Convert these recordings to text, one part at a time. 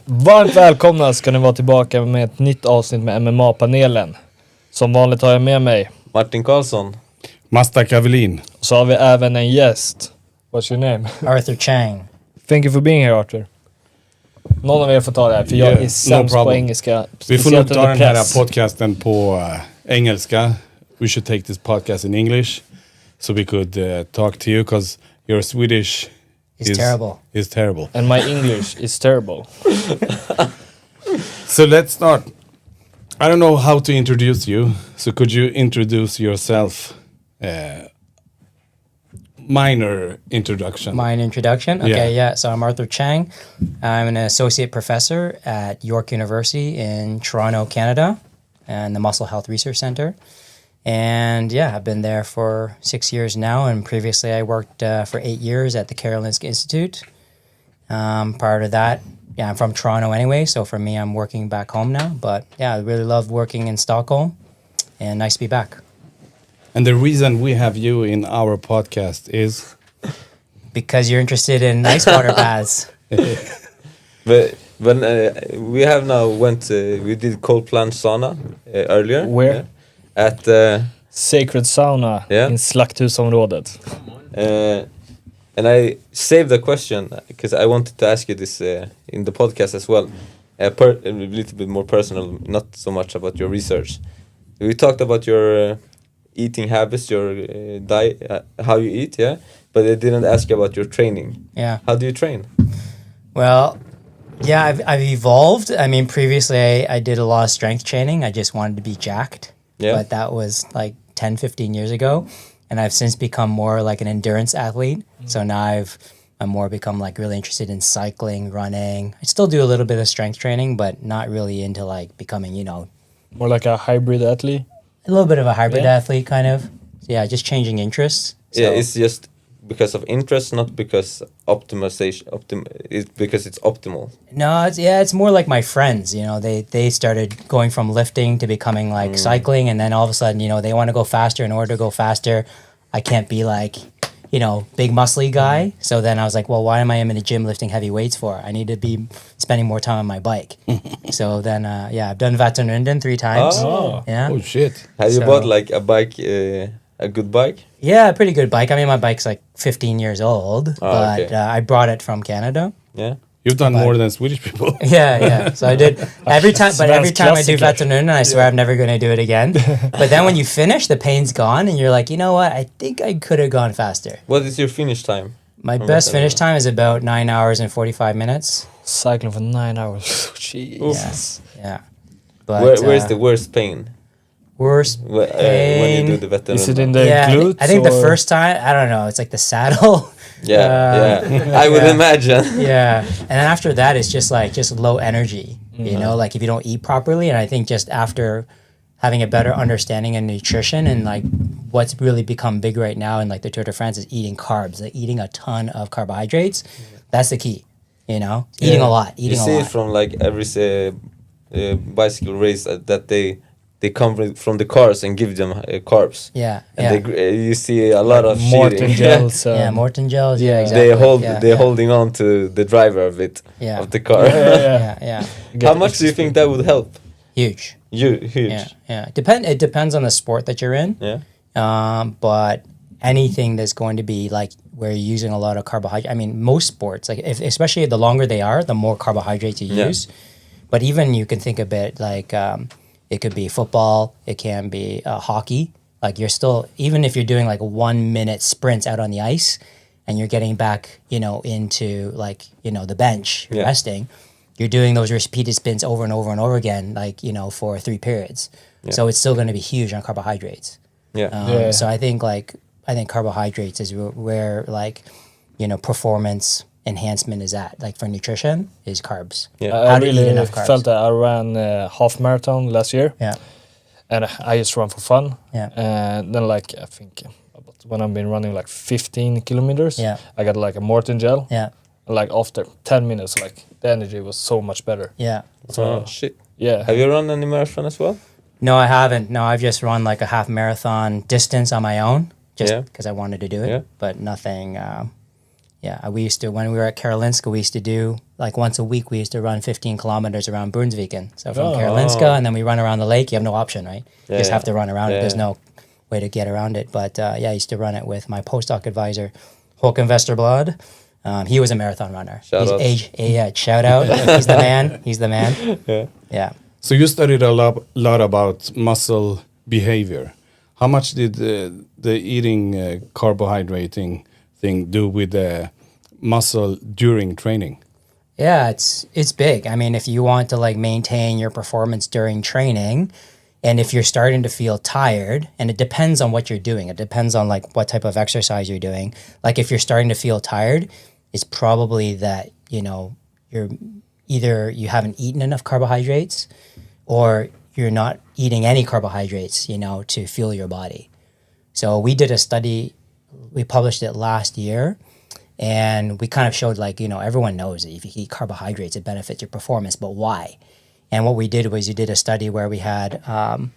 Varmt välkomna ska ni vara tillbaka med ett nytt avsnitt med MMA-panelen. Som vanligt har jag med mig Martin Karlsson, Muskler Kavelin. och så har vi även en gäst. What's your name? Arthur Cheng. Thank you for being here, Arthur. Någon av er får ta det här, för jag är sämst på engelska. Vi får nog ta den här podcasten på engelska. We should take this podcast in English so we could talk to you because your Swedish is terrible. Is terrible. And my English is terrible. So let's start. I don't know how to introduce you. So could you introduce yourself? Minor introduction. Minor introduction? Okay, yeah. So I'm Arthur Cheng. I'm an associate professor at York University in Toronto, Canada, and the Muscle Health Research Center. And yeah, I've been there for 6 years now. And previously I worked for 8 years at the Karolinska Institute. Prior to that, yeah, I'm from Toronto anyway. So for me, I'm working back home now. But yeah, I really love working in Stockholm. And nice to be back. And the reason we have you in our podcast is because you're interested in ice water baths. but when we have now we did cold plunge sauna earlier. Where? At Sacred Sauna in Slakthusområdet. And I saved a question because I wanted to ask you this in the podcast as well. A little bit more personal, not so much about your research. We talked about your eating habits, your diet, how you eat, yeah. But I didn't ask you about your training. Yeah. How do you train? Well, yeah, I've evolved. I mean, previously I did a lot of strength training. I just wanted to be jacked. Yeah. But that was like 10, 15 years ago. And I've since become more like an endurance athlete. Mm-hmm. So now I'm more become like really interested in cycling, running. I still do a little bit of strength training, but not really into like becoming, More like a hybrid athlete? A little bit of a hybrid athlete, kind of. So yeah, just changing interests. So. Yeah, it's just because of interest, not because optimization. It's because it's optimal. No, it's more like my friends. They started going from lifting to becoming like cycling, and then all of a sudden, they want to go faster. In order to go faster, I can't be like, big muscly guy. So then I was like, well, why am I in the gym lifting heavy weights for? I need to be spending more time on my bike. So then, I've done Vätternrundan 3 times. Oh, yeah. Oh shit! Have you bought like a bike, a good bike? Yeah, a pretty good bike. I mean, my bike's like 15 years old, but I brought it from Canada. Yeah. You've done more than Swedish people. Yeah. So I did every time I do Vätternrundan, I swear I'm never going to do it again. But then when you finish, the pain's gone, and you're like, you know what? I think I could have gone faster. What is your finish time? My best finish time is about 9 hours and 45 minutes. Cycling for 9 hours. Jeez. Yes. Yeah. But where's the worst pain? Worst pain? When you do the Vätternrundan. Is it in the glutes? I think the first time, I don't know, it's like the saddle. Yeah. I would imagine. Yeah. And then after that, it's just low energy, like if you don't eat properly. And I think just after having a better understanding of nutrition and like what's really become big right now in like the Tour de France is eating carbs, like eating a ton of carbohydrates. That's the key, eating a lot, You see it from like every bicycle race that they come from the cars and give them carbs. Yeah, and you see a lot of Morton cheating. gels. Morton gels. Yeah, exactly. They're holding on to the driver of it of the car. Yeah. How much do you think that would help? Huge. Huge. Yeah. It depends on the sport that you're in. Yeah. But anything that's going to be like where you're using a lot of carbohydrate. I mean, most sports, like especially the longer they are, the more carbohydrates you use. But even you can think of it like. It could be football. It can be hockey. Like you're still, even if you're doing like 1 minute sprints out on the ice and you're getting back, into like, the bench, resting, you're doing those repeated spins over and over and over again, like, for 3 periods. Yeah. So it's still going to be huge on carbohydrates. So I think carbohydrates is where like, performance enhancement is at, like for nutrition is carbs. I really felt that I ran half marathon last year. And I just run for fun. And then like I think when I've been running like 15 kilometers, I got like a Morton gel. And like after 10 minutes, like the energy was so much better. So shit. Yeah. Have you run any marathon as well? No, I haven't. No, I've just run like a half marathon distance on my own, just because I wanted to do it. But nothing Yeah, we used to, when we were at Karolinska, we used to do, like once a week, we used to run 15 kilometers around Brunsviken. So from Karolinska, and then we run around the lake. You have no option, right? You just have to run around it. There's no way to get around it. But I used to run it with my postdoc advisor, Håkan Westerblad. He was a marathon runner. Shout out. He's the man. Yeah. So you studied a lot about muscle behavior. How much did the eating carbohydrating thing do with the muscle during training? Yeah, it's big. I mean, if you want to like maintain your performance during training, and if you're starting to feel tired, and it depends on what you're doing. It depends on like what type of exercise you're doing. Like if you're starting to feel tired, it's probably that, you know, you're either you haven't eaten enough carbohydrates or you're not eating any carbohydrates, you know, to fuel your body. So we did a study, we published it last year, and we kind of showed like, you know, everyone knows that if you eat carbohydrates, it benefits your performance, but why? And what we did was we did a study where we had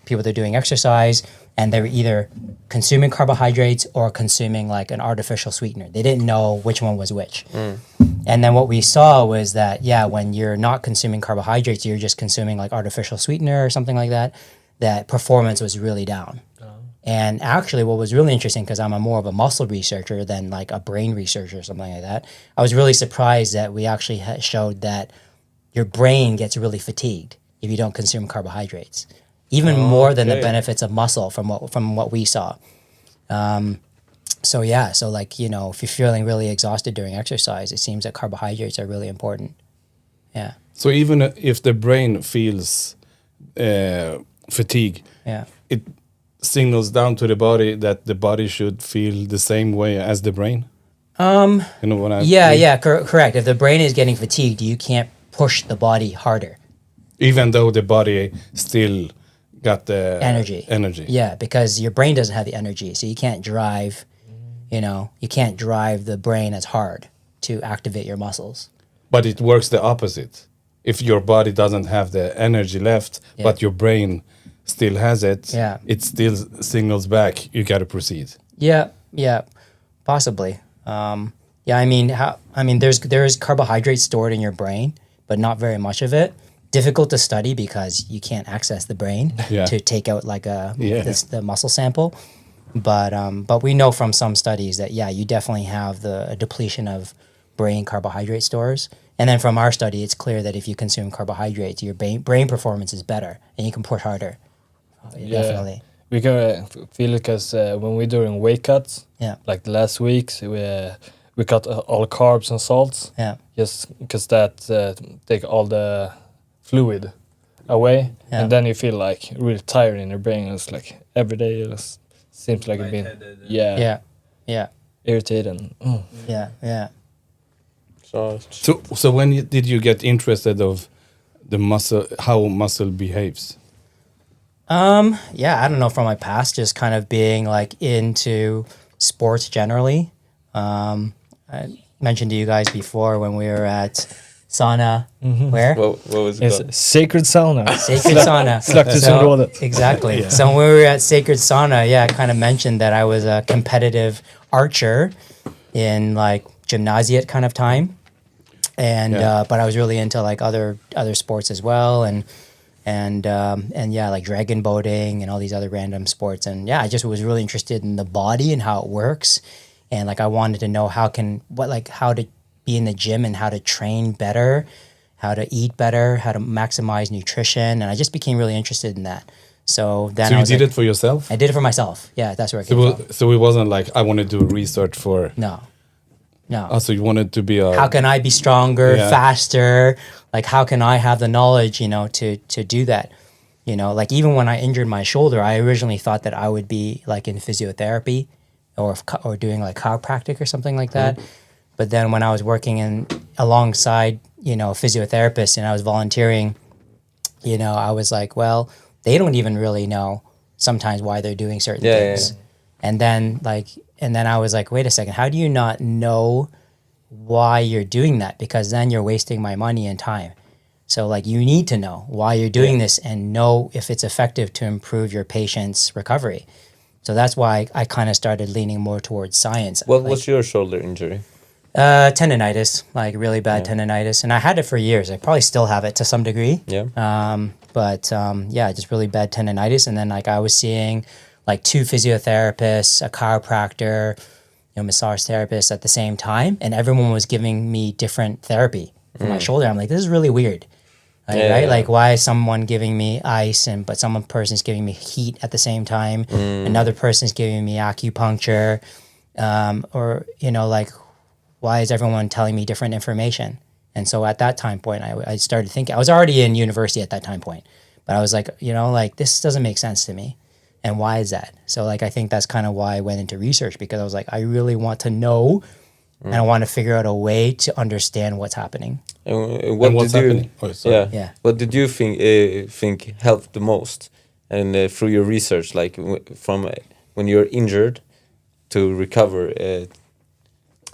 people that are doing exercise and they were either consuming carbohydrates or consuming like an artificial sweetener. They didn't know which one was which. And then what we saw was that, when you're not consuming carbohydrates, you're just consuming like artificial sweetener or something like that, that performance was really down. And actually what was really interesting, because I'm more of a muscle researcher than like a brain researcher or something like that, I was really surprised that we actually showed that your brain gets really fatigued if you don't consume carbohydrates, even more than the benefits of muscle from what we saw. So like, you know, if you're feeling really exhausted during exercise, it seems that carbohydrates are really important. Yeah. So even if the brain feels fatigue, it signals down to the body that the body should feel the same way as the brain? You know what I mean? Correct. If the brain is getting fatigued, you can't push the body harder. Even though the body still got the energy. Yeah, because your brain doesn't have the energy, so you can't drive, you know, you can't drive the brain as hard to activate your muscles. But it works the opposite. If your body doesn't have the energy left, but your brain still has it, it still signals back, you got to proceed. Yeah, possibly. I mean, there's carbohydrates stored in your brain, but not very much of it. Difficult to study because you can't access the brain to take out like the muscle sample. But we know from some studies that you definitely have a depletion of brain carbohydrate stores. And then from our study, it's clear that if you consume carbohydrates, your brain performance is better and you can push harder. Definitely. We can feel it because when we're doing weight cuts, like the last weeks, we cut all carbs and salts. Just because that take all the fluid away, and then you feel like really tired in your brain. It's like every day it just seems like it's been irritated. Yeah. So when did you get interested of the muscle, how muscle behaves? I don't know, from my past, just kind of being like into sports generally. I mentioned to you guys before when we were at sauna. Where? What was it called? Sacred sauna. Sacred sauna. Exactly. So when we were at Sacred Sauna, I kind of mentioned that I was a competitive archer in like gymnasiate kind of time. And but I was really into like other sports as well, and like dragon boating and all these other random sports. And I just was really interested in the body and how it works. And like I wanted to know how to be in the gym and how to train better, how to eat better, how to maximize nutrition. And I just became really interested in that. So then you did it for yourself? I did it for myself. Yeah, that's where it came from. So it wasn't like I want to do research for... No. Oh, so you wanted to be how can I be stronger, faster? Like, how can I have the knowledge, to do that? Like even when I injured my shoulder, I originally thought that I would be like in physiotherapy or doing like chiropractic or something like that. But then when I was working alongside, physiotherapists and I was volunteering, I was like, well, they don't even really know sometimes why they're doing certain things. Yeah. And then I was like, wait a second, how do you not know why you're doing that? Because then you're wasting my money and time. So like you need to know why you're doing this and know if it's effective to improve your patient's recovery. So that's why I kind of started leaning more towards science. What was your shoulder injury? Tendinitis, like really bad tendinitis. And I had it for years. I probably still have it to some degree. Yeah. Just really bad tendinitis. And then like I was seeing like 2 physiotherapists, a chiropractor, massage therapist at the same time. And everyone was giving me different therapy for my shoulder. I'm like, this is really weird. Right? Like, why is someone giving me ice but some person's giving me heat at the same time? Another person's giving me acupuncture, why is everyone telling me different information? And so at that time point, I started thinking. I was already in university at that time point, but I was like, this doesn't make sense to me, and why is that? So like, I think that's kind of why I went into research, because I was like, I really want to know. And I want to figure out a way to understand what's happening. And what's happening? What did you think helped the most, and through your research, like from when you're injured to recover?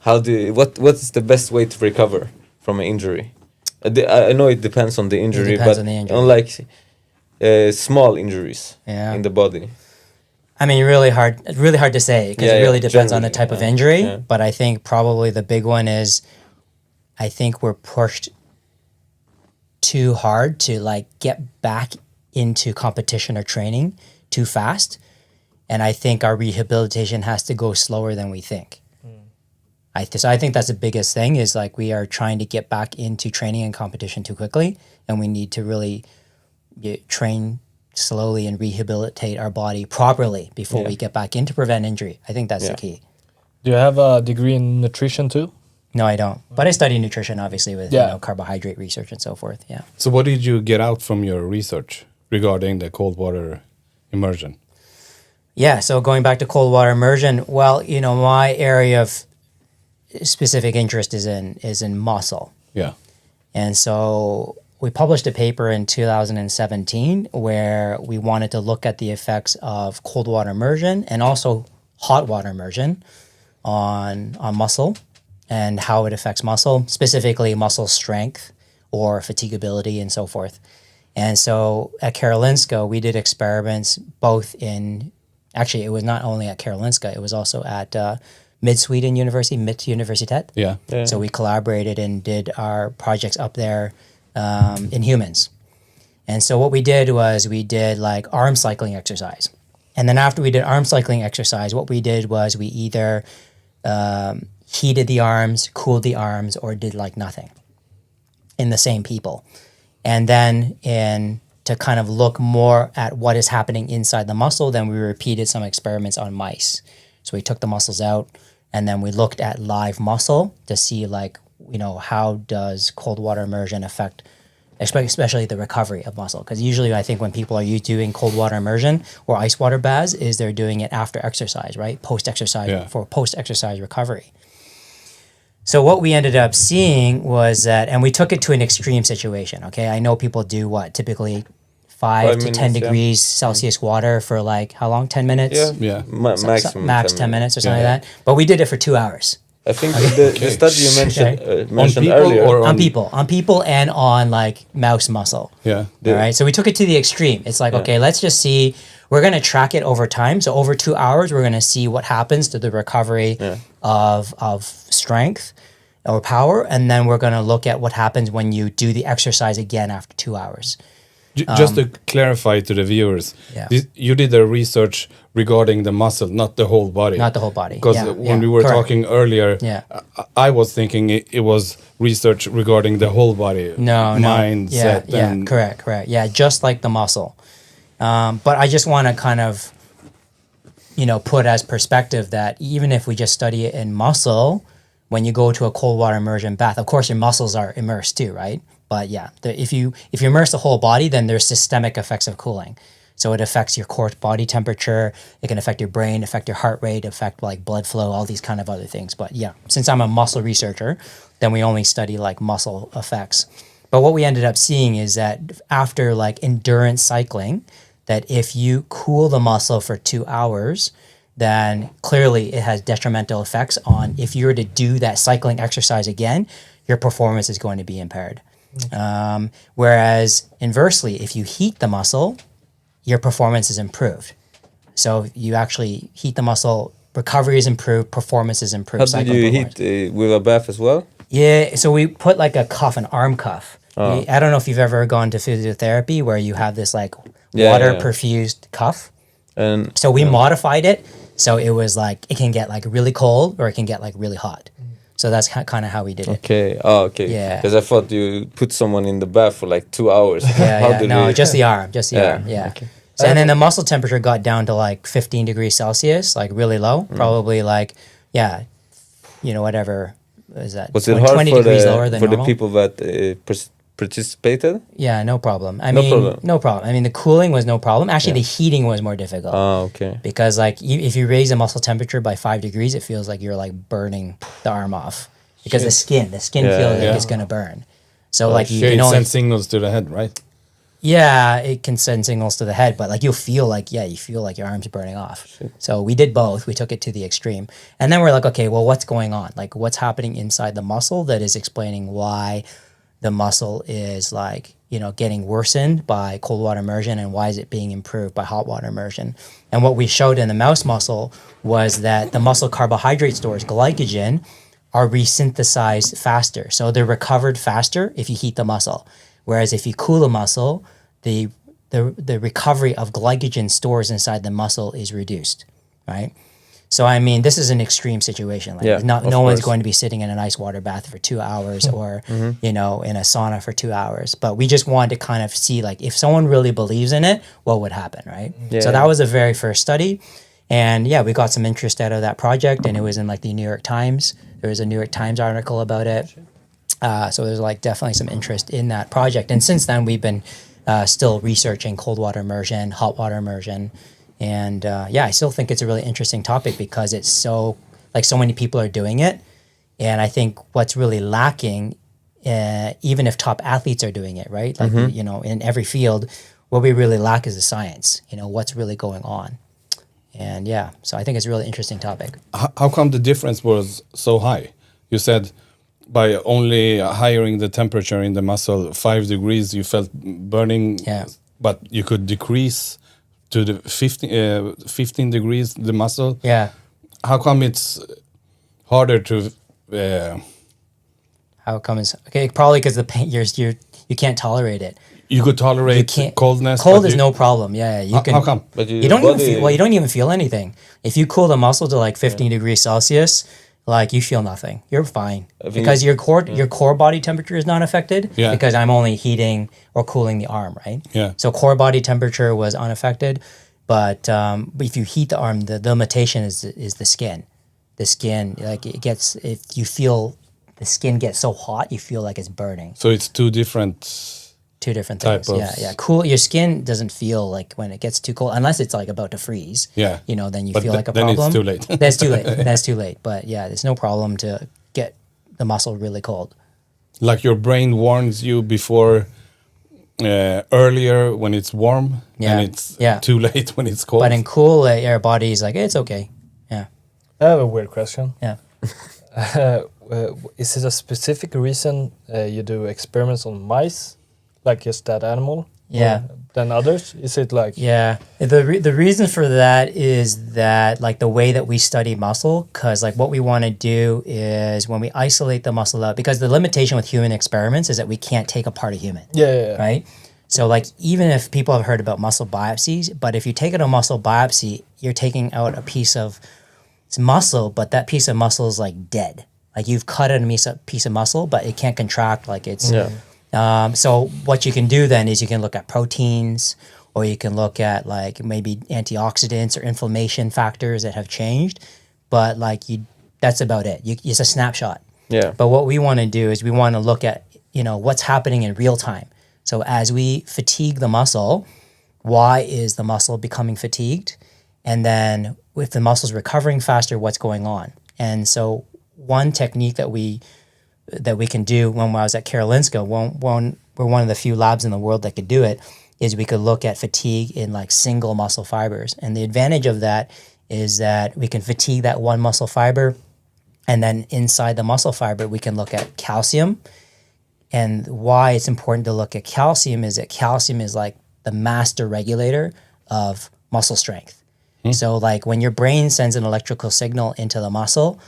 What is the best way to recover from an injury? I know it depends on the injury, but on like small injuries in the body. I mean, really hard to say, because it really depends on the type of injury. Yeah. But I think probably the big one is, I think we're pushed too hard to like get back into competition or training too fast. And I think our rehabilitation has to go slower than we think. So I think that's the biggest thing, is like we are trying to get back into training and competition too quickly. And we need to really train slowly and rehabilitate our body properly before we get back in to prevent injury. I think that's the key. Do you have a degree in nutrition too? No, I don't. But I study nutrition, obviously, with carbohydrate research and so forth. Yeah. So what did you get out from your research regarding the cold water immersion? Yeah, so going back to cold water immersion, well, my area of specific interest is in muscle. Yeah. And so we published a paper in 2017 where we wanted to look at the effects of cold water immersion and also hot water immersion on muscle and how it affects muscle, specifically muscle strength or fatigability and so forth. And so at Karolinska, we did experiments both actually it was not only at Karolinska, it was also at Mid-Sweden University, Mittuniversitet. Yeah. So we collaborated and did our projects up there in humans. And so what we did was we did like arm cycling exercise. And then after we did arm cycling exercise, what we did was we either heated the arms, cooled the arms, or did like nothing in the same people. And then to kind of look more at what is happening inside the muscle, then we repeated some experiments on mice. So we took the muscles out, and then we looked at live muscle to see how does cold water immersion affect especially the recovery of muscle. Because usually I think when people are doing cold water immersion or ice water baths, is they're doing it after exercise, right? Post-exercise, for post-exercise recovery. So what we ended up seeing was that, and we took it to an extreme situation, okay? I know people do typically 5 to 10 degrees Celsius water for like, how long? 10 minutes? Yeah. Maximum. Max 10 minutes or something like that. But we did it for 2 hours. I think the study you mentioned earlier. Or on people and on like mouse muscle. Yeah. All right. So we took it to the extreme. It's like, okay, let's just see. We're going to track it over time. So over 2 hours, we're going to see what happens to the recovery of strength or power. And then we're going to look at what happens when you do the exercise again after 2 hours. Just to clarify to the viewers, you did the research regarding the muscle, not the whole body. Not the whole body. Because when we were talking earlier, I was thinking it was research regarding the whole body. Mindset. Yeah, correct. Yeah, just like the muscle. But I just want to kind of, put as perspective that even if we just study it in muscle, when you go to a cold water immersion bath, of course your muscles are immersed too, right? But if you immerse the whole body, then there's systemic effects of cooling. So it affects your core body temperature. It can affect your brain, affect your heart rate, affect like blood flow, all these kind of other things. But since I'm a muscle researcher, then we only study like muscle effects. But what we ended up seeing is that after like endurance cycling, that if you cool the muscle for 2 hours, then clearly it has detrimental effects on, if you were to do that cycling exercise again, your performance is going to be impaired. Whereas inversely, if you heat the muscle, your performance is improved. So you actually heat the muscle recovery is improved, performance is improved. How did you heat with a bath as well? Yeah, so we put like a cuff, an arm cuff. I don't know if you've ever gone to physiotherapy where you have this like water perfused cuff. And so we modified it so it was like it can get like really cold or it can get like really hot. So that's kind of how we did it. Okay. Oh, okay. Yeah. Because I thought you put someone in the bath for like 2 hours. No, just the arm, arm. Yeah. Okay. So, and then the muscle temperature got down to like 15 degrees Celsius, like really low, probably like, whatever is that? Was it hard 20 for degrees lower than normal? the people that participated? Yeah, no problem. No problem. I mean, the cooling was no problem. Actually, the heating was more difficult. Oh, okay. Because like if you raise the muscle temperature by 5 degrees, it feels like you're like burning the arm off because the skin feels like it's gonna burn. So like you can only send signals to the head, right? Yeah, it can send signals to the head, but like you feel like your arm's burning off. Shit. So we did both. We took it to the extreme. And then we're like, okay, well, what's going on? Like what's happening inside the muscle that is explaining why the muscle is like, getting worsened by cold water immersion and why is it being improved by hot water immersion? And what we showed in the mouse muscle was that the muscle carbohydrate stores, glycogen, are resynthesized faster. So they're recovered faster if you heat the muscle. Whereas if you cool the muscle, the recovery of glycogen stores inside the muscle is reduced, right? So I mean, this is an extreme situation. Like, no one's going to be sitting in an ice water bath for 2 hours, or in a sauna for 2 hours. But we just wanted to kind of see, like, if someone really believes in it, what would happen, right? Yeah. So that was the very first study, and we got some interest out of that project, and it was in like the New York Times. There was a New York Times article about it. So there's like definitely some interest in that project. And since then, we've been still researching cold water immersion, hot water immersion. And I still think it's a really interesting topic because it's so many people are doing it. And I think what's really lacking, even if top athletes are doing it, right? Like, in every field, what we really lack is the science, what's really going on. And so I think it's a really interesting topic. How come the difference was so high? You said by only highering the temperature in the muscle 5 degrees, you felt burning, but you could decrease to the 15 degrees the muscle. Yeah. How come it's harder to? How come it's okay? Probably because the pain you can't tolerate it. You could tolerate coldness. Cold is no problem. Yeah, you can. How come? But you don't even feel anything. If you cool the muscle to like 15 degrees Celsius, like you feel nothing. You're fine because your core body temperature is not affected. Yeah. Because I'm only heating or cooling the arm, right? Yeah. So core body temperature was unaffected, but if you heat the arm, the limitation is the skin. The skin, like if you feel the skin gets so hot, you feel like it's burning. So it's two different things. Yeah. Cool. Your skin doesn't feel like when it gets too cold, unless it's like about to freeze. Yeah. Then you feel like a problem. Then it's too late. That's too late. But there's no problem to get the muscle really cold. Like your brain warns you before earlier when it's warm, and it's too late when it's cold. But in cool, your body is like, it's okay. Yeah. I have a weird question. Yeah. Is it a specific reason you do experiments on mice? Like just that animal, than others? Is it like the reason for that is that like the way that we study muscle, because like what we want to do is when we isolate the muscle out, because the limitation with human experiments is that we can't take apart a human. Right. So like even if people have heard about muscle biopsies, but if you take out a muscle biopsy, you're taking out a piece of muscle, but that piece of muscle is like dead. Like you've cut out a piece of muscle, but it can't contract. Like it's so what you can do then is you can look at proteins, or you can look at like maybe antioxidants or inflammation factors that have changed, but like that's about it. It's a snapshot. Yeah. But what we want to do is we want to look at what's happening in real time. So as we fatigue the muscle, why is the muscle becoming fatigued? And then if the muscle's recovering faster, what's going on? And so one technique that we can do when I was at Karolinska, we're one of the few labs in the world that could do it, is we could look at fatigue in like single muscle fibers. And the advantage of that is that we can fatigue that one muscle fiber, and then inside the muscle fiber, we can look at calcium. And why it's important to look at calcium is that calcium is like the master regulator of muscle strength. So like when your brain sends an electrical signal into the muscle,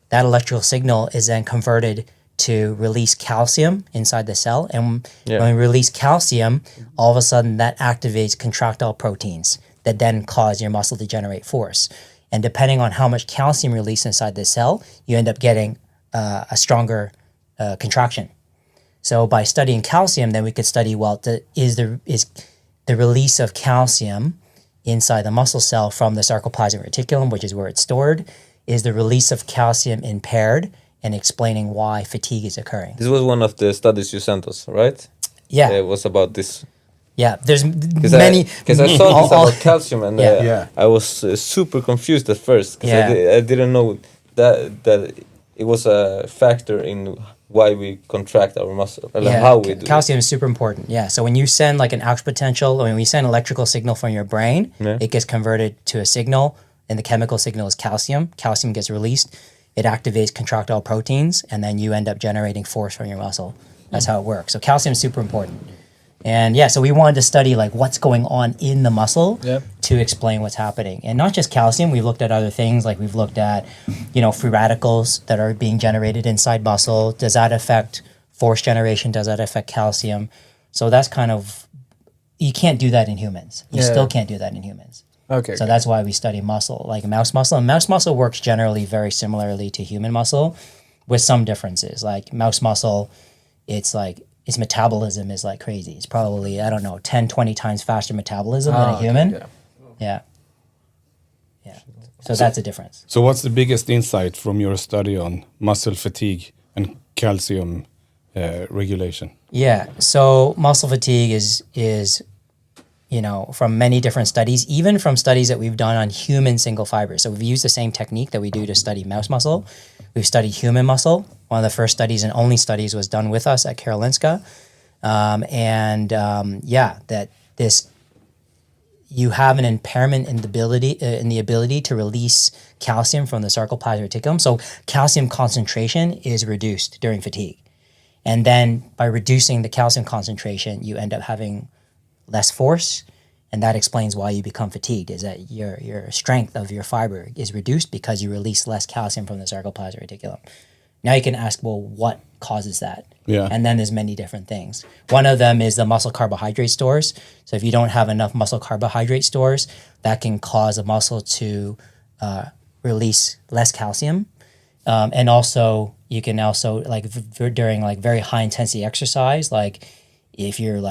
that electrical signal is then converted to release calcium inside the cell. And when we release calcium, all of a sudden that activates contractile proteins that then cause your muscle to generate force. And depending on how much calcium released inside the cell, you end up getting a stronger contraction. So by studying calcium, then we could study, well, is the release of calcium inside the muscle cell from the sarcoplasmic reticulum, which is where it's stored, is the release of calcium impaired, and explaining why fatigue is occurring. This was one of the studies you sent us, right? Yeah. It was about this. Yeah, there's many. Because I saw this about calcium, and I was super confused at first, because I didn't know that it was a factor in why we contract our muscle, or how we do calcium is super important. Yeah, so when you send like an action potential, when you send electrical signal from your brain, it gets converted to a signal, and the chemical signal is calcium. Calcium gets released, it activates contractile proteins, and then you end up generating force from your muscle. That's how it works. So calcium is super important. And so we wanted to study like what's going on in the muscle to explain what's happening. And not just calcium, we've looked at other things, like we've looked at, free radicals that are being generated inside muscle. Does that affect force generation? Does that affect calcium? So that's kind of, you can't do that in humans. You still can't do that in humans. Okay. So that's why we study muscle, like mouse muscle. And mouse muscle works generally very similarly to human muscle with some differences. Like mouse muscle, it's like, its metabolism is like crazy. It's probably, 10, 20 times faster metabolism than a human. Yeah. So that's a difference. So what's the biggest insight from your study on muscle fatigue and calcium regulation? Yeah. So muscle fatigue is from many different studies, even from studies that we've done on human single fibers. So we've used the same technique that we do to study mouse muscle. We've studied human muscle. One of the first studies and only studies was done with us at Karolinska. You have an impairment in the ability to release calcium from the sarcoplasmic reticulum. So calcium concentration is reduced during fatigue. And then by reducing the calcium concentration, you end up having less force, and that explains why you become fatigued, is that your strength of your fiber is reduced because you release less calcium from the sarcoplasmic reticulum. Now you can ask, well, what causes that? Yeah. And then there's many different things. One of them is the muscle carbohydrate stores. So if you don't have enough muscle carbohydrate stores, that can cause a muscle to release less calcium. And also, you can also, during very high intensity exercise, like if you're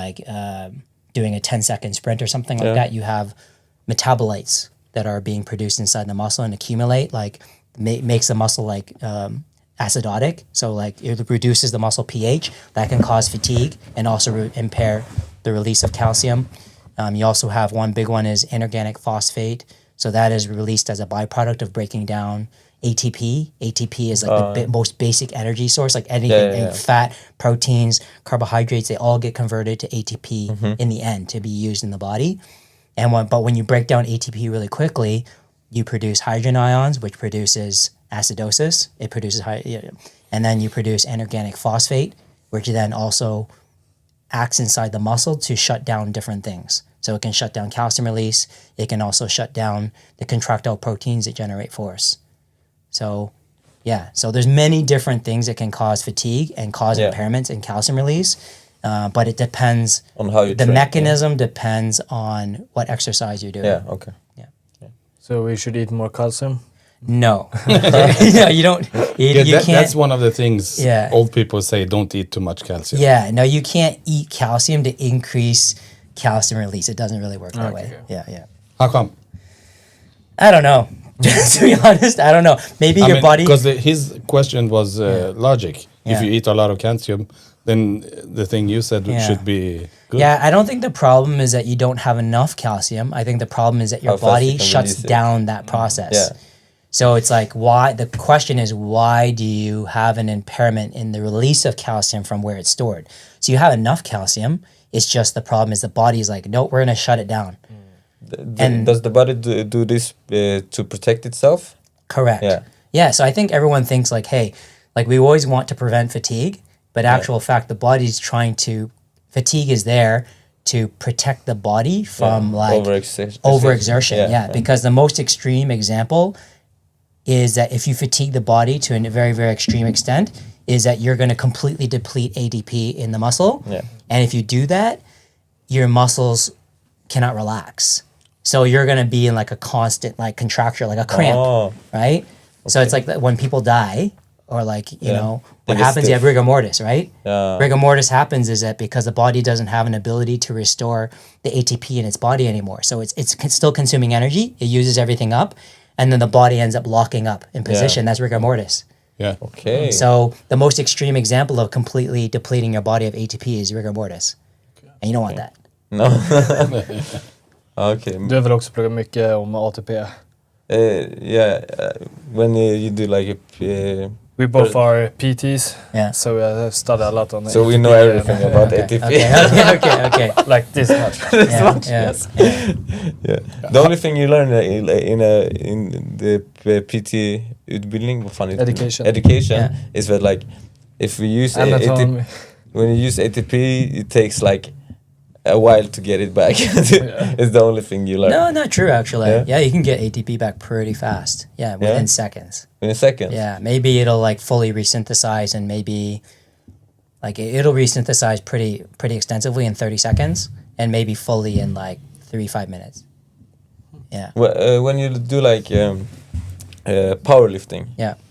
doing a 10-second sprint or something like that, you have metabolites that are being produced inside the muscle and accumulate, makes the muscle acidotic. So it reduces the muscle pH. That can cause fatigue and also impair the release of calcium. You also have one big one is inorganic phosphate. So that is released as a byproduct of breaking down ATP. ATP is the most basic energy source, like anything, fat, proteins, carbohydrates, they all get converted to ATP in the end to be used in the body. But when you break down ATP really quickly, you produce hydrogen ions, which produces acidosis. It produces and then you produce inorganic phosphate, which then also acts inside the muscle to shut down different things. So it can shut down calcium release. It can also shut down the contractile proteins that generate force. So there's many different things that can cause fatigue and cause impairments in calcium release. But it depends on how you train. The mechanism depends on what exercise you're doing. Yeah, okay. Yeah. So we should eat more calcium? No. You don't. You can't. That's one of the things Yeah. old people say, don't eat too much calcium. Yeah, no, you can't eat calcium to increase calcium release. It doesn't really work that way. Yeah. How come? I don't know. To be honest, I don't know. Maybe your body... Because his question was logic. If you eat a lot of calcium, then the thing you said should be good. Yeah, I don't think the problem is that you don't have enough calcium. I think the problem is that your body shuts down that process. Yeah. So it's like, why? The question is, why do you have an impairment in the release of calcium from where it's stored? So you have enough calcium. It's just the problem is the body is like, no, we're going to shut it down. And does the body do this to protect itself? Correct. Yeah. So I think everyone thinks hey, we always want to prevent fatigue, but actual fact, the body's trying to, fatigue is there to protect the body from overexertion. Because the most extreme example is that if you fatigue the body to a very, very extreme extent, is that you're going to completely deplete ATP in the muscle. Yeah. And if you do that, your muscles cannot relax. So you're going to be in like a constant like contracture, like a cramp, right? Okay. So it's like when people die, or like, you know, what happens, you have rigor mortis, right? Rigor mortis happens is that because the body doesn't have an ability to restore the ATP in its body anymore. So it's still consuming energy. It uses everything up. And then the body ends up locking up in position. That's rigor mortis. Yeah. Okay. So the most extreme example of completely depleting your body of ATP is rigor mortis. And you don't want that. No. Okay. Du har väl också pluggat mycket om ATP? When you do like we both are PTs, yeah. So we study a lot on so ATP. We know everything about ATP. Okay. Like this much. Yes. Yeah. The only thing you learn in the PT utbildning, education is that like if we use ATP, when you use ATP, it takes like a while to get it back. It's the only thing you learn. No, not true actually. Yeah, you can get ATP back pretty fast. Yeah, within seconds. In a second? Yeah, maybe it'll like fully resynthesize, and maybe like it'll resynthesize pretty extensively in 30 seconds, and maybe fully in like 3-5 minutes. Yeah. Well, when you do like powerlifting,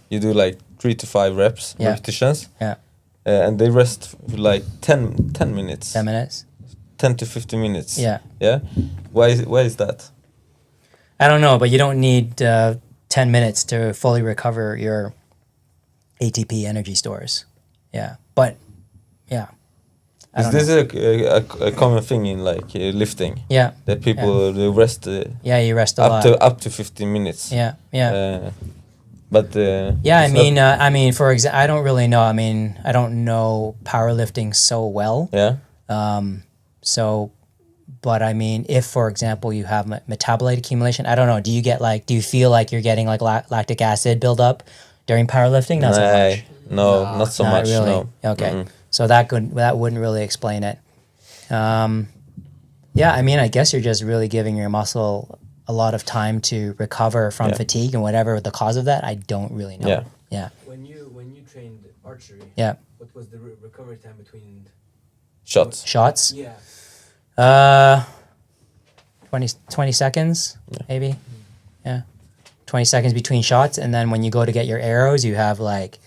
you do like 3 to 5 repetitions. Yeah. And they rest for like 10 minutes. 10 minutes. 10 to 15 minutes. Yeah. Yeah. Why is that? I don't know, but you don't need 10 minutes to fully recover your ATP energy stores. Yeah. But yeah. Is this a common thing in like lifting? Yeah. That people they rest. You rest a lot. Up to 15 minutes. Yeah. But I mean, for example, I don't really know. I mean, I don't know powerlifting so well. Yeah. But I mean, if for example you have metabolite accumulation, I don't know. Do you feel like you're getting like lactic acid buildup during powerlifting? Not so much. No, not so much. Really. No. Okay. Mm-hmm. So that wouldn't really explain it. I mean, I guess you're just really giving your muscle a lot of time to recover from fatigue, and whatever the cause of that, I don't really know. Yeah. When you trained archery, what was the recovery time between shots? Yeah. 20 seconds, maybe. Yeah. 20 seconds between shots, and then when you go to get your arrows, you have like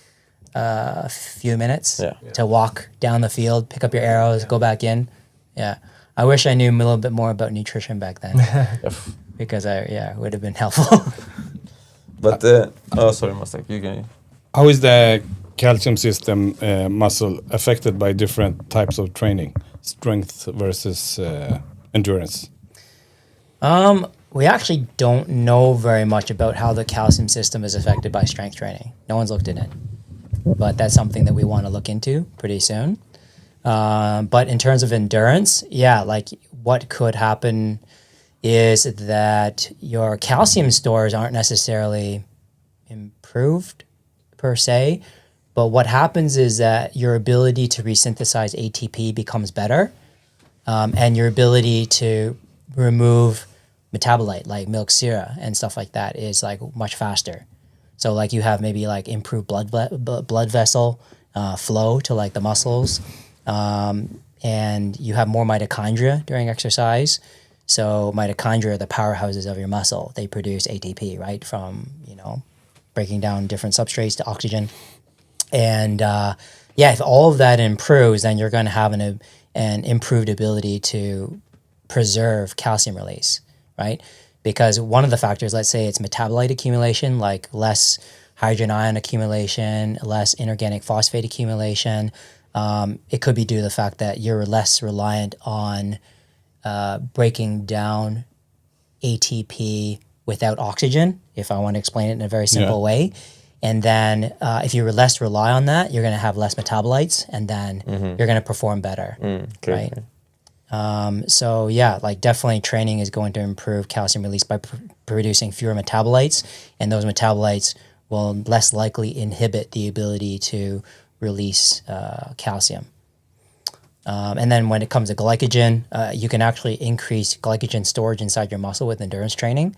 a few minutes to walk down the field, pick up your arrows, go back in. Yeah. I wish I knew a little bit more about nutrition back then. Because it would have been helpful. But sorry, Mustek, you can. How is the calcium system muscle affected by different types of training, strength versus endurance? We actually don't know very much about how the calcium system is affected by strength training. No one's looked at it, but that's something that we want to look into pretty soon. But in terms of endurance, like what could happen is that your calcium stores aren't necessarily improved per se, but what happens is that your ability to resynthesize ATP becomes better, and your ability to remove metabolite like milk sera and stuff like that is like much faster. So like you have maybe like improved blood vessel flow to like the muscles, and you have more mitochondria during exercise. So mitochondria are the powerhouses of your muscle. They produce ATP, right, from, breaking down different substrates to oxygen. And if all of that improves, then you're going to have an improved ability to preserve calcium release, right? Because one of the factors, let's say it's metabolite accumulation, like less hydrogen ion accumulation, less inorganic phosphate accumulation. It could be due to the fact that you're less reliant on breaking down ATP without oxygen, if I want to explain it in a very simple way. And then if you less rely on that, you're going to have less metabolites, and then you're going to perform better, right? Like definitely training is going to improve calcium release by producing fewer metabolites, and those metabolites will less likely inhibit the ability to release calcium. And then when it comes to glycogen, you can actually increase glycogen storage inside your muscle with endurance training.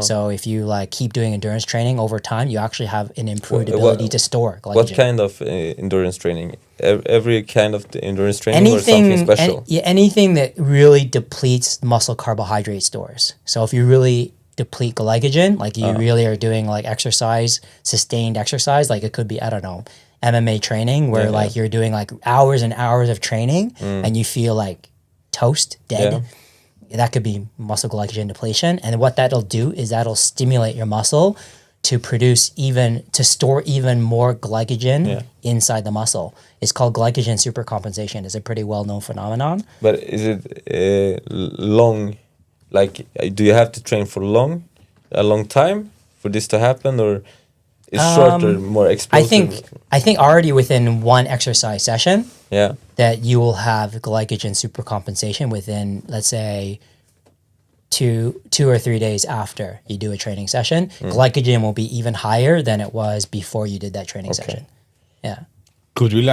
So if you like keep doing endurance training over time, you actually have an improved ability to store glycogen. What kind of endurance training? Every kind of endurance training, or something special? Anything that really depletes muscle carbohydrate stores. So if you really deplete glycogen, like you really are doing like exercise, sustained exercise, like it could be, I don't know, MMA training where like you're doing like hours and hours of training and you feel like toast, dead. Yeah. That could be muscle glycogen depletion. And what that'll do is that'll stimulate your muscle to store even more glycogen inside the muscle. It's called glycogen supercompensation. It's a pretty well-known phenomenon. But is it long? Like, do you have to train for a long time for this to happen, or is shorter, more explosive? I think already within one exercise session, that you will have glycogen supercompensation within, let's say, two or 3 days after you do a training session. Glycogen will be even higher than it was before you did that training session. Yeah. Could we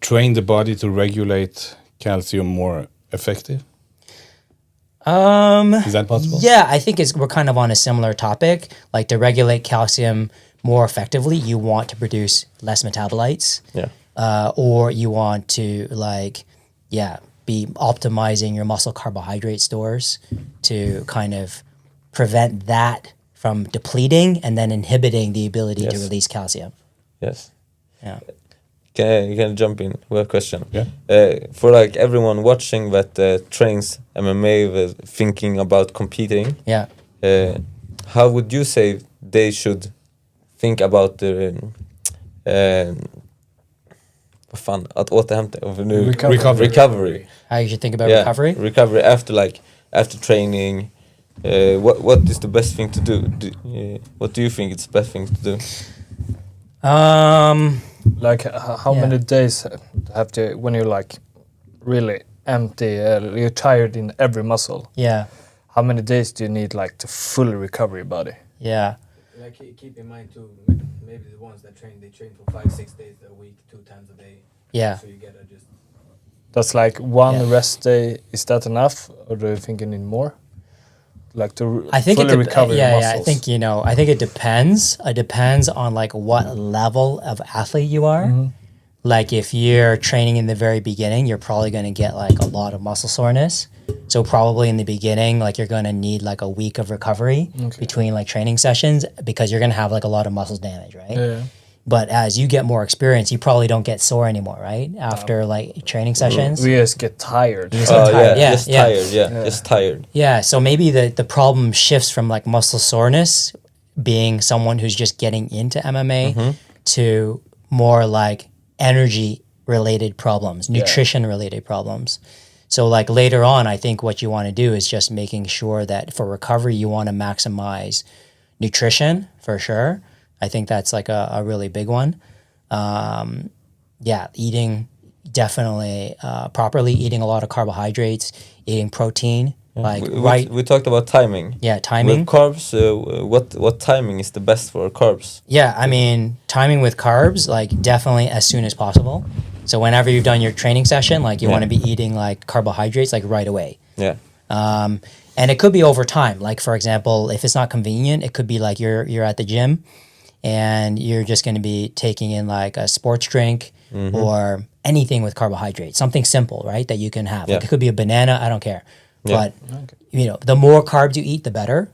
train the body to regulate calcium more effective? Is that possible? Yeah, I think we're kind of on a similar topic. Like to regulate calcium more effectively, you want to produce less metabolites. Yeah. Or you want to be optimizing your muscle carbohydrate stores to kind of prevent that from depleting and then inhibiting the ability to release calcium. Yes. Yeah. You can jump in with a question. Yeah. For like everyone watching that trains MMA with thinking about competing. Yeah. How would you say they should think about the recovery? How you should think about recovery? Recovery after training. What is the best thing to do? What do you think is the best thing to do? Like how many days have to, when you're like really empty, you're tired in every muscle. Yeah. How many days do you need like to fully recover your body? Yeah. Like keep in mind too, maybe the ones that they train for 5-6 days a week, 2 times a day. Yeah. So you get just. That's like one rest day. Is that enough, or do you think you need more? Like to fully recover your muscles? I think it depends. It depends on like what level of athlete you are. Like if you're training in the very beginning, you're probably going to get like a lot of muscle soreness. So probably in the beginning, like you're going to need like a week of recovery between like training sessions because you're going to have like a lot of muscle damage, right? Yeah. But as you get more experience, you probably don't get sore anymore, right? After like training sessions. We just get tired. Just tired. Yeah, so maybe the problem shifts from like muscle soreness, being someone who's just getting into MMA, to more like energy-related problems, nutrition-related problems. So like later on, I think what you want to do is just making sure that for recovery, you want to maximize nutrition for sure. I think that's like a really big one. Eating definitely properly, eating a lot of carbohydrates, eating protein. We talked about timing. Yeah, timing. With carbs, what timing is the best for carbs? Yeah, I mean, timing with carbs, like definitely as soon as possible. So whenever you've done your training session, like you want to be eating like carbohydrates like right away. Yeah. And it could be over time. Like for example, if it's not convenient, it could be like you're at the gym and you're just going to be taking in like a sports drink or anything with carbohydrates, something simple, right, that you can have. Like it could be a banana, I don't care. But, the more carbs you eat, the better,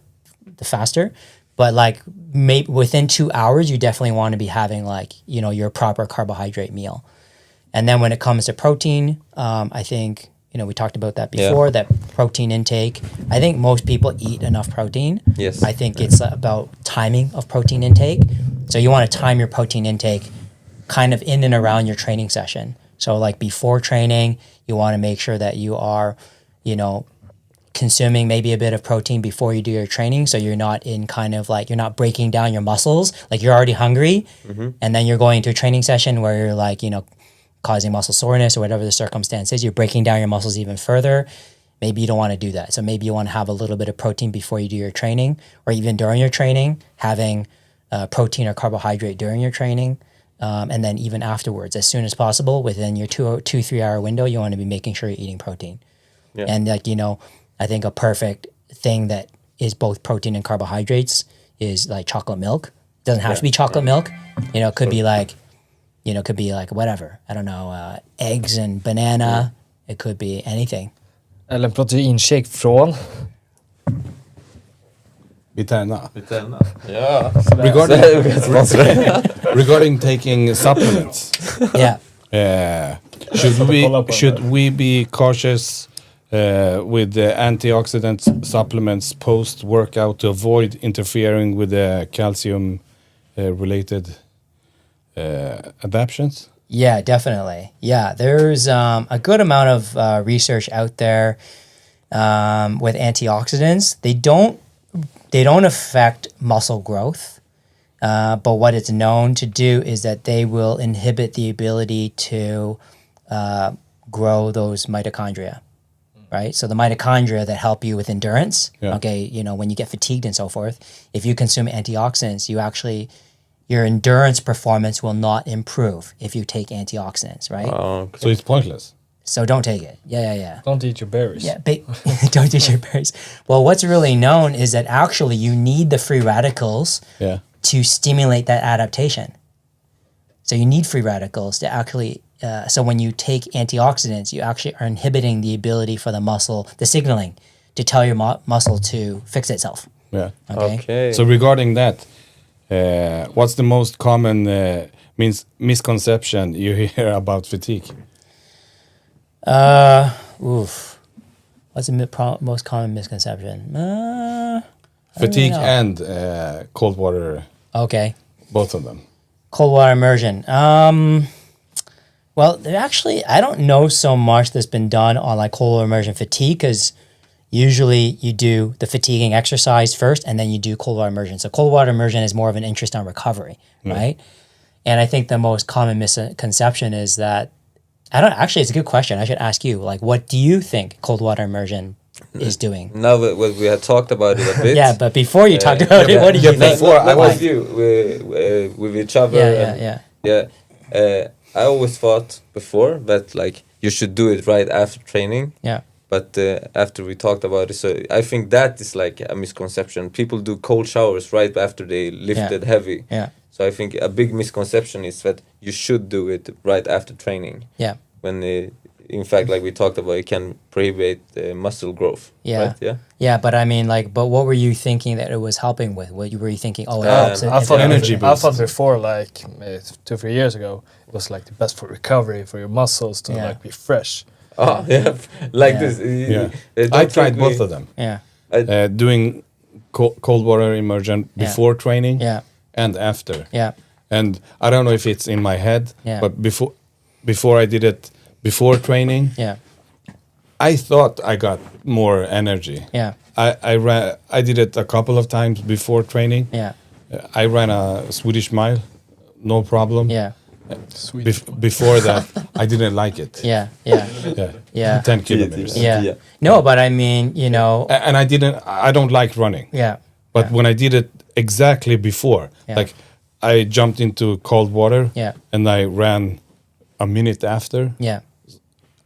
the faster. But like maybe within 2 hours, you definitely want to be having like, your proper carbohydrate meal. And then when it comes to protein, I think, we talked about that before, that protein intake. I think most people eat enough protein. Yes. I think it's about timing of protein intake. So you want to time your protein intake kind of in and around your training session. So like before training, you want to make sure that you are, consuming maybe a bit of protein before you do your training. So you're not in kind of like, you're not breaking down your muscles. Like you're already hungry and then you're going to a training session where you're like, causing muscle soreness or whatever the circumstance is, you're breaking down your muscles even further. Maybe you don't want to do that. So maybe you want to have a little bit of protein before you do your training, or even during your training, having protein or carbohydrate during your training. And then even afterwards, as soon as possible, within your 2-3 hour window, you want to be making sure you're eating protein. Yeah. And like, you know, I think a perfect thing that is both protein and carbohydrates is like chocolate milk. It doesn't have to be chocolate milk. You know, it could be like, you know, it could be like whatever. I don't know, eggs and banana. It could be anything. Eller en proteinshake från Tränar. Yeah. Regarding taking supplements, should we be cautious with the antioxidant supplements post workout to avoid interfering with the calcium related adaptions? Yeah, definitely. Yeah, there's a good amount of research out there with antioxidants. They don't affect muscle growth, but what it's known to do is that they will inhibit the ability to grow those mitochondria, right? So the mitochondria that help you with endurance, okay, you know, when you get fatigued and so forth, if you consume antioxidants, your endurance performance will not improve if you take antioxidants, right? So it's pointless. So don't take it. Yeah. Don't eat your berries. Yeah, don't eat your berries. Well, what's really known is that actually you need the free radicals to stimulate that adaptation. So you need free radicals to actually, so when you take antioxidants, you actually are inhibiting the ability for the muscle, the signaling, to tell your muscle to fix itself. Yeah. Okay. So regarding that, what's the most common misconception you hear about fatigue? What's the most common misconception? Fatigue and cold water. Okay. Both of them. Cold water immersion. Well, actually, I don't know so much that's been done on like cold water immersion fatigue, because usually you do the fatiguing exercise first and then you do cold water immersion. So cold water immersion is more of an interest on recovery, right? And I think the most common misconception is that it's a good question. I should ask you, like, what do you think cold water immersion is doing? Now that we had talked about it a bit. Yeah, but before you talked about it, what do you think? Before I was you with each other. I always thought before that like you should do it right after training. Yeah. But after we talked about it, so I think that is like a misconception. People do cold showers right after they lifted heavy. Yeah. So I think a big misconception is that you should do it right after training. Yeah. When in fact, like we talked about, it can prohibit muscle growth. Yeah. Right? Yeah. Yeah, but I mean, like, but what were you thinking that it was helping with? What were you thinking? Oh, it helps. I thought before, like 2-3 years ago, it was like the best for recovery for your muscles to like be fresh. Oh yeah, like this. I tried both of them. Yeah. Doing cold water immersion before training. Yeah. And after. Yeah. And I don't know if it's in my head, but before I did it before training, I thought I got more energy. Yeah. I did it a couple of times before training. Yeah. I ran a Swedish mile, no problem. Yeah. Before that, I didn't like it. Yeah. 10 kilometers. Yeah. No, but I mean, you know. And I don't like running. Yeah. But when I did it exactly before, like I jumped into cold water and I ran a minute after. Yeah.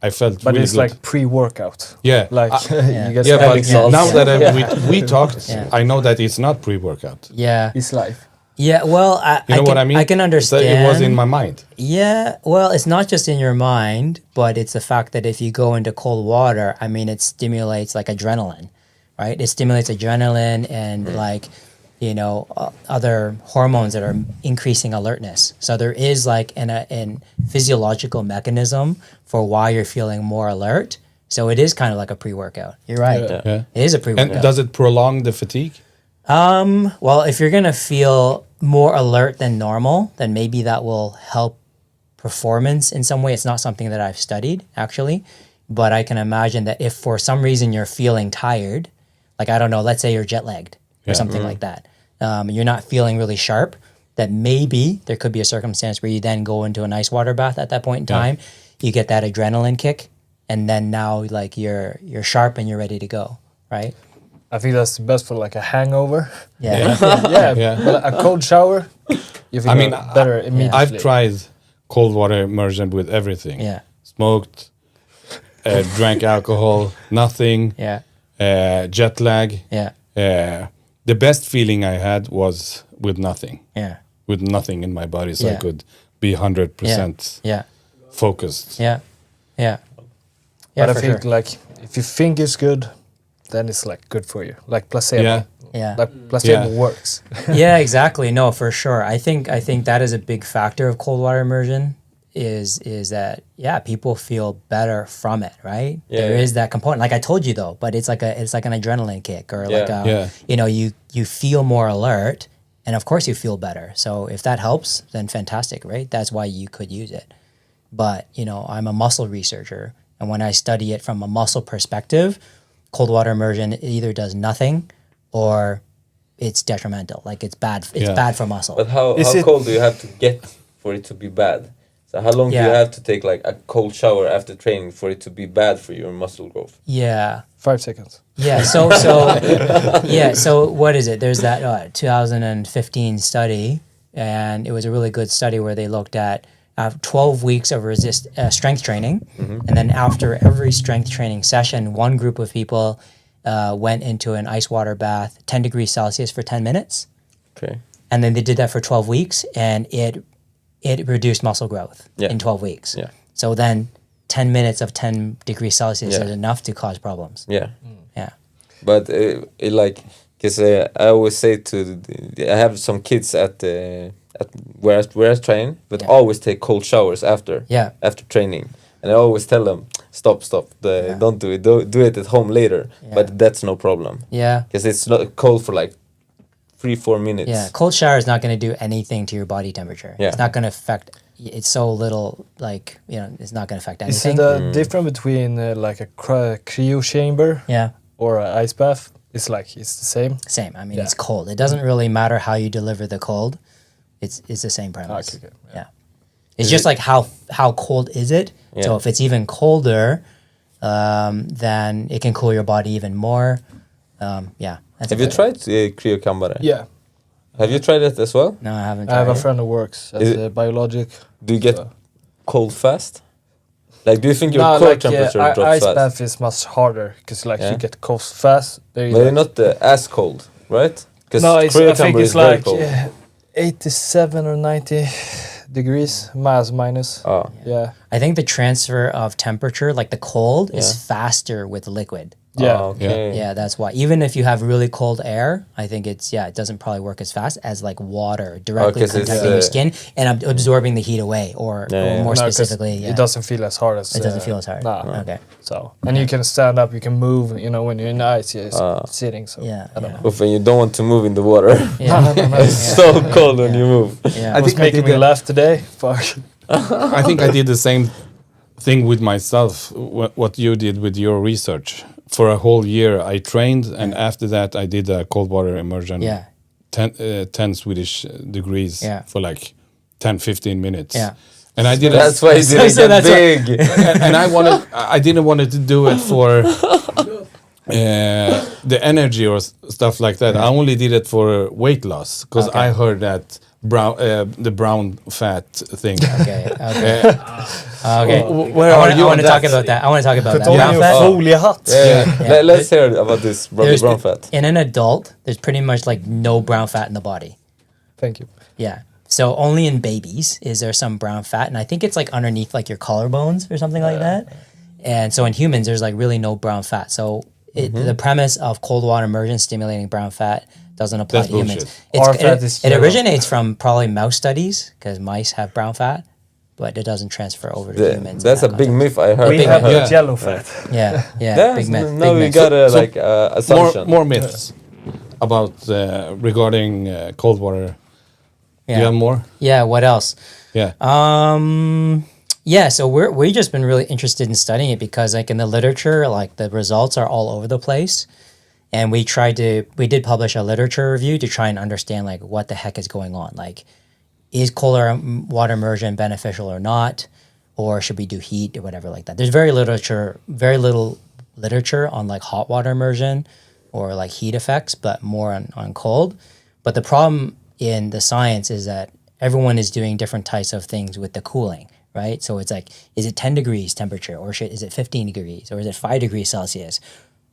I felt but really it's good. like pre-workout. Yeah. Like you get but now that we talked, I know that it's not pre-workout. Yeah. It's life. Yeah, well, you know what I mean? I can understand. It was in my mind. Yeah, well, it's not just in your mind, but it's the fact that if you go into cold water, I mean, it stimulates like adrenaline, right? It stimulates adrenaline and like, you know, other hormones that are increasing alertness. So there is like an physiological mechanism for why you're feeling more alert. So it is kind of like a pre-workout. You're right. Yeah. It is a pre-workout. And does it prolong the fatigue? Well, if you're going to feel more alert than normal, then maybe that will help performance in some way. It's not something that I've studied, actually. But I can imagine that if for some reason you're feeling tired, like, I don't know, let's say you're jet-lagged or something like that, you're not feeling really sharp, that maybe there could be a circumstance where you then go into an ice water bath at that point in time. You get that adrenaline kick, and then now, like, you're sharp and you're ready to go, right? I think that's the best for like a hangover. Yeah. Yeah. But a cold shower, you feel better immediately. I've tried cold water immersion with everything. Yeah. Smoked, drank alcohol, nothing. Yeah. Jet lag. Yeah. The best feeling I had was with nothing. Yeah. With nothing in my body, so I Yeah. could be 100% Yeah. focused. Yeah. Yeah. Yeah. But For I think sure. like if you think it's good, then it's like good for you. Like placebo. Yeah. Yeah. Like placebo Yeah. works. Yeah, exactly. No, for sure. I think that is a big factor of cold water immersion is that people feel better from it, right? Yeah, There is that component. Like I told you though, but it's like an adrenaline kick or like you feel more alert and of course you feel better. So if that helps, then fantastic, right? That's why you could use it. But, I'm a muscle researcher and when I study it from a muscle perspective, cold water immersion either does nothing or it's detrimental. Like it's bad. It's bad for muscle. But how cold do you have to get for it to be bad? So how long do you have to take like a cold shower after training for it to be bad for your muscle growth? Yeah. 5 seconds. Yeah. So So what is it? There's that 2015 study, and it was a really good study where they looked at 12 weeks of strength training, and then after every strength training session, one group of people went into an ice water bath, 10 degrees Celsius for 10 minutes. Okay. And then they did that for 12 weeks, and it reduced muscle growth in 12 weeks. Yeah. So then 10 minutes of 10 degrees Celsius is enough to cause problems. Yeah. Yeah. But because I always say I have some kids at where I train, but always take cold showers after training, and I always tell them stop, don't do it, do it at home later. Yeah. But that's no problem. Yeah. Because it's not cold for like 3-4 minutes. Yeah, cold shower is not going to do anything to your body temperature. Yeah. It's not going to affect. It's so little, like it's not going to affect Is anything. it a difference between like a cryo chamber or an ice bath? It's the same. Same. I mean, it's cold. It doesn't really matter how you deliver the cold. It's the same premise. Okay. Yeah. It's just like how cold is it? Yeah. So if it's even colder, then it can cool your body even more. Have you tried cryokambare? Yeah. Have you tried it as well? No, I haven't. I have a tried it. friend who works at the biologic. Do you get cold fast? Like, do you think your core temperature drops ice fast? bath is much harder because you get cold fast. But you're not as cold, right? No, I think it's very like cold. 87 or 90 degrees minus. Oh. Yeah. I think the transfer of temperature, like the cold, is faster with liquid. Yeah. Oh, okay. Yeah, that's why. Even if you have really cold air, I think it doesn't probably work as fast as like water directly contacting your skin and absorbing the heat away, or more specifically, it doesn't feel as hard as. It doesn't feel as hard. Nah. Okay. So and you can stand up, you can move. When you're in the ice, you're sitting. So I don't know. Oof, and you don't want to move in the water. Yeah. It's so cold when you move. Yeah. I think making me laugh today. Fuck. I think I did the same thing with myself, what you did with your research. For a whole year, I trained, and after that, I did a cold water immersion. 10 Swedish degrees for like 10-15 minutes. Yeah. And I did. That's why you did it that big. And I didn't want to do it for the energy or stuff like that. I only did it for weight loss because I heard that the brown fat thing. Okay. Where are you? I want to talk about that. I want to talk about that. Brown fat. Folie hat. Let's hear about this brown fat. In an adult, there's pretty much like no brown fat in the body. Thank you. Yeah. So only in babies is there some brown fat, and I think it's like underneath like your collarbones or something like that. And so in humans, there's like really no brown fat. So the premise of cold water immersion stimulating brown fat doesn't apply to humans. It originates from probably mouse studies because mice have brown fat, but it doesn't transfer over to humans. That's a big myth I heard. We have yellow fat. Yeah, big myth. Now we got a assumption. More myths about regarding cold water. Do you have more? Yeah. What else? Yeah. So we've just been really interested in studying it because like in the literature, like the results are all over the place. And we did publish a literature review to try and understand like what the heck is going on. Like, is cold water immersion beneficial or not? Or should we do heat or whatever like that? There's very little literature on like hot water immersion. or like heat effects, but more on cold. But the problem in the science is that everyone is doing different types of things with the cooling, right? So it's like, is it 10 degrees temperature, or is it 15 degrees, or is it 5 degrees Celsius?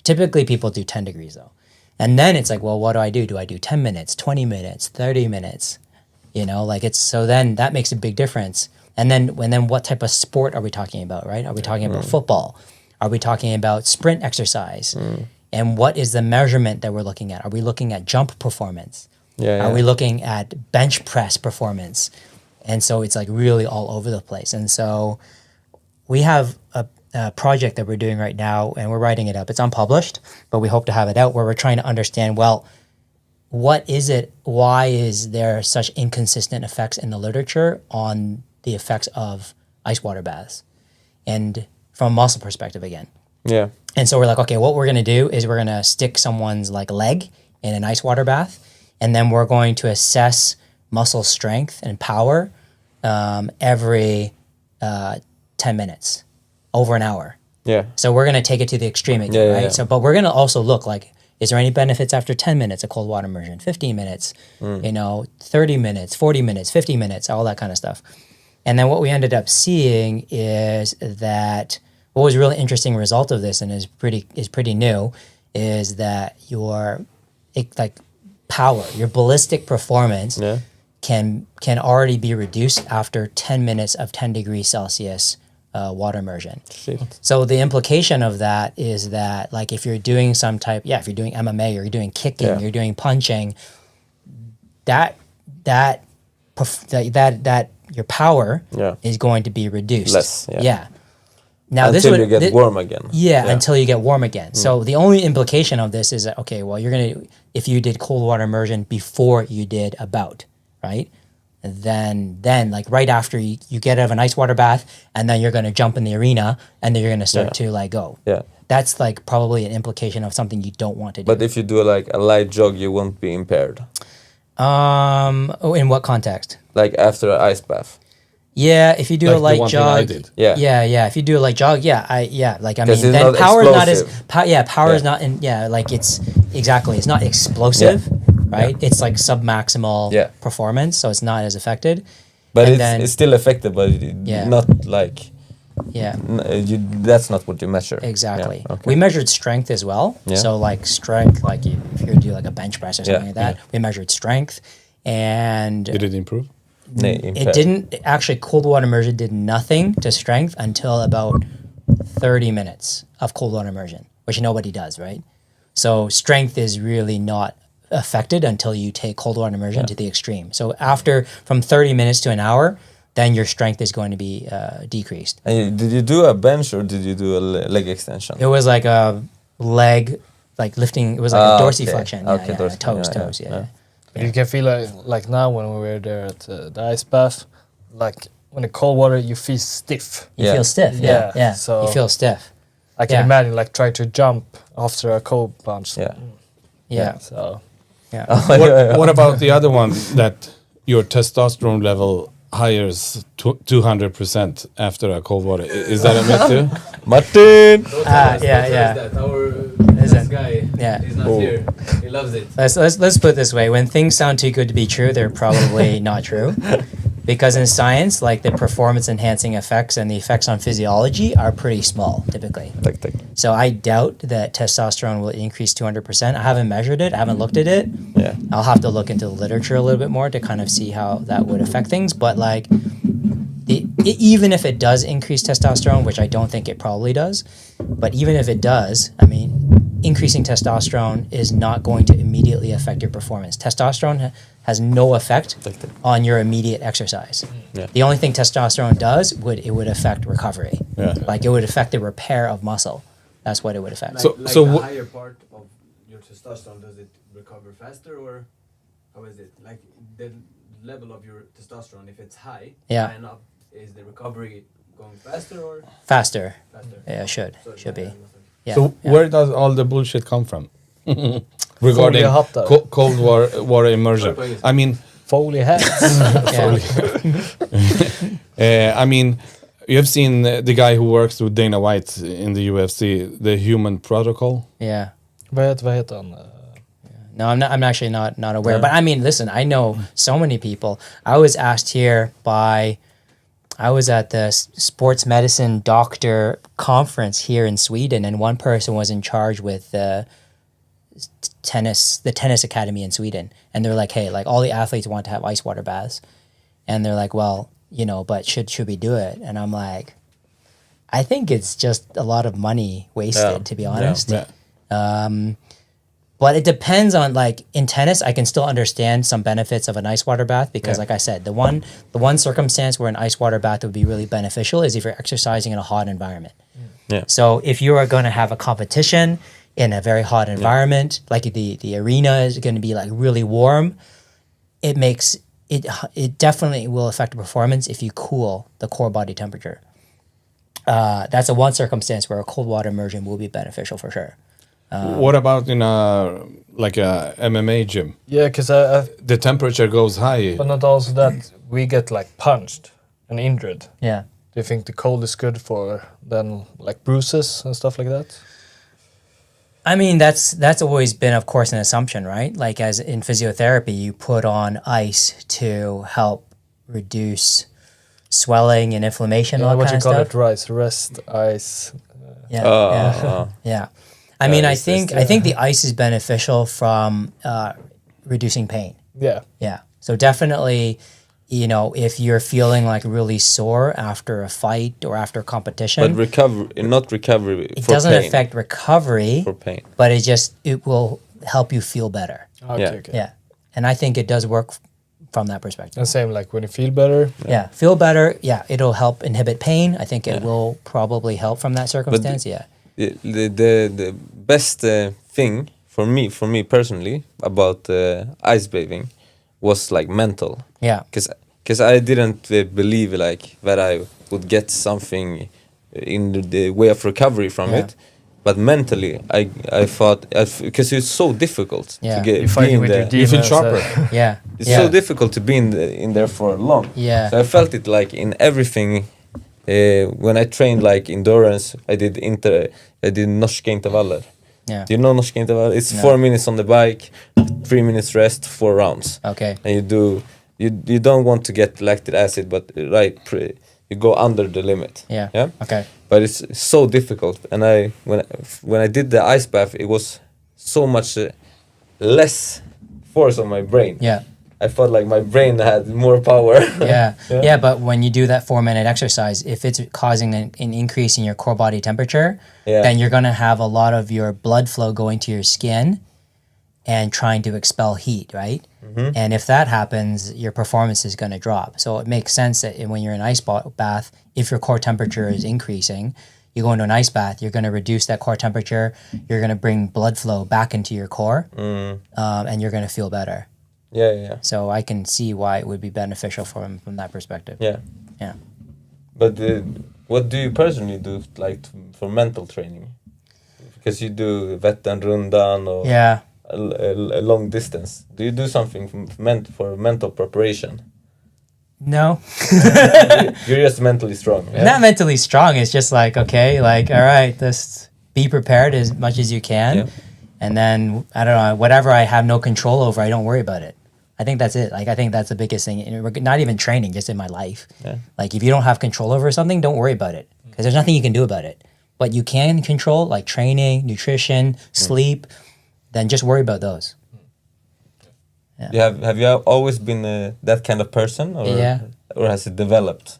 Typically people do 10 degrees though. And then it's like, well, what do I do? Do I do 10 minutes, 20 minutes, 30 minutes? You know, like so then that makes a big difference. And then what type of sport are we talking about, right? Are we talking about football? Are we talking about sprint exercise? And what is the measurement that we're looking at? Are we looking at jump performance? Are we looking at bench press performance? And so it's like really all over the place. And so we have a project that we're doing right now, and we're writing it up. It's unpublished, but we hope to have it out, where we're trying to understand, well, what is it? Why is there such inconsistent effects in the literature on the effects of ice water baths? And from a muscle perspective again. Yeah. And so we're like, okay, what we're going to do is we're going to stick someone's like leg in an ice water bath, and then we're going to assess muscle strength and power every 10 minutes over an hour. Yeah. So we're going to take it to the extreme again, right? So, but we're going to also look like, is there any benefits after 10 minutes of cold water immersion, 15 minutes, 30 minutes, 40 minutes, 50 minutes, all that kind of stuff. And then what we ended up seeing is that what was a really interesting result of this, and is pretty new, is that your power, your ballistic performance can already be reduced after 10 minutes of 10 degrees Celsius water immersion. Shit. So the implication of that is that, like, if you're doing if you're doing MMA, or you're doing kicking, you're doing punching, that your power is going to be reduced. Less. Yeah. Now until you get warm again. Until you get warm again. So the only implication of this is that, okay, well, if you did cold water immersion before you did a bout, right? Then like right after you get out of an ice water bath, and then you're going to jump in the arena, and then you're going to start to like go. Yeah. That's like probably an implication of something you don't want to do. But if you do like a light jog, you won't be impaired. In what context? Like after an ice bath. Yeah, if you do Like a light the jog, one thing I did. yeah. If you do a light jog, I mean, it's then not power is not as explosive. power is not like it's not explosive, right? It's like submaximal performance, so it's not as affected. But it's still affected, but not like that's not what you measure. Exactly. Yeah, okay. We measured strength as well. Yeah. So like strength, like if you're gonna do like a bench press or something like that, we measured strength, and did it improve? It didn't. Actually, cold water immersion did nothing to strength until about 30 minutes of cold water immersion, which nobody does, right? So strength is really not affected until you take cold water immersion to the extreme. So from 30 minutes to an hour, then your strength is going to be decreased. And did you do a bench, or did you do a leg extension? It was like a leg, like lifting. It was like a dorsiflexion. Okay, toes. You can feel like now when we were there at the ice bath, like when the cold water, you feel stiff. You feel stiff. Yeah. So you feel stiff. I can imagine like try to jump after a cold punch. Yeah. So. Yeah. What about the other one, that your testosterone level hires 200% after a cold water? Is that a myth too? Martin! This guy is not here. He loves it. Let's put it this way. When things sound too good to be true, they're probably not true. Because in science, like the performance enhancing effects and the effects on physiology are pretty small, typically. So I doubt that testosterone will increase 200%. I haven't measured it. I haven't looked at it. Yeah. I'll have to look into the literature a little bit more to kind of see how that would affect things. But like, even if it does increase testosterone, which I don't think it probably does, but even if it does, I mean, increasing testosterone is not going to immediately affect your performance. Testosterone has no effect on your immediate exercise. Yeah. The only thing testosterone does would affect recovery. Yeah. Like it would affect the repair of muscle. That's what it would affect. So the higher part of your testosterone, does it recover faster, or how is it? Like the level of your testosterone, if it's high enough, is the recovery going faster or faster? Yeah, should be. Yeah, so where does all the bullshit come from regarding cold water immersion? I mean, Foley hats. I mean, you have seen the guy who works with Dana White in the UFC, the Human Protocol. Yeah. Vad heter han? No, I'm actually not aware. But I mean, listen, I know so many people. I was asked here I was at the sports medicine doctor conference here in Sweden, and one person was in charge with the tennis academy in Sweden. And they're like, hey, like all the athletes want to have ice water baths. And they're like, well, but should we do it? And I'm like, I think it's just a lot of money wasted, to be honest. But it depends on, like, in tennis, I can still understand some benefits of an ice water bath because, like I said, the one circumstance where an ice water bath would be really beneficial is if you're exercising in a hot environment. Yeah. So if you are going to have a competition in a very hot environment, like the arena is going to be like really warm, it definitely will affect the performance if you cool the core body temperature. That's one circumstance where a cold water immersion will be beneficial for sure. What about in a MMA gym? Yeah, because The temperature goes high. but not also that we get like punched and injured. Yeah. Do you think the cold is good for then like bruises and stuff like that? I mean, that's always been, of course, an assumption, right? Like as in physiotherapy, you put on ice to help reduce swelling and inflammation, all that what kind you of call stuff. it, rest, ice. Yeah. I mean, I think the ice is beneficial from reducing pain. Yeah. Yeah. So definitely, if you're feeling like really sore after a fight or after a competition. But not recovery. It doesn't affect recovery. For pain. But it will help you feel better. Okay. Yeah. And I think it does work from that perspective. And same like when you feel better. Yeah. Feel better. Yeah. It'll help inhibit pain. I think it will probably help from that circumstance. The best thing for me personally about ice bathing was like mental. Yeah. Because I didn't believe like that I would get something in the way of recovery from it. But mentally, I thought, because it's so difficult to get fighting with your demons, you feel sharper. It's so difficult to be in there for long. Yeah. So I felt it like in everything. When I trained like endurance, I did norska intervaller. Yeah. Do you know norska intervaller? It's 4 minutes on the bike, 3 minutes rest, 4 rounds. Okay. And you don't want to get lactic acid, but you go under the limit. Yeah. Okay. But it's so difficult, and when I did the ice bath, it was so much less force on my brain. Yeah. I felt like my brain had more power. Yeah, but when you do that 4-minute exercise, if it's causing an increase in your core body temperature, then you're going to have a lot of your blood flow going to your skin and trying to expel heat, right? Mm-hmm. And if that happens, your performance is going to drop. So it makes sense that when you're in an ice bath, if your core temperature is increasing, you go into an ice bath, you're going to reduce that core temperature, you're going to bring blood flow back into your core, and you're going to feel better. Yeah. So I can see why it would be beneficial from that perspective. Yeah. But what do you personally do for mental training? Because you do detta and rundan or a long distance. Do you do something for mental preparation? No. You're just mentally strong. Yeah? Not mentally strong. It's just like, okay, like, all right, just be prepared as much as you can. Yeah. And then, I don't know, whatever I have no control over, I don't worry about it. I think that's it. Like, I think that's the biggest thing. Not even training, just in my life. Yeah. Like, if you don't have control over something, don't worry about it. Because there's nothing you can do about it. But you can control, like training, nutrition, sleep, then just worry about those. Yeah. Have you always been that kind of person? Or has it developed?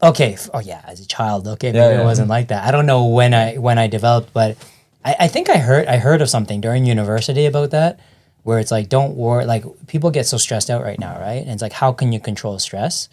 Okay. As a child. Okay, maybe it wasn't like that. I don't know when I developed, but I think I heard of something during university about that, where it's like, don't worry, like people get so stressed out right now, right? And it's like, how can you control stress?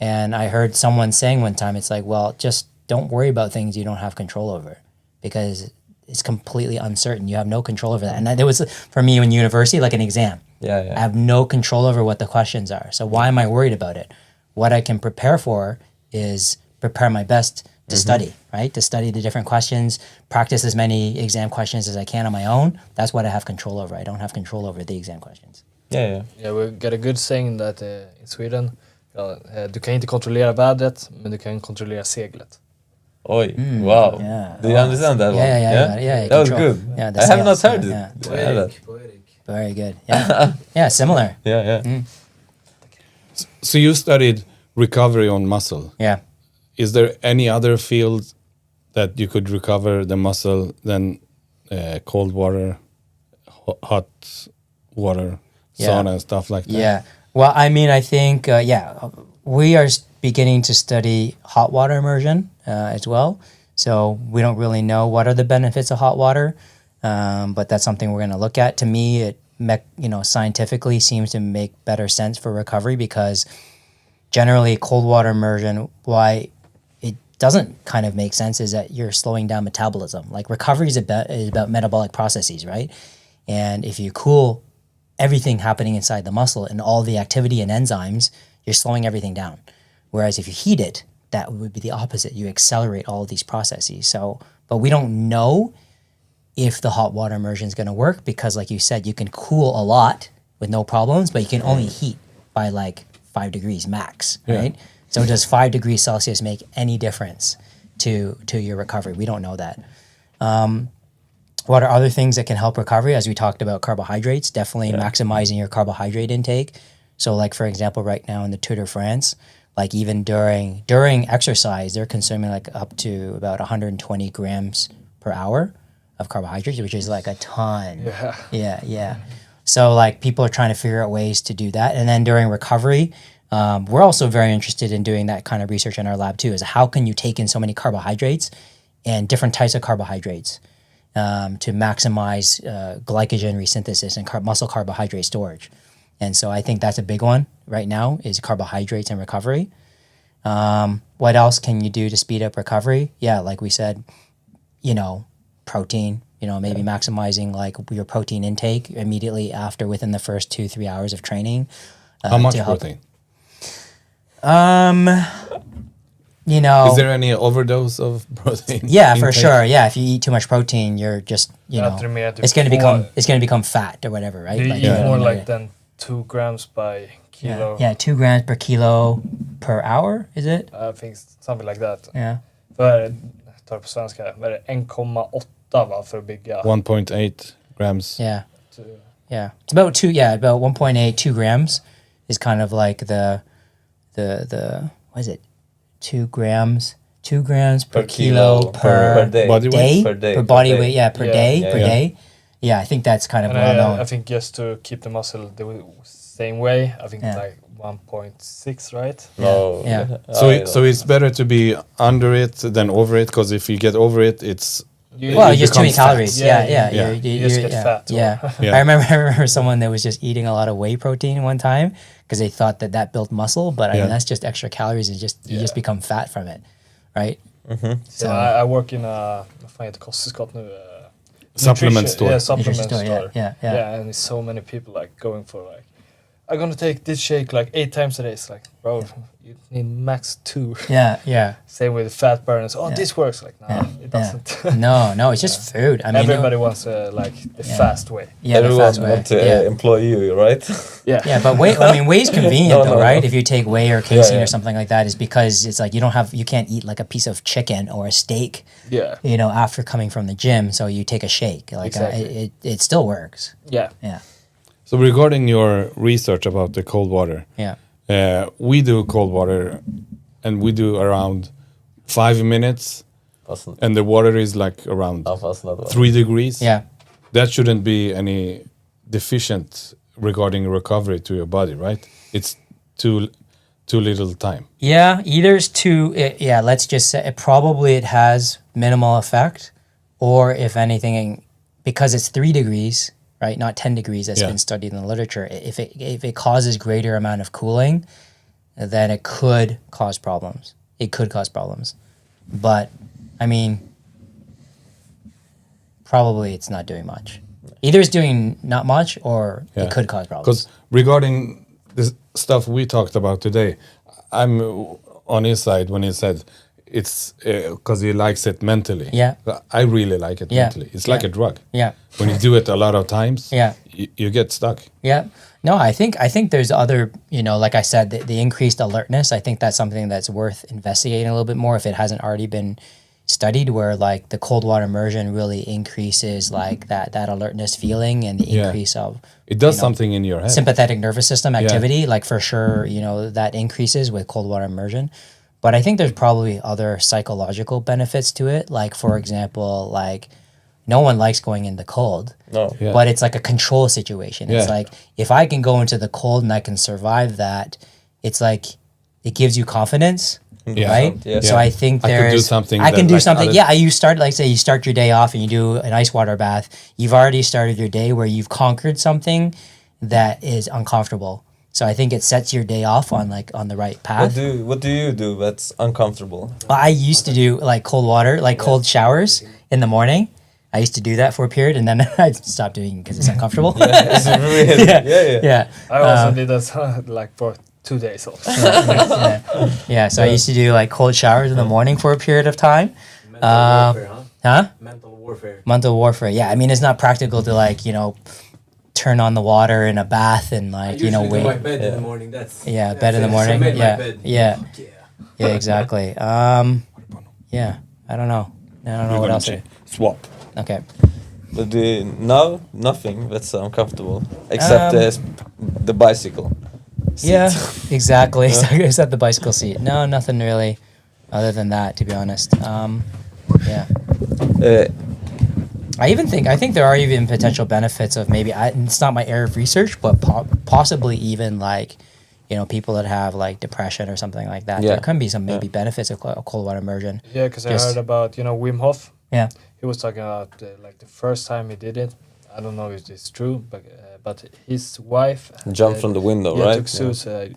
And I heard someone saying one time, it's like, well, just don't worry about things you don't have control over, because it's completely uncertain. You have no control over that. And it was, for me in university, like an exam. Yeah. I have no control over what the questions are. So why am I worried about it? What I can prepare for is prepare my best to study, right? To study the different questions, practice as many exam questions as I can on my own. That's what I have control over. I don't have control over the exam questions. Yeah, we got a good saying that in Sweden, du kan inte kontrollera vädret, men du kan kontrollera seglet. Wow. Yeah. Do you understand that one? Yeah. That was good. Yeah, I have not heard it. Yeah. Poetic. Very good. Yeah. Yeah, similar. Yeah. So you studied recovery on muscle. Yeah. Is there any other field that you could recover the muscle than cold water, hot water, sauna, and stuff like that? Yeah. Well, I mean, I think, we are beginning to study hot water immersion as well. So we don't really know what are the benefits of hot water, but that's something we're going to look at. To me, it scientifically seems to make better sense for recovery because generally cold water immersion, why it doesn't kind of make sense is that you're slowing down metabolism. Like recovery is about metabolic processes, right? And if you cool everything happening inside the muscle and all the activity and enzymes, you're slowing everything down. Whereas if you heat it, that would be the opposite. You accelerate all of these processes. So, but we don't know if the hot water immersion is going to work because, like you said, you can cool a lot with no problems, but you can only heat by like 5 degrees max, right? So does 5 degrees Celsius make any difference to your recovery? We don't know that. What are other things that can help recovery? As we talked about carbohydrates, definitely maximizing your carbohydrate intake. So like, for example, right now in the Tour de France, like even during exercise, they're consuming like up to about 120 grams per hour of carbohydrates, which is like a ton. Yeah. So like people are trying to figure out ways to do that. And then during recovery, we're also very interested in doing that kind of research in our lab too, is how can you take in so many carbohydrates and different types of carbohydrates to maximize glycogen resynthesis and muscle carbohydrate storage. And so I think that's a big one right now is carbohydrates and recovery. What else can you do to speed up recovery? Yeah, like we said, protein, maybe maximizing like your protein intake immediately after within the first 2-3 hours of training. How much protein? Is there any overdose of protein? Yeah, for sure. Yeah, if you eat too much protein, you're just it's going to become fat or whatever, right? You eat more like than 2 grams by kilo. Yeah, 2 grams per kilo per hour, is it? I think something like that. Yeah. För tar på svenska, vad är det 1,8 va för att bygga? 1.8 grams. Yeah. Yeah. It's about 2 grams is kind of like the what is it? 2 grams per kilo per day. Body weight? Per body weight, per day. Yeah, I think that's kind of well known. I think just to keep the muscle the same way, I think like 1.6, right? No. Yeah. So it's better to be under it than over it, because if you get over it, it's just too many calories. Yeah. You just get fat. Yeah. I remember someone that was just eating a lot of whey protein one time because they thought that built muscle, but I mean that's just extra calories and you just become fat from it, right? Mm-hmm. So I work in a kostskap nu. Supplement store. Yeah, supplement store. Yeah. And so many people like going for like, I'm gonna take this shake like 8 times a day. It's like, bro, you need max 2. Yeah. Same with fat burners. This works. Like, no, it doesn't. No, it's just food. I mean, everybody wants like the fast way. Yeah, everyone wants to employ you, right? Yeah. But whey is convenient though, right? If you take whey or casein or something like that, is because it's like you can't eat like a piece of chicken or a steak. Yeah. After coming from the gym, so you take a shake. Like exactly. It still works. Yeah. So regarding your research about the cold water, we do cold water, and we do around 5 minutes, and the water is like around 3 degrees. Yeah, that shouldn't be any deficient regarding recovery to your body, right? It's too little time. Yeah, either it's too. Let's just say it has minimal effect, or if anything, because it's 3 degrees. Right, not 10 degrees that's been studied in the literature. If it causes greater amount of cooling, then it could cause problems. But, I mean, probably it's not doing much. Either it's doing not much or it could cause problems. Because regarding the stuff we talked about today, I'm on his side when he said it's because he likes it mentally. Yeah. I really like it mentally. It's like a drug. Yeah. When you do it a lot of times, you get stuck. Yeah. No, I think there's other, like I said, the increased alertness, I think that's something that's worth investigating a little bit more if it hasn't already been studied where like the cold water immersion really increases like that alertness feeling and the increase of it does something in your head. Sympathetic nervous system activity, like for sure, that increases with cold water immersion. But I think there's probably other psychological benefits to it. Like, for example, like no one likes going in the cold, but it's like a control situation. It's like, if I can go into the cold and I can survive that, it's like, it gives you confidence, right? Yeah. So I think I can do something. Yeah, you start your day off and you do an ice water bath. You've already started your day where you've conquered something that is uncomfortable. So I think it sets your day off on the right path. What do you do that's uncomfortable? I used to do like cold water, like cold showers in the morning. I used to do that for a period, and then I stopped doing it because it's uncomfortable. Yeah. I also did that like for 2 days also. So I used to do like cold showers in the morning for a period of time. Mental warfare, huh? Mental warfare. Mental warfare. Yeah, I mean, it's not practical to like, turn on the water in a bath and like, wait. I my bed in the morning. Bed in the morning. I made my bed. Yeah, exactly. I don't know what else. Swap. Okay. But now nothing that's uncomfortable except the bicycle seat. Yeah, exactly. Except the bicycle seat. No, nothing really other than that, to be honest. I think there are even potential benefits of maybe, it's not my area of research, but possibly even like, people that have like depression or something like that. There can be some maybe benefits of cold water immersion. Yeah, because I heard about, Wim Hof. Yeah. He was talking about like the first time he did it. I don't know if it's true, but his wife jumped from the window, right? Took suicide.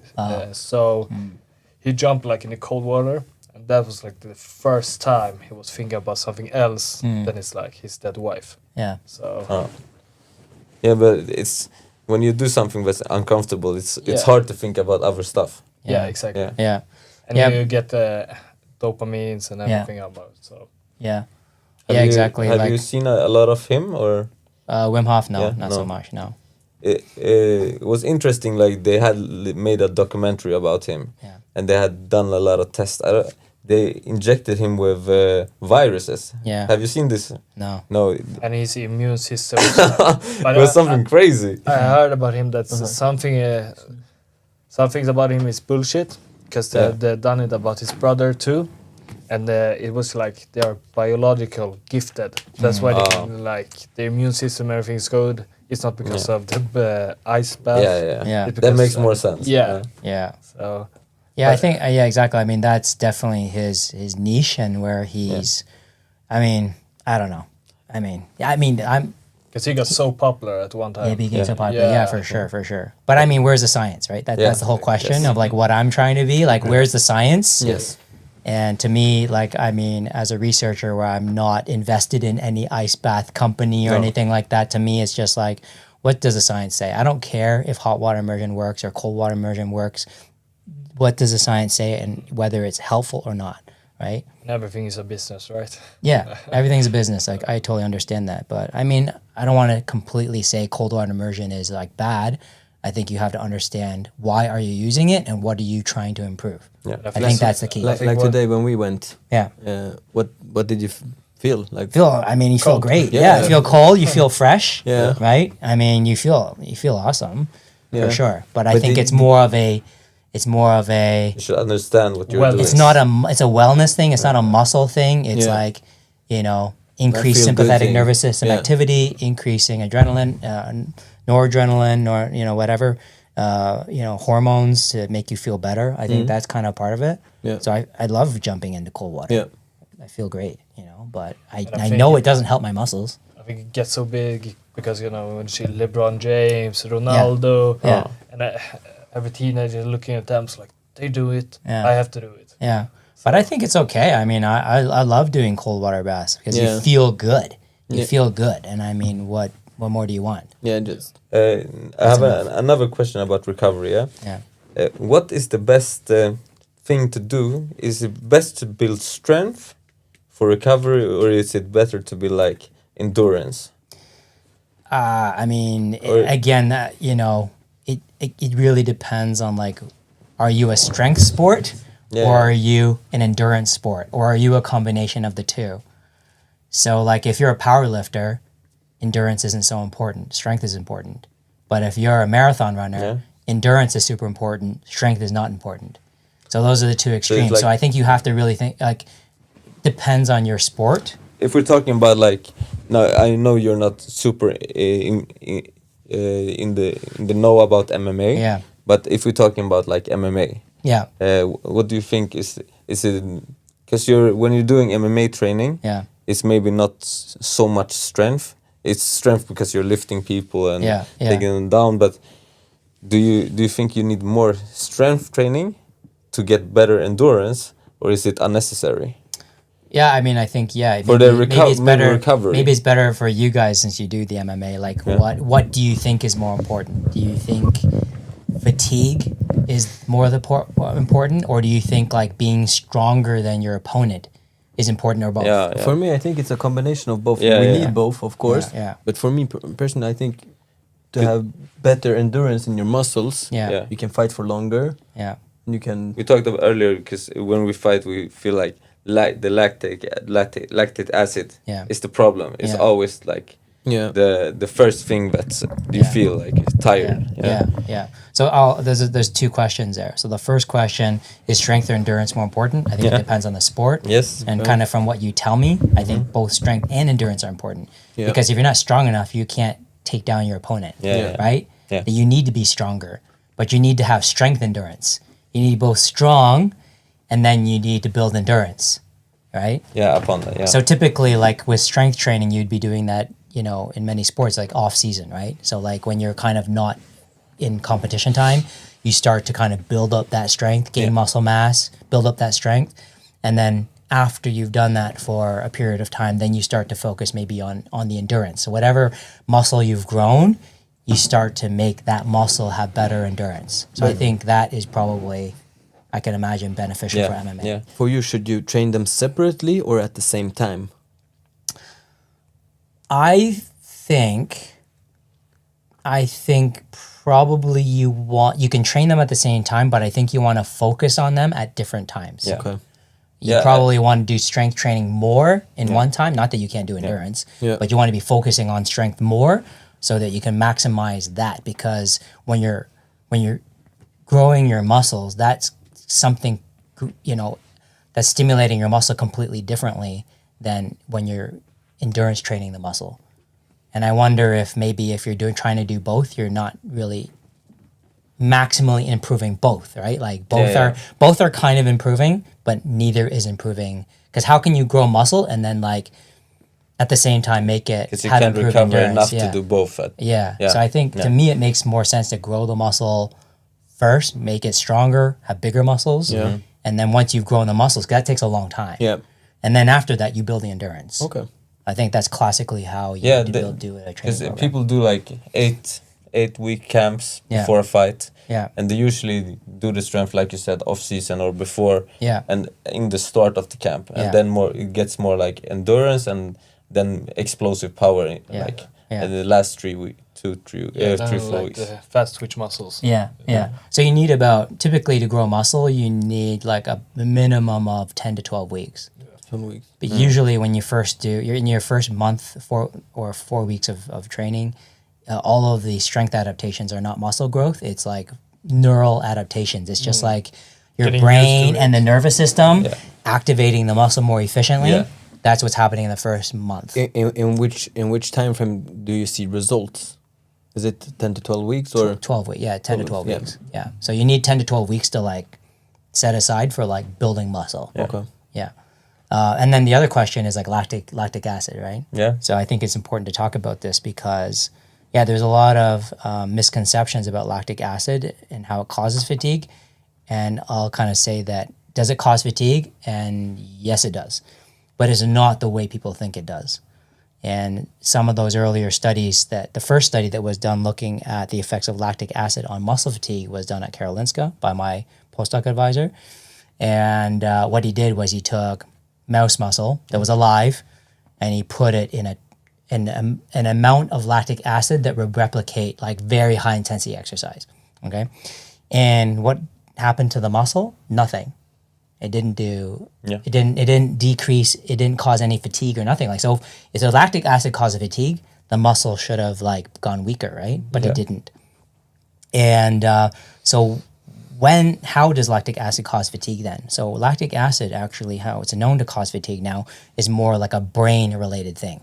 He jumped like in the cold water. And that was like the first time he was thinking about something else than his dead wife. Yeah. So. Yeah, but it's when you do something that's uncomfortable, it's hard to think about other stuff. Yeah, exactly. Yeah. And you get the dopamines and everything about it. So. Yeah. Exactly. Have you seen a lot of him or? Wim Hof? No, not so much. No. It was interesting. Like they had made a documentary about him, and they had done a lot of tests. They injected him with viruses. Yeah. Have you seen this? No. No. And his immune system. It was something crazy. I heard about him that some things about him is bullshit because they done it about his brother too. And it was like they are biological gifted. That's why they can, like their immune system, everything's good. It's not because of the ice bath. Yeah. That makes more sense. Yeah. So. Yeah, I think exactly. I mean, that's definitely his niche and where he's. I mean, I don't know. I'm. Because he got so popular at one time. Yeah, he became so popular. Yeah, for sure. But I mean, where's the science, right? That's the whole question of like what I'm trying to be. Like, where's the science? Yes. And to me, like, I mean, as a researcher where I'm not invested in any ice bath company or anything like that, to me, it's just like, what does the science say? I don't care if hot water immersion works or cold water immersion works. What does the science say and whether it's helpful or not, right? And everything is a business, right? Yeah, everything's a business. Like, I totally understand that. But, I mean, I don't want to completely say cold water immersion is, like, bad. I think you have to understand why are you using it and what are you trying to improve. Yeah, I think that's the key. Like today when we went. Yeah. What did you feel like? You feel great. Yeah. You feel cold. You feel fresh. Yeah. Right. I mean, you feel awesome for sure. But I think it's more of a. You should understand what you're doing. It's not it's a wellness thing. It's not a muscle thing. It's like, increased sympathetic nervous system activity, increasing adrenaline, noradrenaline, or whatever, hormones to make you feel better. I think that's kind of part of it. Yeah. So I love jumping into cold water. Yeah. I feel great, but I know it doesn't help my muscles. I think it gets so big because when you see LeBron James, Ronaldo, and every teenager looking at them, it's like they do it. Yeah. I have to do it. Yeah. But I think it's okay. I mean, I love doing cold water baths because you feel good. You feel good, and I mean, what more do you want? Yeah, just. I have another question about recovery. Yeah. What is the best thing to do? Is it best to build strength for recovery, or is it better to be like endurance? I mean, again, it really depends on like, are you a strength sport or are you an endurance sport, or are you a combination of the two? So like if you're a power lifter, endurance isn't so important. Strength is important. But if you're a marathon runner, endurance is super important. Strength is not important. So those are the two extremes. So I think you have to really think, like, depends on your sport. If we're talking about like, now I know you're not super in the know about MMA. Yeah. But if we're talking about like MMA, yeah, what do you think is it? Because when you're doing MMA training, it's maybe not so much strength. It's strength because you're lifting people and taking them down. But do you think you need more strength training to get better endurance, or is it unnecessary? Yeah, I mean, I think for the recovery. Maybe it's better for you guys since you do the MMA. Like, what do you think is more important? Do you think fatigue is more important, or do you think like being stronger than your opponent is important, or both? For me, I think it's a combination of both. We need both, of course. But for me personally, I think to have better endurance in your muscles, you can fight for longer. Yeah, you can. We talked about earlier because when we fight, we feel like the lactic acid is the problem. It's always like the first thing that you feel like tired. So there's two questions there. So the first question is strength or endurance more important? I think it depends on the sport. Yes. And kind of from what you tell me, I think both strength and endurance are important. Because if you're not strong enough, you can't take down your opponent. Right? Yeah. You need to be stronger, but you need to have strength endurance. You need both strong, and then you need to build endurance, right? Yeah, upon that, yeah. So typically, like with strength training, you'd be doing that, you know, in many sports, like off season, right? So like when you're kind of not in competition time, you start to kind of build up that strength, gain muscle mass, build up that strength. And then after you've done that for a period of time, then you start to focus maybe on the endurance. So whatever muscle you've grown, you start to make that muscle have better endurance. So I think that is probably, I can imagine, beneficial for MMA. Yeah. For you, should you train them separately or at the same time? I think probably you can train them at the same time, but I think you want to focus on them at different times. Yeah. Okay. You probably want to do strength training more in one time. Not that you can't do endurance, but you want to be focusing on strength more so that you can maximize that. Because when you're growing your muscles, that's something, you know, that's stimulating your muscle completely differently than when you're endurance training the muscle. And I wonder if maybe if you're trying to do both, you're not really maximally improving both, right? Like both are kind of improving, but neither is improving. Because how can you grow muscle and then like at the same time make it because you can't recover enough to do both. So I think to me it makes more sense to grow the muscle first, make it stronger, have bigger muscles, and then once you've grown the muscles, 'cause that takes a long time. And then after that, you build the endurance. Okay. I think that's classically how you do a training program. People do like 8-week camps before a fight. And they usually do the strength, like you said, off season or before. And in the start of the camp. And then it gets more like endurance and then explosive power in the last 3 weeks. 3-4 weeks. The fast twitch muscles. So you need typically to grow muscle, you need like a minimum of 10 to 12 weeks. 10 weeks. But usually when you're in your first month 4 weeks of training, all of the strength adaptations are not muscle growth. It's like neural adaptations. It's just like your brain and the nervous system activating the muscle more efficiently. That's what's happening in the first month. In which time frame do you see results? Is it 10 to 12 weeks or 12 weeks? 10 to 12 weeks. So you need 10 to 12 weeks to like set aside for like building muscle. Okay. And then the other question is like lactic acid, right? So I think it's important to talk about this because there's a lot of misconceptions about lactic acid and how it causes fatigue. And I'll kind of say that, does it cause fatigue? And yes, it does. But it's not the way people think it does. And some of those earlier studies, the first study that was done looking at the effects of lactic acid on muscle fatigue was done at Karolinska by my postdoc advisor. And what he did was he took mouse muscle that was alive and he put it in an amount of lactic acid that would replicate like very high intensity exercise. Okay. And what happened to the muscle? Nothing. It didn't do. It didn't decrease. It didn't cause any fatigue or nothing. Like so, if the lactic acid caused fatigue, the muscle should have like gone weaker, right? But it didn't. And so, how does lactic acid cause fatigue then? So lactic acid actually, how it's known to cause fatigue now, is more like a brain-related thing.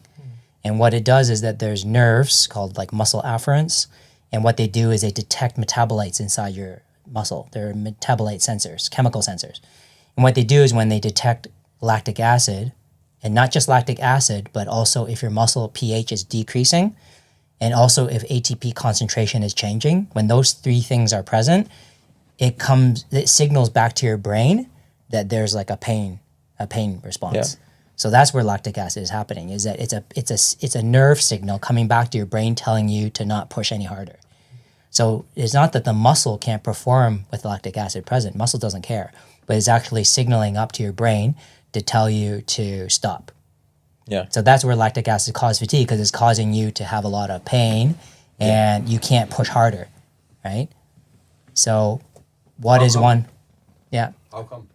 And what it does is that there's nerves called like muscle afferents, and what they do is they detect metabolites inside your muscle. They're metabolite sensors, chemical sensors. And what they do is when they detect lactic acid, and not just lactic acid, but also if your muscle pH is decreasing, and also if ATP concentration is changing, when those three things are present, it signals back to your brain that there's like a pain response. Yeah. So that's where lactic acid is happening, is that it's a nerve signal coming back to your brain telling you to not push any harder. So it's not that the muscle can't perform with lactic acid present. Muscle doesn't care, but it's actually signaling up to your brain to tell you to stop. Yeah. So that's where lactic acid causes fatigue, because it's causing you to have a lot of pain and you can't push harder, right? So what is one? Yeah. How come?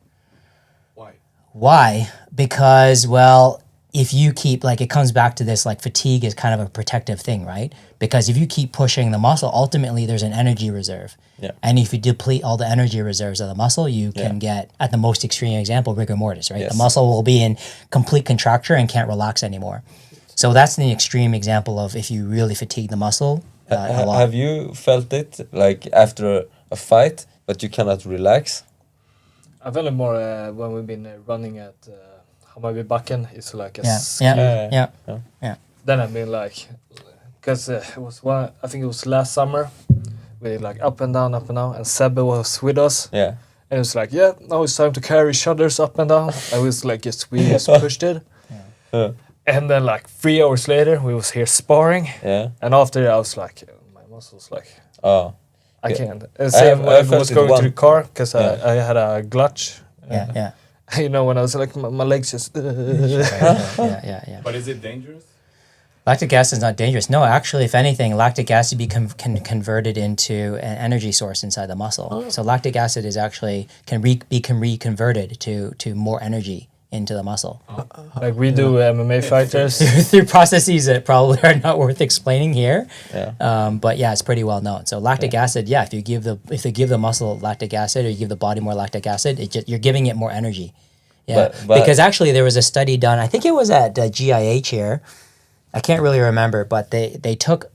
Why? Because, well, if you keep, like, it comes back to this, like, fatigue is kind of a protective thing, right? Because if you keep pushing the muscle, ultimately there's an energy reserve. Yeah. And if you deplete all the energy reserves of the muscle, you can get, at the most extreme example, rigor mortis, right? Yes. The muscle will be in complete contracture and can't relax anymore. So that's the extreme example of if you really fatigue the muscle a lot. Have you felt it, like, after a fight, but you cannot relax? I felt it more when we've been running at Hammarbybacken. It's like a Yeah. Then I've been like, because it was I think it was last summer, we did like up and down, and Sebbe was with us. Yeah. And it was like, now it's time to carry shoulders up and down. I was like, we just pushed it. Yeah. And then like 3 hours later, we was here sparring. Yeah. And after I was like, my muscles like, I can't. Same when I was going to the car, because I had a glutch. Yeah. You know, when I was like, my legs just... Yeah. But is it dangerous? Lactic acid is not dangerous. No, actually, if anything, lactic acid can converted into an energy source inside the muscle. Oh. So lactic acid is actually can reconverted to more energy into the muscle. Like we do MMA fighters. Through processes that probably are not worth explaining here. Yeah. But yeah, it's pretty well known. So lactic acid, if you give the muscle lactic acid, or you give the body more lactic acid, you're giving it more energy. Yeah. But because actually there was a study done, I think it was at GIH here. I can't really remember, but they took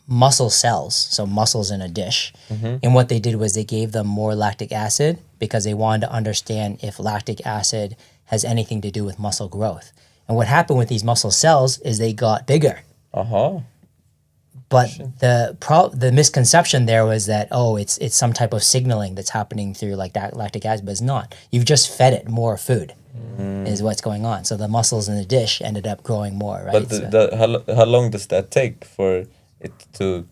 muscle cells, so muscles in a dish, and what they did was they gave them more lactic acid because they wanted to understand if lactic acid has anything to do with muscle growth. And what happened with these muscle cells is they got bigger. But the misconception there was that, it's some type of signaling that's happening through like that lactic acid, but it's not. You've just fed it more food. Is what's going on. So the muscles in the dish ended up growing more, right? But how long does that take for it to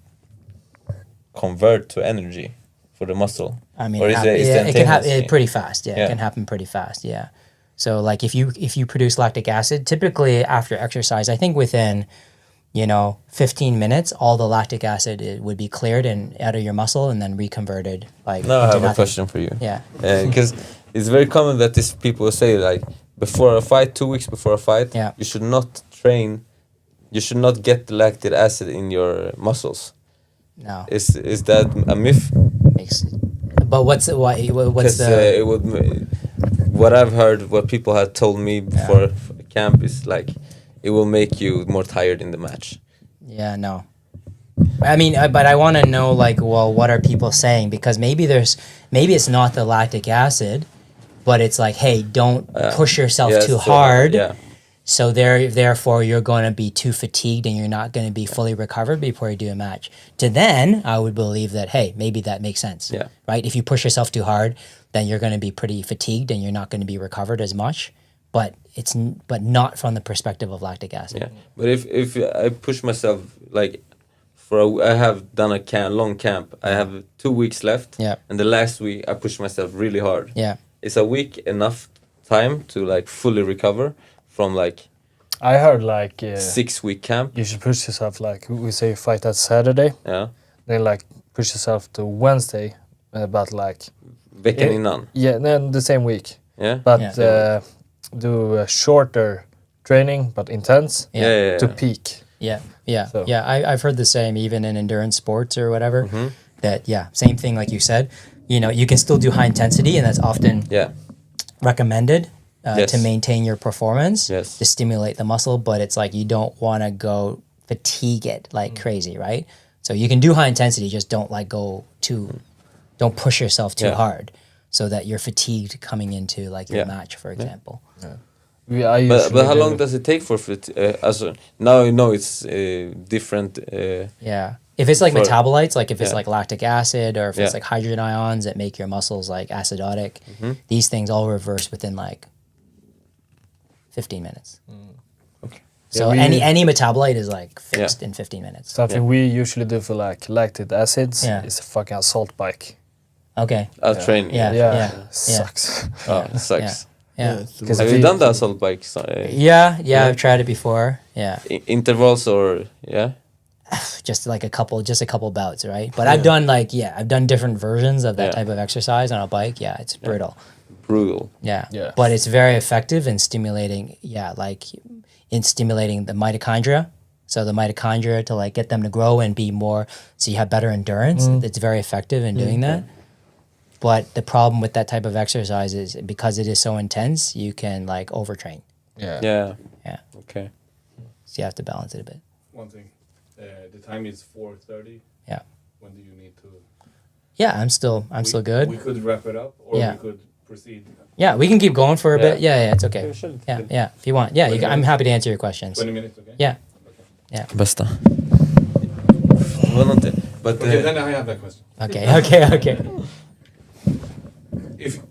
convert to energy for the muscle? I mean, it can happen pretty fast. Yeah, it can happen pretty fast. Yeah. So like if you produce lactic acid, typically after exercise, I think within 15 minutes, all the lactic acid would be cleared and out of your muscle and then reconverted. Like now I have a question for you. Yeah. Because it's very common that these people say like before a fight, 2 weeks before a fight, you should not train. You should not get the lactic acid in your muscles. No. Is that a myth? But what's the? It would. What I've heard, what people have told me before camp is like, it will make you more tired in the match. Yeah, no. I mean, but I want to know, like, well, what are people saying? Because maybe it's not the lactic acid, but it's like, hey, don't push yourself too hard. Yeah. So therefore, you're going to be too fatigued and you're not going to be fully recovered before you do a match. To then, I would believe that, hey, maybe that makes sense. Yeah. Right? If you push yourself too hard, then you're going to be pretty fatigued and you're not going to be recovered as much. But not from the perspective of lactic acid. Yeah. But if I push myself, like, I have done a long camp. I have 2 weeks left. Yeah. And the last week, I pushed myself really hard. Yeah. Is a week enough time to like fully recover from like? I heard like 6 week camp. You should push yourself, like we say, fight that Saturday. Yeah. Then like push yourself to Wednesday, about like Veckan innan? Yeah, then the same week. Yeah. But do a shorter training, but intense to peak. I've heard the same, even in endurance sports or whatever. That same thing like you said. You know, you can still do high intensity, and that's often recommended to maintain your performance, to stimulate the muscle. But it's like you don't want to go fatigue it like crazy, right? So you can do high intensity, just don't like don't push yourself too hard, so that you're fatigued coming into like your match, for example. But how long does it take for now you know it's different. If it's like metabolites, like if it's like lactic acid or if it's like hydrogen ions that make your muscles like acidotic, these things all reverse within like 15 minutes. Okay. So any metabolite is like fixed in 15 minutes. Something we usually do for like lactic acids is a fucking assault bike. Okay. Training. Sucks. Oh, it sucks. Have you done the assault bikes? I've tried it before. Intervals or just a couple bouts, right? But I've done different versions of that type of exercise on a bike. It's brutal. But it's very effective in stimulating the mitochondria. So the mitochondria, to like get them to grow and be more, so you have better endurance. It's very effective in doing that. But the problem with that type of exercise is because it is so intense, you can like overtrain. Okay. So you have to balance it a bit. One thing, the time is 4:30. When do you need to? I'm still good. We could wrap it up, or we could proceed. We can keep going for a bit. It's okay. If you want. I'm happy to answer your questions. 20 minutes, okay? Bästa. But then I have that question. Okay.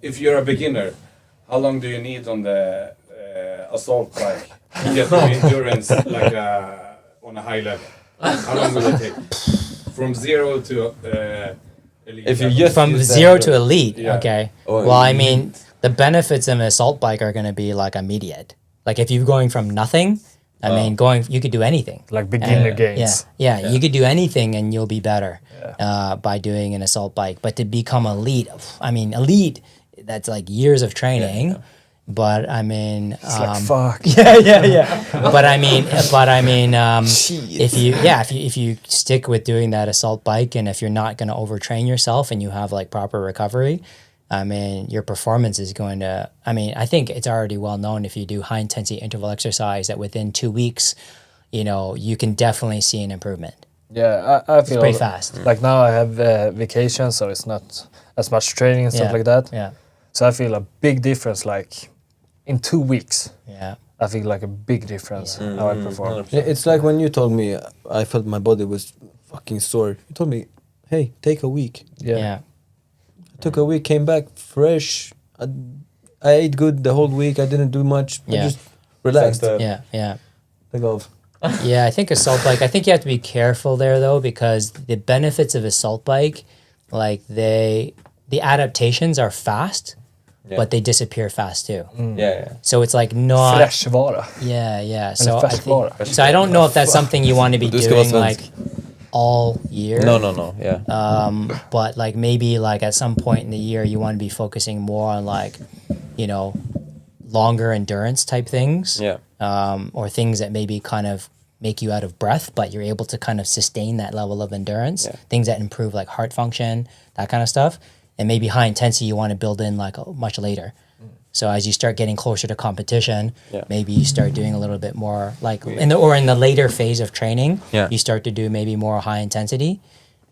If you're a beginner, how long do you need on the assault bike to get the endurance like on a high level? How long will it take? From 0 to elite? From 0 to elite, okay. Well, I mean, the benefits of an assault bike are going to be like immediate. Like if you're going from nothing, you could do anything. Like beginner gains. You could do anything and you'll be better by doing an assault bike. But to become elite, that's like years of training. But I mean, it's like fuck. But I mean, if you stick with doing that assault bike, and if you're not going to overtrain yourself and you have like proper recovery, I mean, your performance is going to, I think it's already well known if you do high intensity interval exercise that within 2 weeks, you can definitely see an improvement. I feel pretty fast. Like now I have vacation, so it's not as much training and stuff like that. So I feel a big difference, like in 2 weeks. I feel like a big difference how I perform. It's like when you told me I felt my body was fucking sore. You told me, hey, take a week. Took a week, came back fresh. I ate good the whole week. I didn't do much. I just relaxed. Like off. I think assault bike. I think you have to be careful there though, because the benefits of assault bike, like the adaptations are fast, but they disappear fast too. So it's like not Färskvara. So I don't know if that's something you want to be doing like all year. No. But like maybe like at some point in the year you want to be focusing more on like, longer endurance type things. Or things that maybe kind of make you out of breath, but you're able to kind of sustain that level of endurance. Things that improve like heart function, that kind of stuff. And maybe high intensity you want to build in like much later. So as you start getting closer to competition, maybe you start doing a little bit more like in the later phase of training, you start to do maybe more high intensity.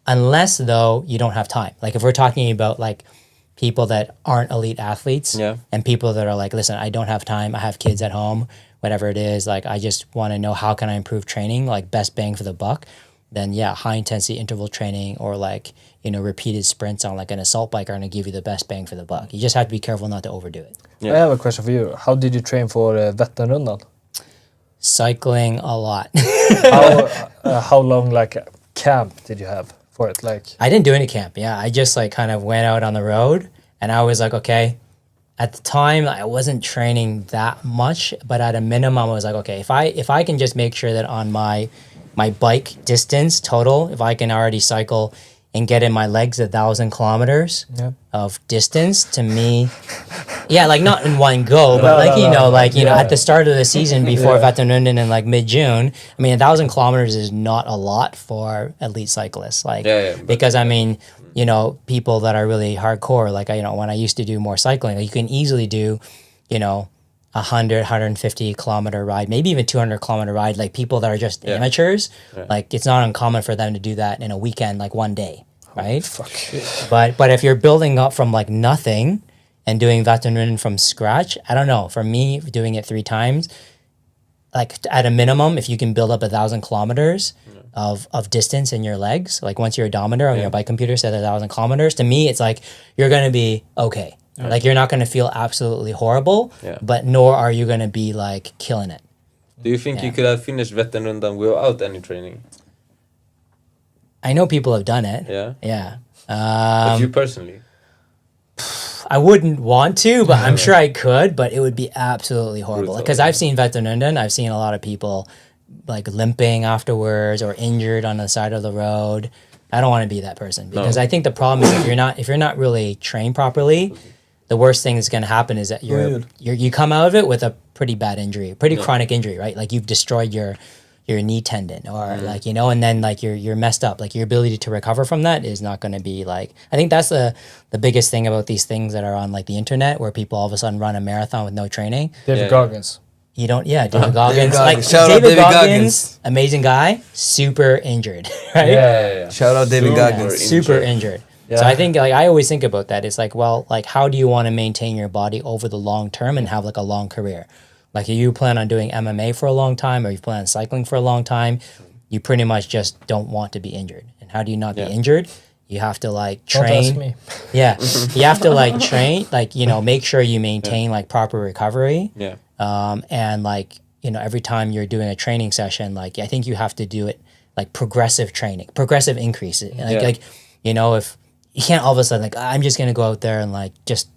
Unless though you don't have time. Like if we're talking about like people that aren't elite athletes and people that are like, listen, I don't have time, I have kids at home, whatever it is, like I just want to know how can I improve training, like best bang for the buck, then high intensity interval training or like, repeated sprints on like an assault bike are going to give you the best bang for the buck. You just have to be careful not to overdo it. I have a question for you. How did you train for Vätternrundan? Cycling a lot. How long like camp did you have for it? Like I didn't do any camp. I just like kind of went out on the road and I was like, okay, at the time I wasn't training that much, but at a minimum I was like, okay, if I can just make sure that on my bike distance total, if I can already cycle and get in my legs 1,000 kilometers of distance, to me, like not in one go, but at the start of the season before Vätternrundan in like mid-June, I mean, 1,000 kilometers is not a lot for elite cyclists. Because I mean, people that are really hardcore, like, when I used to do more cycling, like, you can easily do, 100, 150 kilometer ride, maybe even 200 kilometer ride, like people that are just amateurs, like it's not uncommon for them to do that in a weekend, like one day, right? But if you're building up from like nothing and doing Vätternrundan from scratch, I don't know, for me, doing it 3 times, like at a minimum, if you can build up 1,000 kilometers of distance in your legs, like once your odometer on your bike computer said 1,000 kilometers, to me, it's like, you're going to be okay. Like, you're not going to feel absolutely horrible, but nor are you going to be, like, killing it. Do you think you could have finished Vätternrundan without any training? I know people have done it. Yeah? Yeah. But you personally? I wouldn't want to, but I'm sure I could, but it would be absolutely horrible. Because I've seen Vätternrundan, I've seen a lot of people, like, limping afterwards or injured on the side of the road. I don't want to be that person. Because I think the problem is if you're not really trained properly, the worst thing that's going to happen is that you come out of it with a pretty bad injury, pretty chronic injury, right? Like, you've destroyed your knee tendon, or like, and then like you're messed up. Like, your ability to recover from that is not going to be like, I think that's the biggest thing about these things that are on like the internet, where people all of a sudden run a marathon with no training. David Goggins. You don't, David Goggins. Like, shout out David Goggins. Amazing guy, super injured, right? Yeah. Shout out David Goggins. Super injured. Yeah. So I think, like, I always think about that. It's like, well, like, how do you want to maintain your body over the long term and have like a long career? Like, if you plan on doing MMA for a long time, or you plan on cycling for a long time, you pretty much just don't want to be injured. And how do you not be injured? You have to like train. Don't ask me. Yeah, you have to like train, like, make sure you maintain like proper recovery. Yeah. And like, every time you're doing a training session, like, I think you have to do it like progressive training, progressive increase. Like, if you can't all of a sudden, like, I'm just going to go out there and like just,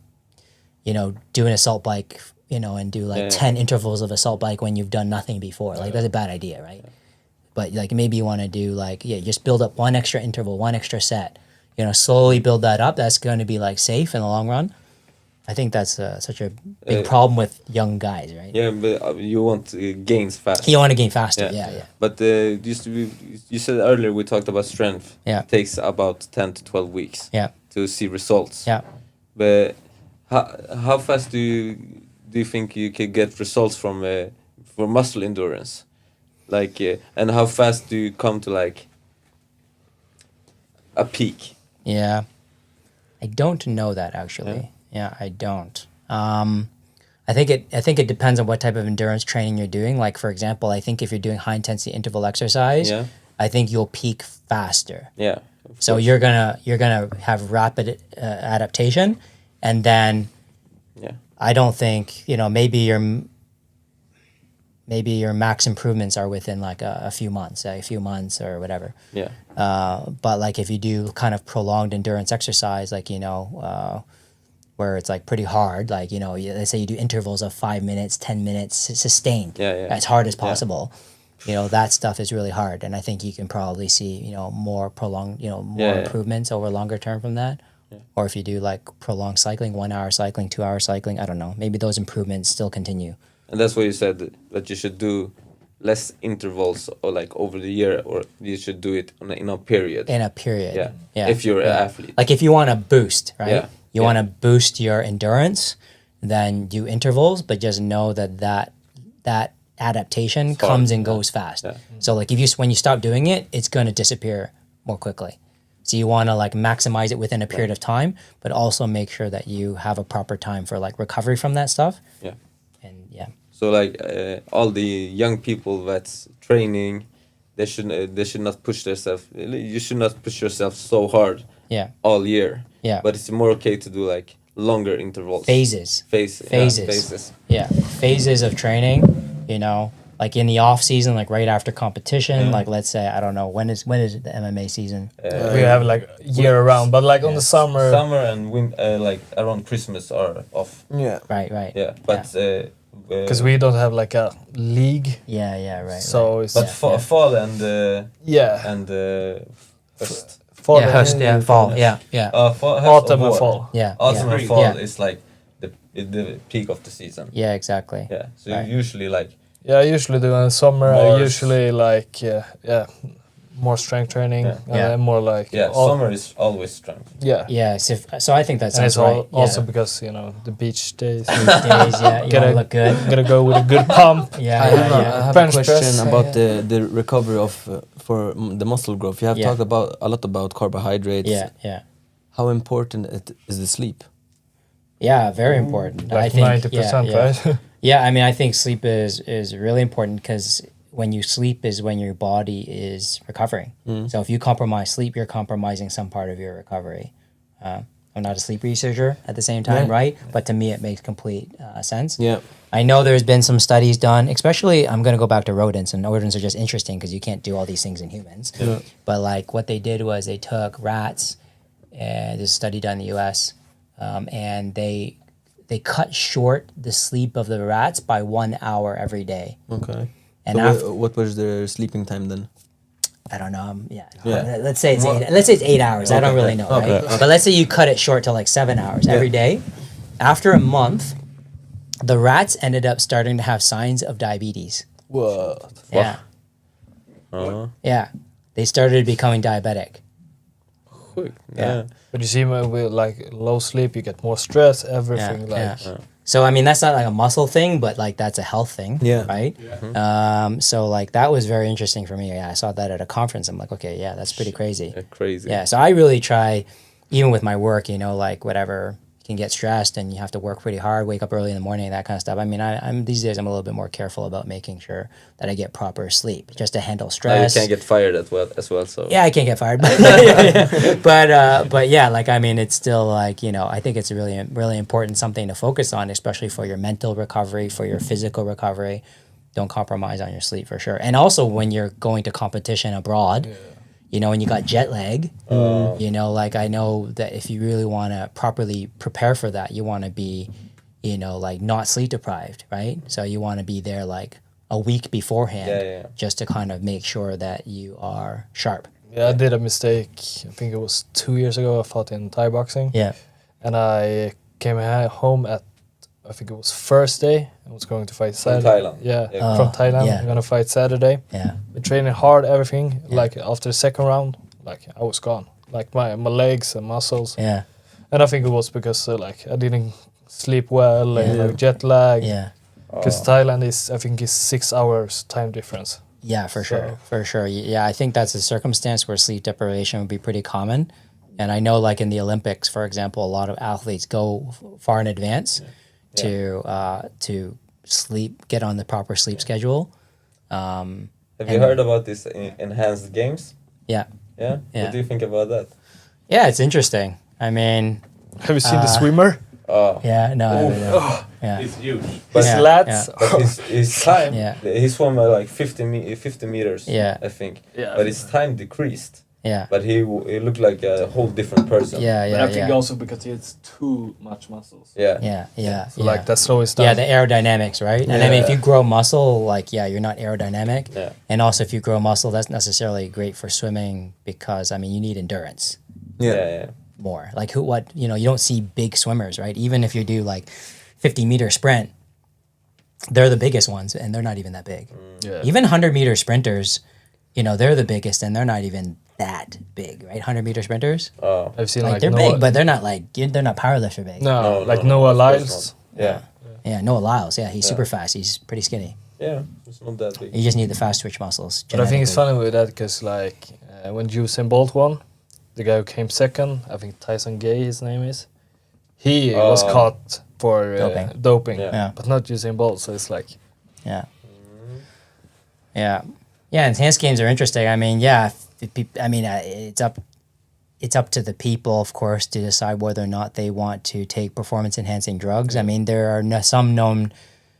do an assault bike, and do like 10 intervals of assault bike when you've done nothing before. Like, that's a bad idea, right? But like, maybe you want to do like, just build up one extra interval, one extra set, slowly build that up. That's going to be like safe in the long run. I think that's such a big problem with young guys, right? Yeah, but you want gains fast. You want to gain faster, yeah. But you said earlier, we talked about strength. Yeah. It takes about 10 to 12 weeks to see results. Yeah. But how fast do you think you can get results from for muscle endurance? Like, and how fast do you come to like a peak? Yeah. I don't know that, actually. Yeah, I don't. I think it depends on what type of endurance training you're doing. Like, for example, I think if you're doing high intensity interval exercise, I think you'll peak faster. Yeah. So you're gonna have rapid adaptation, and then I don't think maybe your max improvements are within like a few months or whatever. Yeah. But like, if you do kind of prolonged endurance exercise, like, where it's like pretty hard, like, let's say you do intervals of 5 minutes, 10 minutes, sustained, as hard as possible. That stuff is really hard, and I think you can probably see, more prolonged, more improvements over longer term from that. Yeah. Or if you do like prolonged cycling, 1 hour cycling, 2 hour cycling, I don't know, maybe those improvements still continue. And that's why you said that you should do less intervals, or like over the year, or you should do it in a period. In a period. Yeah. If you're an athlete. Like, if you want to boost, right? Yeah. You want to boost your endurance, then do intervals, but just know that adaptation comes and goes fast. Yeah. So like, when you stop doing it, it's going to disappear more quickly. So you want to like maximize it within a period of time, but also make sure that you have a proper time for like recovery from that stuff. Yeah. And so like all the young people that's training, they should not push themselves. You should not push yourself so hard. Yeah. All year. Yeah. But it's more okay to do like longer intervals. Phases. Phases. Yeah. Phases of training, like in the off season, like right after competition, like let's say, I don't know, when is the MMA season? We have like year around, but like on the summer and like around Christmas are off. Yeah. Right. Yeah. But because we don't have like a league. Yeah, right. So right. it's fall and Fall. Höst, fall. Autumn and fall. Autumn and fall is like the peak of the season. Yeah, exactly. Yeah, so you usually like. Yeah, I usually do in summer. I usually like more strength training. More like summer is always strength. Yeah. So I think that sounds right. Also because the beach days. You gotta look good. Gotta go with a good pump. I have a question about the recovery of for the muscle growth. You have talked a lot about carbohydrates. Yeah. How important is the sleep? Yeah, very important. Like I think 90%, right? Yeah, I mean, I think sleep is really important because when you sleep is when your body is recovering. So if you compromise sleep, you're compromising some part of your recovery. I'm not a sleep researcher at the same time, right? But to me, it makes complete sense. Yeah. I know there's been some studies done, especially I'm going to go back to rodents, and rodents are just interesting because you can't do all these things in humans. Yeah. But like what they did was they took rats, and there's a study done in the US, and they cut short the sleep of the rats by 1 hour every day. Okay. And so what was their sleeping time then? I don't know. Let's say it's 8. Let's say it's 8 hours. Okay. I don't really know, right? But let's say you cut it short to like 7 hours every day. After a month, the rats ended up starting to have signs of diabetes. What? Yeah. Yeah. They started becoming diabetic. Yeah. But you see, with like low sleep, you get more stress. Everything So I mean, that's not like a muscle thing, but like that's a health thing, right? Yeah. So like that was very interesting for me. Yeah, I saw that at a conference. I'm like, okay, that's pretty crazy. Crazy. Yeah. So I really try, even with my work, like whatever, you can get stressed and you have to work pretty hard, wake up early in the morning, that kind of stuff. I mean, I'm these days I'm a little bit more careful about making sure that I get proper sleep just to handle stress. You can't get fired as well. So yeah, I can't get fired, but yeah, like I mean, it's still like I think it's a really important something to focus on, especially for your mental recovery, for your physical recovery. Don't compromise on your sleep for sure, and also when you're going to competition abroad. When you got jet lag, like I know that if you really want to properly prepare for that, you want to be, like not sleep deprived, right? So you want to be there like a week beforehand just to kind of make sure that you are sharp. Yeah, I did a mistake. I think it was 2 years ago. I fought in Thai boxing. Yeah. And I came home at, I think it was Thursday. I was going to fight Saturday. From Thailand. Yeah, from Thailand. Yeah. I'm going to fight Saturday. Yeah. Been training hard, everything. Like after the second round, like I was gone. Like my legs and muscles. Yeah. And I think it was because like I didn't sleep well and like jet lag. Yeah. Because Thailand is 6 hours time difference. Yeah, for sure. Yeah, I think that's a circumstance where sleep deprivation would be pretty common. And I know like in the Olympics, for example, a lot of athletes go far in advance to sleep, get on the proper sleep schedule. Have you heard about this enhanced games? Yeah. Yeah? What do you think about that? Yeah, it's interesting. I mean... Have you seen the swimmer? Yeah, no. Yeah. It's huge. But his lats... But his time, he swam like 50 meters, I think. Yeah. But his time decreased. Yeah. But he looked like a whole different person. But I think also because he has too much muscles. So like that slows down. Yeah, the aerodynamics, right? And I mean, if you grow muscle, like, you're not aerodynamic. Yeah. And also if you grow muscle, that's necessarily great for swimming because, I mean, you need endurance. Yeah. More. Like you don't see big swimmers, right? Even if you do like 50-meter sprint, they're the biggest ones and they're not even that big. Even 100-meter sprinters, they're the biggest and they're not even that big, right? 100-meter sprinters. I've seen like they're big, but they're not powerlifter big. No, like Noah Lyles. Yeah, Noah Lyles. Yeah, he's super fast. He's pretty skinny. Yeah, it's not that big. You just need the fast twitch muscles. But I think it's funny with that because like when Usain Bolt won, the guy who came second, I think Tyson Gay, his name is, he was caught for doping. But not Usain Bolt. So it's like, yeah, enhanced games are interesting. I mean, it's up to the people, of course, to decide whether or not they want to take performance-enhancing drugs. I mean, there are some known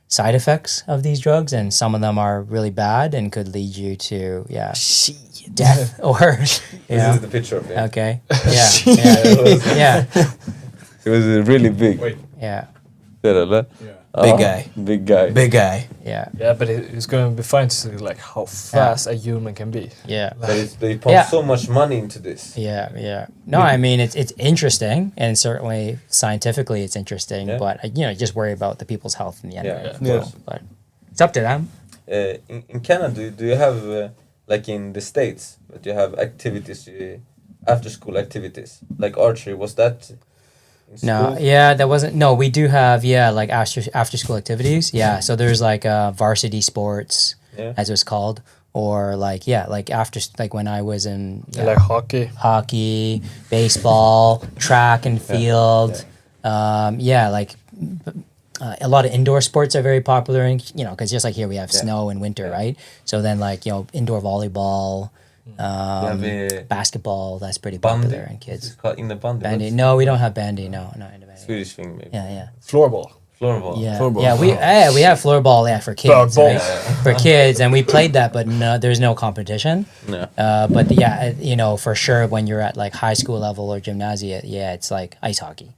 side effects of these drugs, and some of them are really bad and could lead you to death or. This is the picture of him. Okay. Yeah. It was really big. Wait. Yeah. Yeah. Big guy. Big guy. Big guy. Yeah. Yeah, but it's going to be fun to see like how fast a human can be. Yeah. But they pump so much money into this. Yeah. No, I mean it's interesting, and certainly scientifically it's interesting. Yeah. But you just worry about the people's health in the end. Yeah, Right? of course. But it's up to them. In Canada, do you have like in the States, but you have activities, after school activities like archery? Was that? In No, school? yeah, that wasn't. No, we do have like after school activities. Yeah, so there's like varsity sports, as it was called, or like after when I was in Like hockey, baseball, track and field. Like a lot of indoor sports are very popular, and because just like here we have snow in winter, right? So then like indoor volleyball. Basketball, that's pretty popular in kids. It's called in the bandy. Bandy? No, we don't have bandy. No, in the bandy. Swedish thing maybe. Yeah. Floorball. Floorball. Yeah, Floorball. we have floorball for kids, Floorball. right? For kids, and we played that, but no, there's no competition. No. But for sure when you're at like high school level or gymnasia, it's like ice hockey.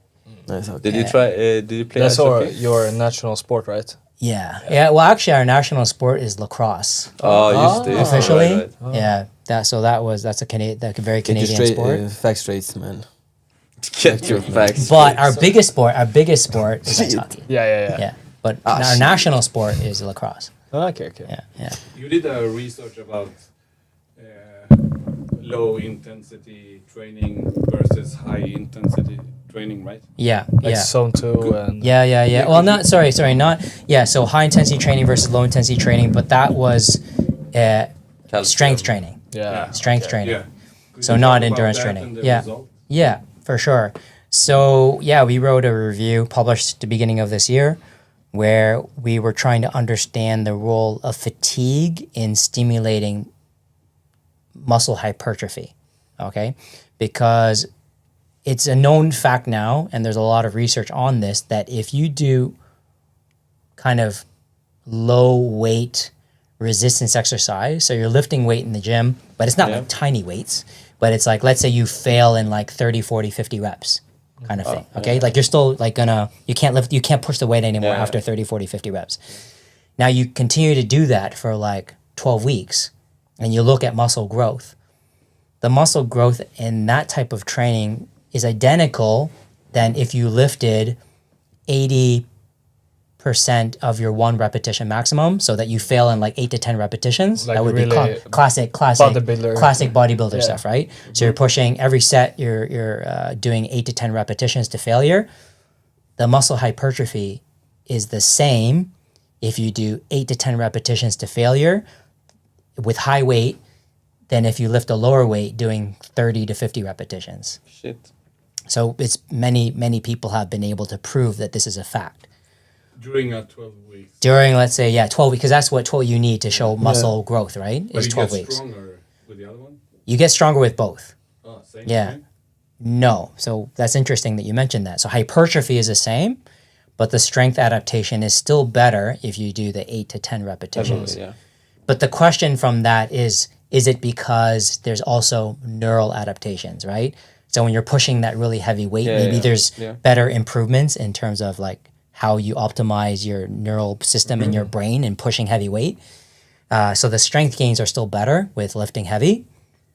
Nice. Okay. Did you try? Did you play? That's ice hockey? your national sport, right? Yeah. Well, actually, our national sport is lacrosse. Used to, Officially, right. yeah. That's a very Canadian sport. Facts straight, man. Get your facts. But our biggest sport is ice hockey. Yeah. But our national sport is lacrosse. Okay. Yeah. You did a research about low intensity training versus high intensity training, right? Yeah. Like zone 2 and... Yeah. Well, so high intensity training versus low intensity training, but that was strength training. Yeah. Strength training. Yeah. So not endurance training. Yeah, for sure. So we wrote a review published at the beginning of this year where we were trying to understand the role of fatigue in stimulating muscle hypertrophy. Okay? Because it's a known fact now, and there's a lot of research on this, that if you do kind of low weight resistance exercise, so you're lifting weight in the gym, but it's not like tiny weights, but it's like, let's say you fail in like 30, 40, 50 reps kind of thing, okay? Like you're still like you can't push the weight anymore after 30, 40, 50 reps. Now you continue to do that for like 12 weeks, and you look at muscle growth. The muscle growth in that type of training is identical than if you lifted 80% of your 1 repetition maximum, so that you fail in like 8 to 10 repetitions. Like that would really be classic bodybuilder stuff, right? So you're pushing every set, you're doing 8 to 10 repetitions to failure. The muscle hypertrophy is the same if you do 8 to 10 repetitions to failure with high weight than if you lift a lower weight doing 30 to 50 repetitions. Shit. So it's many people have been able to prove that this is a fact. During a 12 weeks. During, let's say, 12 weeks, because that's what 12 you need to show muscle growth, right? But is 12 weeks. You get stronger with the other one? You get stronger with both. Oh, same. Yeah. Thing? No. So that's interesting that you mentioned that. So hypertrophy is the same, but the strength adaptation is still better if you do the 8 to 10 repetitions. Definitely, But the question from that is it because there's also neural adaptations, right? So when you're pushing that really heavy weight, maybe there's better improvements in terms of like how you optimize your neural system in your brain and pushing heavy weight. So the strength gains are still better with lifting heavy.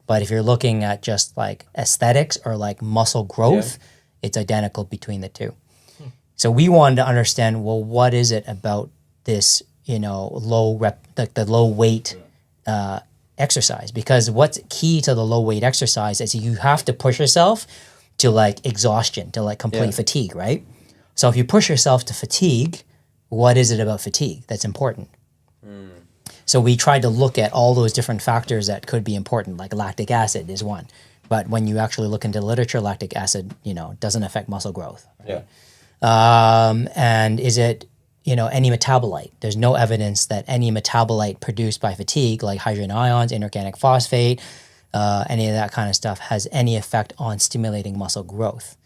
But if you're looking at just like aesthetics or like muscle growth, it's identical between the two. So we wanted to understand, well, what is it about this, low weight exercise? Because what's key to the low weight exercise is you have to push yourself to like exhaustion, to like complete fatigue, right? So if you push yourself to fatigue, what is it about fatigue that's important? So we tried to look at all those different factors that could be important, like lactic acid is one. But when you actually look into literature, lactic acid, doesn't affect muscle growth. Right? And is it, any metabolite? There's no evidence that any metabolite produced by fatigue, like hydrogen ions, inorganic phosphate, any of that kind of stuff, has any effect on stimulating muscle growth.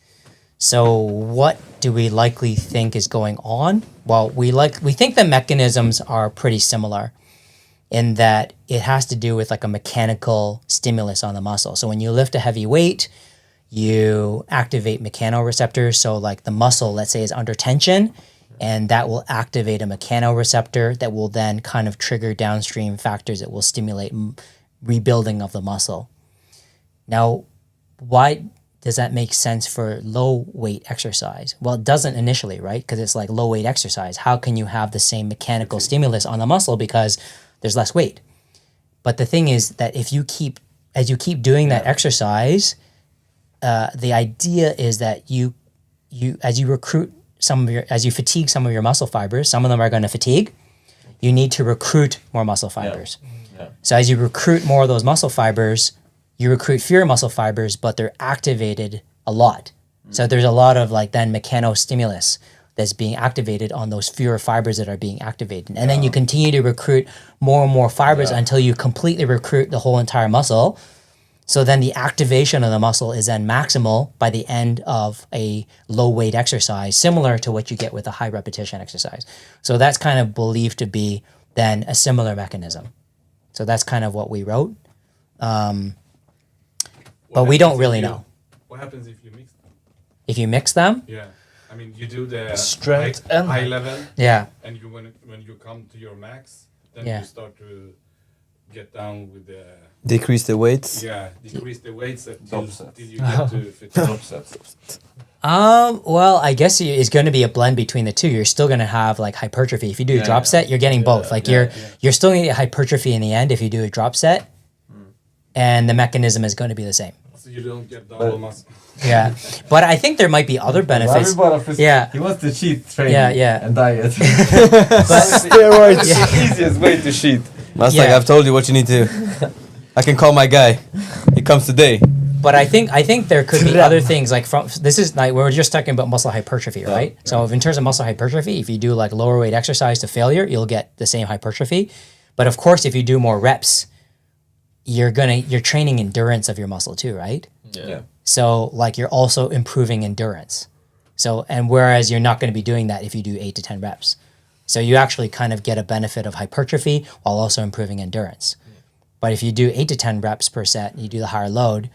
So what do we likely think is going on? Well, we think the mechanisms are pretty similar in that it has to do with like a mechanical stimulus on the muscle. So when you lift a heavy weight, you activate mechanoreceptors. So like the muscle, let's say, is under tension, and that will activate a mechanoreceptor that will then kind of trigger downstream factors that will stimulate rebuilding of the muscle. Now, why does that make sense for low weight exercise? Well, it doesn't initially, right? Because it's like low weight exercise. How can you have the same mechanical stimulus on the muscle because there's less weight? But the thing is that as you keep doing that exercise, the idea is that as you fatigue some of your muscle fibers, some of them are going to fatigue. You need to recruit more muscle fibers. Yeah. So as you recruit more of those muscle fibers, you recruit fewer muscle fibers, but they're activated a lot. So there's a lot of like then mechanostimulus that's being activated on those fewer fibers that are being activated. And then you continue to recruit more and more fibers until you completely recruit the whole entire muscle. So then the activation of the muscle is then maximal by the end of a low weight exercise, similar to what you get with a high repetition exercise. So that's kind of believed to be then a similar mechanism. So that's kind of what we wrote. But we don't really know. What happens if you mix them? If you mix them? Yeah. I mean, you do the strength and high level. Yeah. And when you come to your max, then you start to get down with the... Decrease the weights? Yeah, decrease the weights until you get to 15 sets. Well, I guess it's going to be a blend between the two. You're still going to have like hypertrophy. If you do a drop set, you're getting both. Like you're still going to get hypertrophy in the end if you do a drop set, and the mechanism is going to be the same. So you don't get double muscle. Yeah, but I think there might be other benefits. He wants to cheat training and diet. Steroids. It's the easiest way to cheat. That's like, I've told you what you need to. I can call my guy. He comes today. But I think there could be other things like this is like we're just talking about muscle hypertrophy, right? So in terms of muscle hypertrophy, if you do like lower weight exercise to failure, you'll get the same hypertrophy. But of course, if you do more reps, you're training endurance of your muscle too, right? Yeah. So like you're also improving endurance. So and whereas you're not going to be doing that if you do 8 to 10 reps. So you actually kind of get a benefit of hypertrophy while also improving endurance. But if you do 8 to 10 reps per set, and you do the higher load,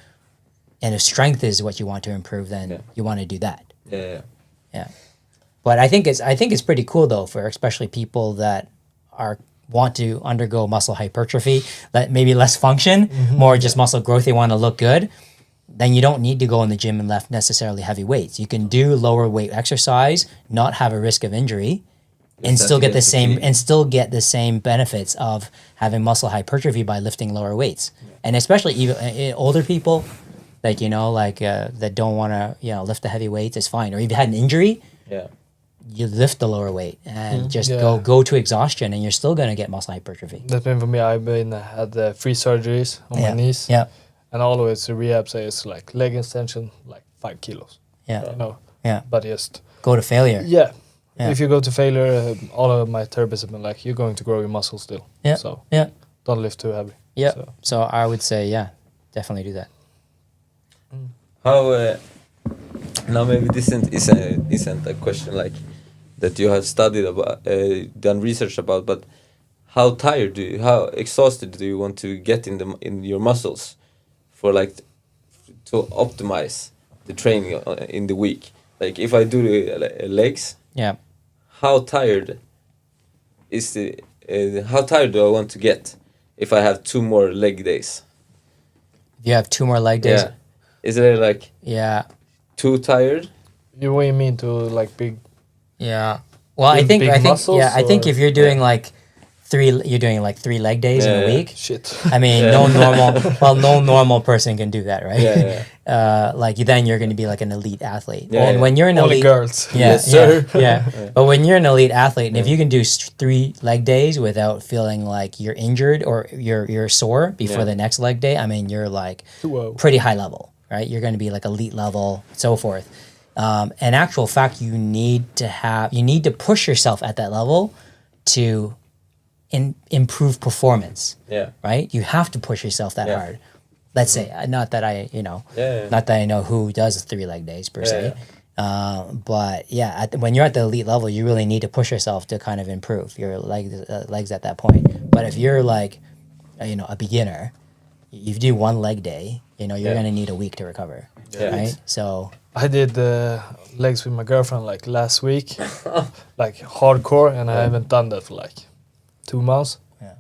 and if strength is what you want to improve, then you want to do that. Yeah. But I think it's pretty cool though for especially people that want to undergo muscle hypertrophy, that maybe less function, more just muscle growth. They want to look good. Then you don't need to go in the gym and lift necessarily heavy weights. You can do lower weight exercise, not have a risk of injury, and still get the same benefits of having muscle hypertrophy by lifting lower weights. And especially even older people, like that don't want to lift the heavy weights, is fine. Or if you had an injury, you lift the lower weight and just go to exhaustion, and you're still gonna get muscle hypertrophy. That's been for me. I've had 3 surgeries on my knees. Yeah. And always the rehab says like leg extension, like 5 kilos. Yeah. Yeah. But just go to failure. Yeah. If you go to failure, all of my therapists have been like, you're going to grow your muscles still. Yeah. So don't lift too heavy. Yeah. So I would say, definitely do that. How now maybe this isn't a question like that you have studied about, done research about, but how exhausted do you want to get in your muscles for like to optimize the training in the week? Like if I do the legs, how tired do I want to get if I have 2 more leg days? If you have 2 more leg days, is it like too tired? What you mean to like big? Yeah. Well, I think if you're doing like 3 leg days in a week. Shit. I mean, no normal person can do that, right? Then you're going to be like an elite athlete. And when you're an only elite girls. But when you're an elite athlete, and if you can do 3 leg days without feeling like you're injured or you're sore before the next leg day, I mean, you're like pretty high level, right? You're going to be like elite level, so forth. In actual fact, you need to push yourself at that level to improve performance. Right? You have to push yourself that hard. Let's say, not that I know who does 3 leg days per se. But when you're at the elite level, you really need to push yourself to kind of improve your legs at that point. But if you're like, a beginner, if you do one leg day, you know, you're gonna need a week to recover, right? So I did legs with my girlfriend like last week, like hardcore, and I haven't done that for like 2 months. Yeah.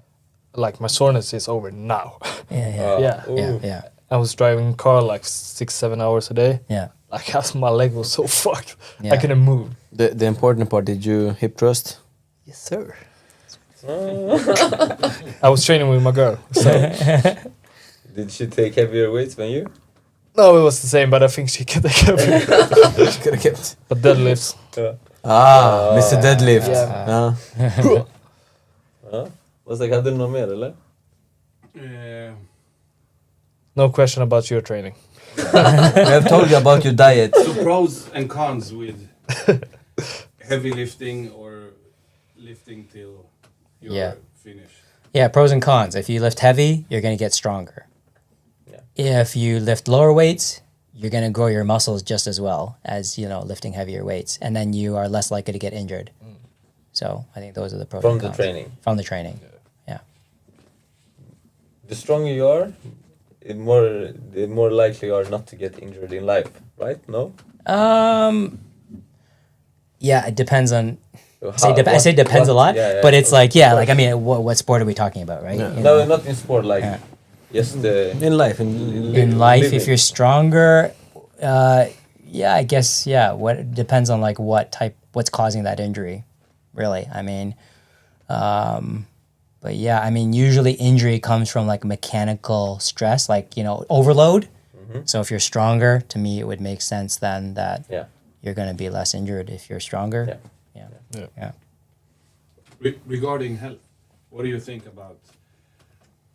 Like my soreness is over now. Yeah. I was driving car like 6-7 hours a day. Yeah. Like my leg was so fucked. Yeah. I couldn't move. The important part, did you hip thrust? Yes, sir. I was training with my girl. So. Did she take heavier weights than you? No, it was the same, but I think she could have kept it. She could have kept. But deadlifts. Mr Deadlift. Yeah. Vad hade du något mer eller? No question about your training. We have told you about your diet. So pros and cons with heavy lifting or lifting till you're finished. Yeah, pros and cons. If you lift heavy, you're going to get stronger. Yeah. If you lift lower weights, you're going to grow your muscles just as well as, you know, lifting heavier weights. And then you are less likely to get injured. So I think those are the pros and cons. From the training? From the training, yeah. The stronger you are, the more likely you are not to get injured in life, right? No? Yeah, it depends on... I say depends a lot, but it's like, like, I mean, what sport are we talking about, right? No, not in sport, like, just in life. In life, living. If you're stronger, I guess, what depends on, like, what's causing that injury, really. I mean, but yeah, I mean, usually injury comes from, like, mechanical stress, like, you know, overload. Mm-hmm. So if you're stronger, to me, it would make sense then that you're going to be less injured if you're stronger. Yeah. Regarding health, what do you think about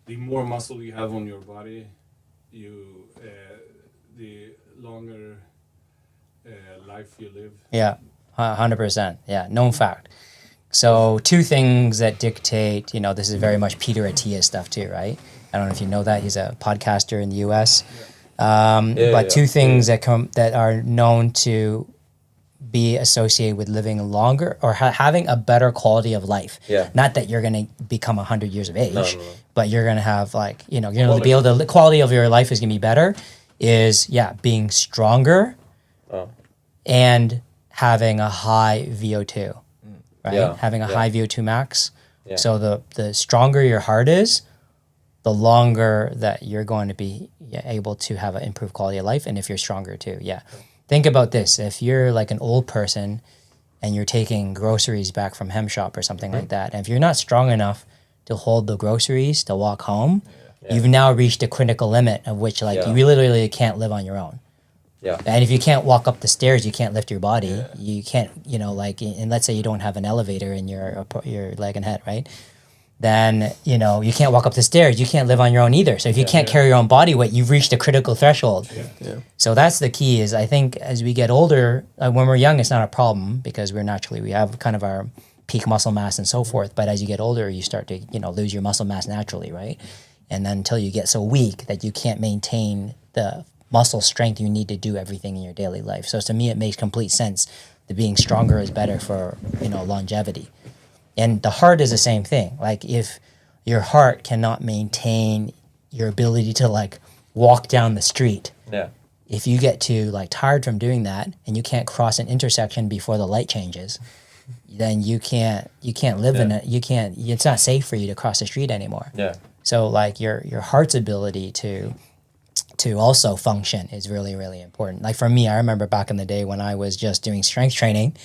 the more muscle you have on your body, the longer life you live? Yeah, 100%. Yeah, known fact. So 2 things that dictate, you know, this is very much Peter Attia stuff too, right? I don't know if you know that. He's a podcaster in the U.S. But 2 things that are known to be associated with living longer or having a better quality of life. Yeah. Not that you're going to become 100 years of age, but you're going to have, like, you know, you're going to be able to, the quality of your life is going to be better, is, being stronger and having a high VO2, right? Yeah. Having a high VO2 max. Yeah. So the stronger your heart is, the longer that you're going to be able to have an improved quality of life. And if you're stronger too, Think about this. If you're like an old person and you're taking groceries back from Hem Shop or something like that, and if you're not strong enough to hold the groceries to walk home, you've now reached a critical limit of which, like, you literally can't live on your own. Yeah. And if you can't walk up the stairs, you can't lift your body. You can't, you know, like, and let's say you don't have an elevator in your leg and head, right? Then, you know, you can't walk up the stairs. You can't live on your own either. So if you can't carry your own body weight, you've reached a critical threshold. Yeah. So that's the key, is I think as we get older, when we're young, it's not a problem because we have kind of our peak muscle mass and so forth. But as you get older, you start to, you know, lose your muscle mass naturally, right? And then until you get so weak that you can't maintain the muscle strength you need to do everything in your daily life. So to me, it makes complete sense that being stronger is better for, you know, longevity. And the heart is the same thing. Like, if your heart cannot maintain your ability to, like, walk down the street, if you get too, like, tired from doing that and you can't cross an intersection before the light changes, then you can't live in it. It's not safe for you to cross the street anymore. Yeah. So, like, your heart's ability to also function is really, really important. Like, for me, I remember back in the day when I was just doing strength training,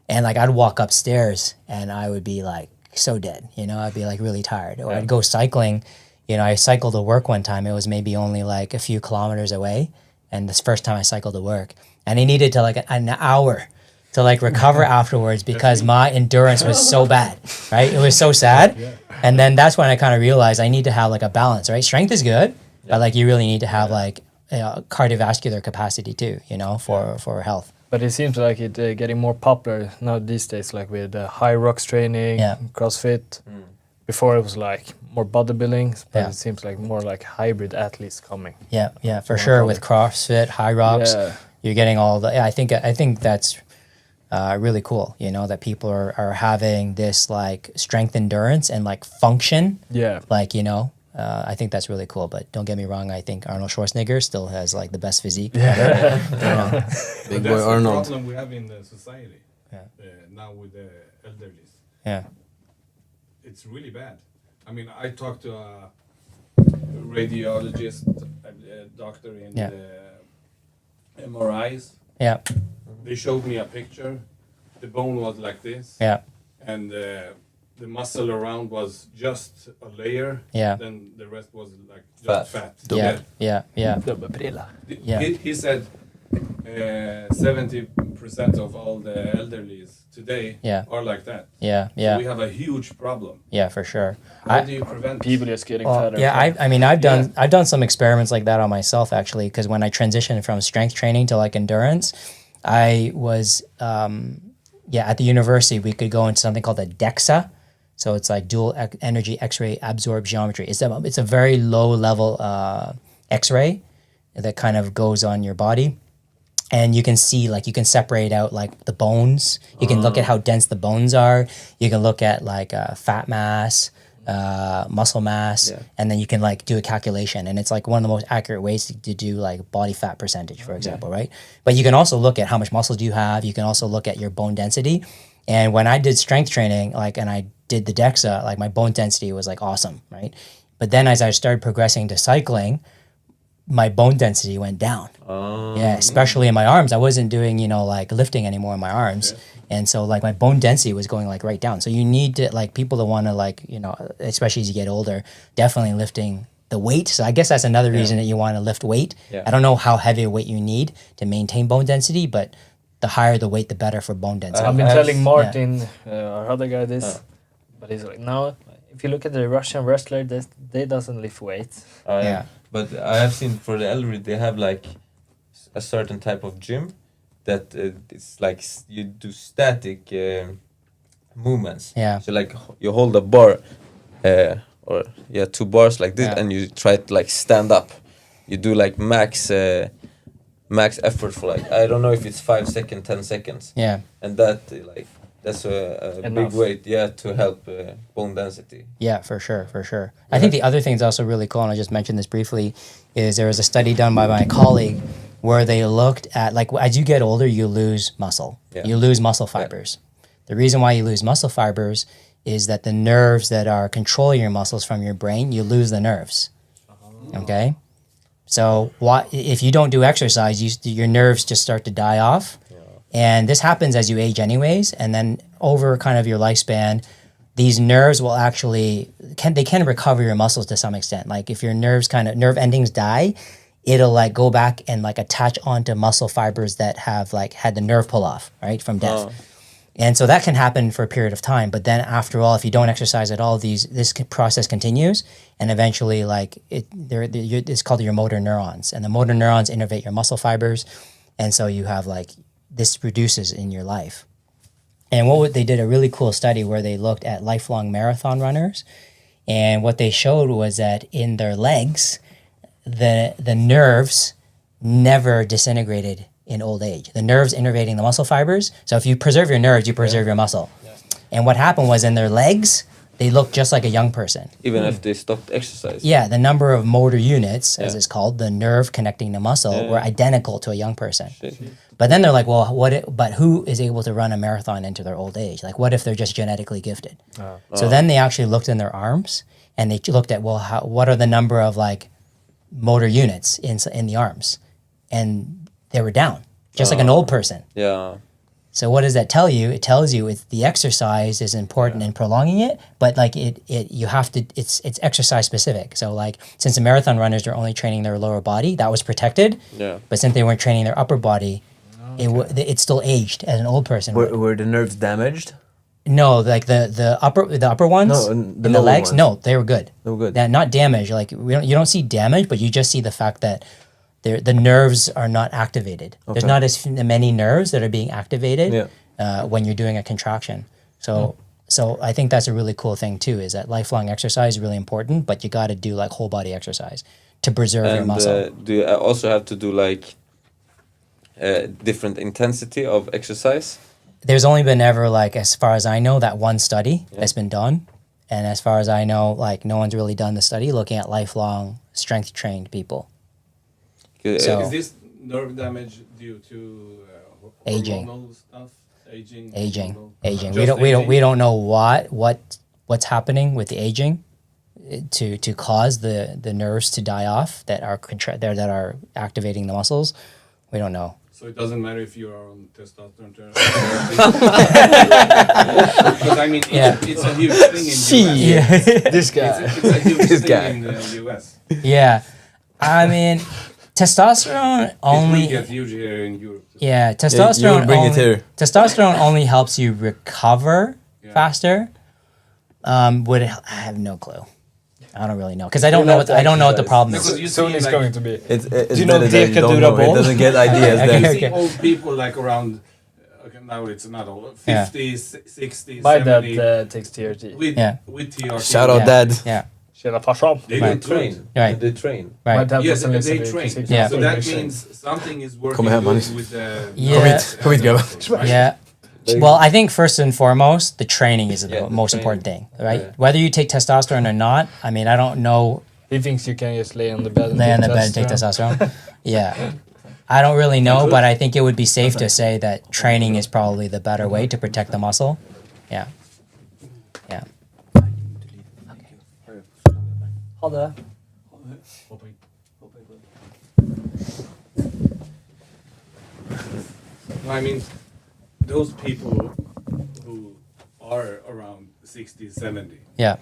and, like, I'd walk upstairs and I would be, like, so dead, you know, I'd be, like, really tired. Or I'd go cycling, you know, I cycled to work one time. It was maybe only, like, a few kilometers away. And this first time I cycled to work, and I needed to, like, an hour to, like, recover afterwards because my endurance was so bad, right? It was so sad. And then that's when I kind of realized I need to have, like, a balance, right? Strength is good, but, like, you really need to have, like, cardiovascular capacity too, you know, for health. But it seems like it getting more popular now these days, like with high rocks training, CrossFit. Before it was like more bodybuilding, but it seems like more like hybrid athletes coming. Yeah, for sure. With CrossFit, high rocks, you're getting all the. I think that's really cool. You know, that people are having this, like, strength endurance and, like, function. Yeah. Like, you know, I think that's really cool. But don't get me wrong, I think Arnold Schwarzenegger still has like the best physique ever. Big boy Arnold. That's the problem we have in the society now with the elderly. Yeah. It's really bad. I mean, I talked to a radiologist, a doctor in the MRIs. Yeah. They showed me a picture. The bone was like this. Yeah. And the muscle around was just a layer. Yeah. Then the rest was like just fat. Yeah. Yeah. Yeah. Yeah. He said 70% of all the elderly today are like that. Yeah. So Yeah. we have a huge problem. Yeah, for sure. How do you prevent People just getting fatter? Yeah, I mean, I've done some experiments like that on myself actually, because when I transitioned from strength training to like endurance, I was at the university we could go into something called a DEXA. So it's like dual energy X-ray absorb geometry. It's a very low level X-ray that kind of goes on your body. And you can see, like, you can separate out, like, the bones. You can look at how dense the bones are. You can look at, like, fat mass, muscle mass. Yeah. And then you can, like, do a calculation. And it's, like, one of the most accurate ways to do, like, body fat percentage, for example, right? But you can also look at how much muscle do you have. You can also look at your bone density. And when I did strength training, like, and I did the DEXA, like, my bone density was, like, awesome, right? But then as I started progressing to cycling, my bone density went down. Yeah, especially in my arms. I wasn't doing, like lifting anymore in my arms. Yeah. And so like my bone density was going like right down. So you need to like people that want to like, especially as you get older, definitely lifting the weight. So I guess that's another reason that you want to lift weight. Yeah. I don't know how heavy a weight you need to maintain bone density, but the higher the weight, the better for bone density. I've been telling Martin, our other guy, this, but he's like, no, if you look at the Russian wrestler, they doesn't lift weights. Yeah. But I have seen for the elderly, they have like a certain type of gym that it's like you do static movements. Yeah. So like you hold a bar, or 2 bars like this, and you try to like stand up. You do like max effort for like, I don't know if it's 5 seconds, 10 seconds. Yeah. And that that's a big weight, to help bone density. Yeah, for sure. I think the other thing that's also really cool, and I just mentioned this briefly, is there was a study done by my colleague where they looked at, like, as you get older, you lose muscle. Yeah. You lose muscle fibers. Yeah. The reason why you lose muscle fibers is that the nerves that are controlling your muscles from your brain, you lose the nerves. Okay? So if you don't do exercise, your nerves just start to die off. And this happens as you age anyways, and then over kind of your lifespan, these nerves will actually, they can recover your muscles to some extent. Like if your nerve endings die, it'll like go back and like attach onto muscle fibers that have like had the nerve pull off, right, from death. And so that can happen for a period of time. But then after all, if you don't exercise at all, this process continues, and eventually like it's called your motor neurons. And the motor neurons innervate your muscle fibers. And so you have like, this reduces in your life. And they did a really cool study where they looked at lifelong marathon runners, and what they showed was that in their legs, the nerves never disintegrated in old age. The nerves innervating the muscle fibers. So if you preserve your nerves, you preserve your muscle. Yeah. And what happened was in their legs, they looked just like a young person. Even if they stopped exercising. Yeah, the number of motor units, as it's called, the nerve connecting the muscle, were identical to a young person. But then they're like, well, but who is able to run a marathon into their old age? Like, what if they're just genetically gifted? So then they actually looked in their arms, and they looked at, well, what are the number of like motor units in the arms? And they were down, just like an old person. Yeah. So what does that tell you? It tells you the exercise is important in prolonging it, but like it's exercise specific. So like since the marathon runners are only training their lower body, that was protected. Yeah. But since they weren't training their upper body, it still aged as an old person. Were the nerves damaged? No, like the upper ones, the in the legs. Ones. No, they were good. They were good. Not damaged. Like you don't see damage, but you just see the fact that the nerves are not activated. Okay. There's not as many nerves that are being activated when you're doing a contraction. So I think that's a really cool thing too, is that lifelong exercise is really important, but you got to do like whole body exercise to preserve your muscle. Do you also have to do like different intensity of exercise? There's only been ever, like, as far as I know, that one study that's been done. And as far as I know, like no one's really done the study looking at lifelong strength trained people. So, is this nerve damage due to aging? Hormonal stuff? Aging. We don't know what's happening with the aging to cause the nerves to die off that are activating the muscles. We don't know. So it doesn't matter if you are on testosterone. Because I mean, it's a huge thing in the US. Yeah. This guy. It's a huge thing in the US. Yeah, I mean, testosterone only. It will get huge here in Europe. Yeah, testosterone. bring it here. Testosterone only helps you recover faster. I have no clue. I don't really know because I don't know what the problem is. Soon it's going to be. It's Do you know better that you don't know. It doesn't get ideas then. You see old people like around. Okay, now it's not old. 50s, 60s, My 70s. dad takes TRT. With TRT. Shout out, Dad. Yeah. Tjena farsan. They don't train. Right. They train. My Right. dad Yeah, doesn't listen they to train. music. Yeah. So that means something is working Kom här, good Manis. with the... Yeah. Kom hit grabbar. Yeah. Well, I think first and foremost, the training is the most important thing, right? Yeah. Whether you take testosterone or not, I mean, I don't know. He thinks you can just lay on the bed And take testosterone. Yeah. I don't really know, but I think it would be safe to say that training is probably the better way to protect the muscle. Yeah. Yeah. Ha det. I mean, those people who are around 60, 70, Yeah.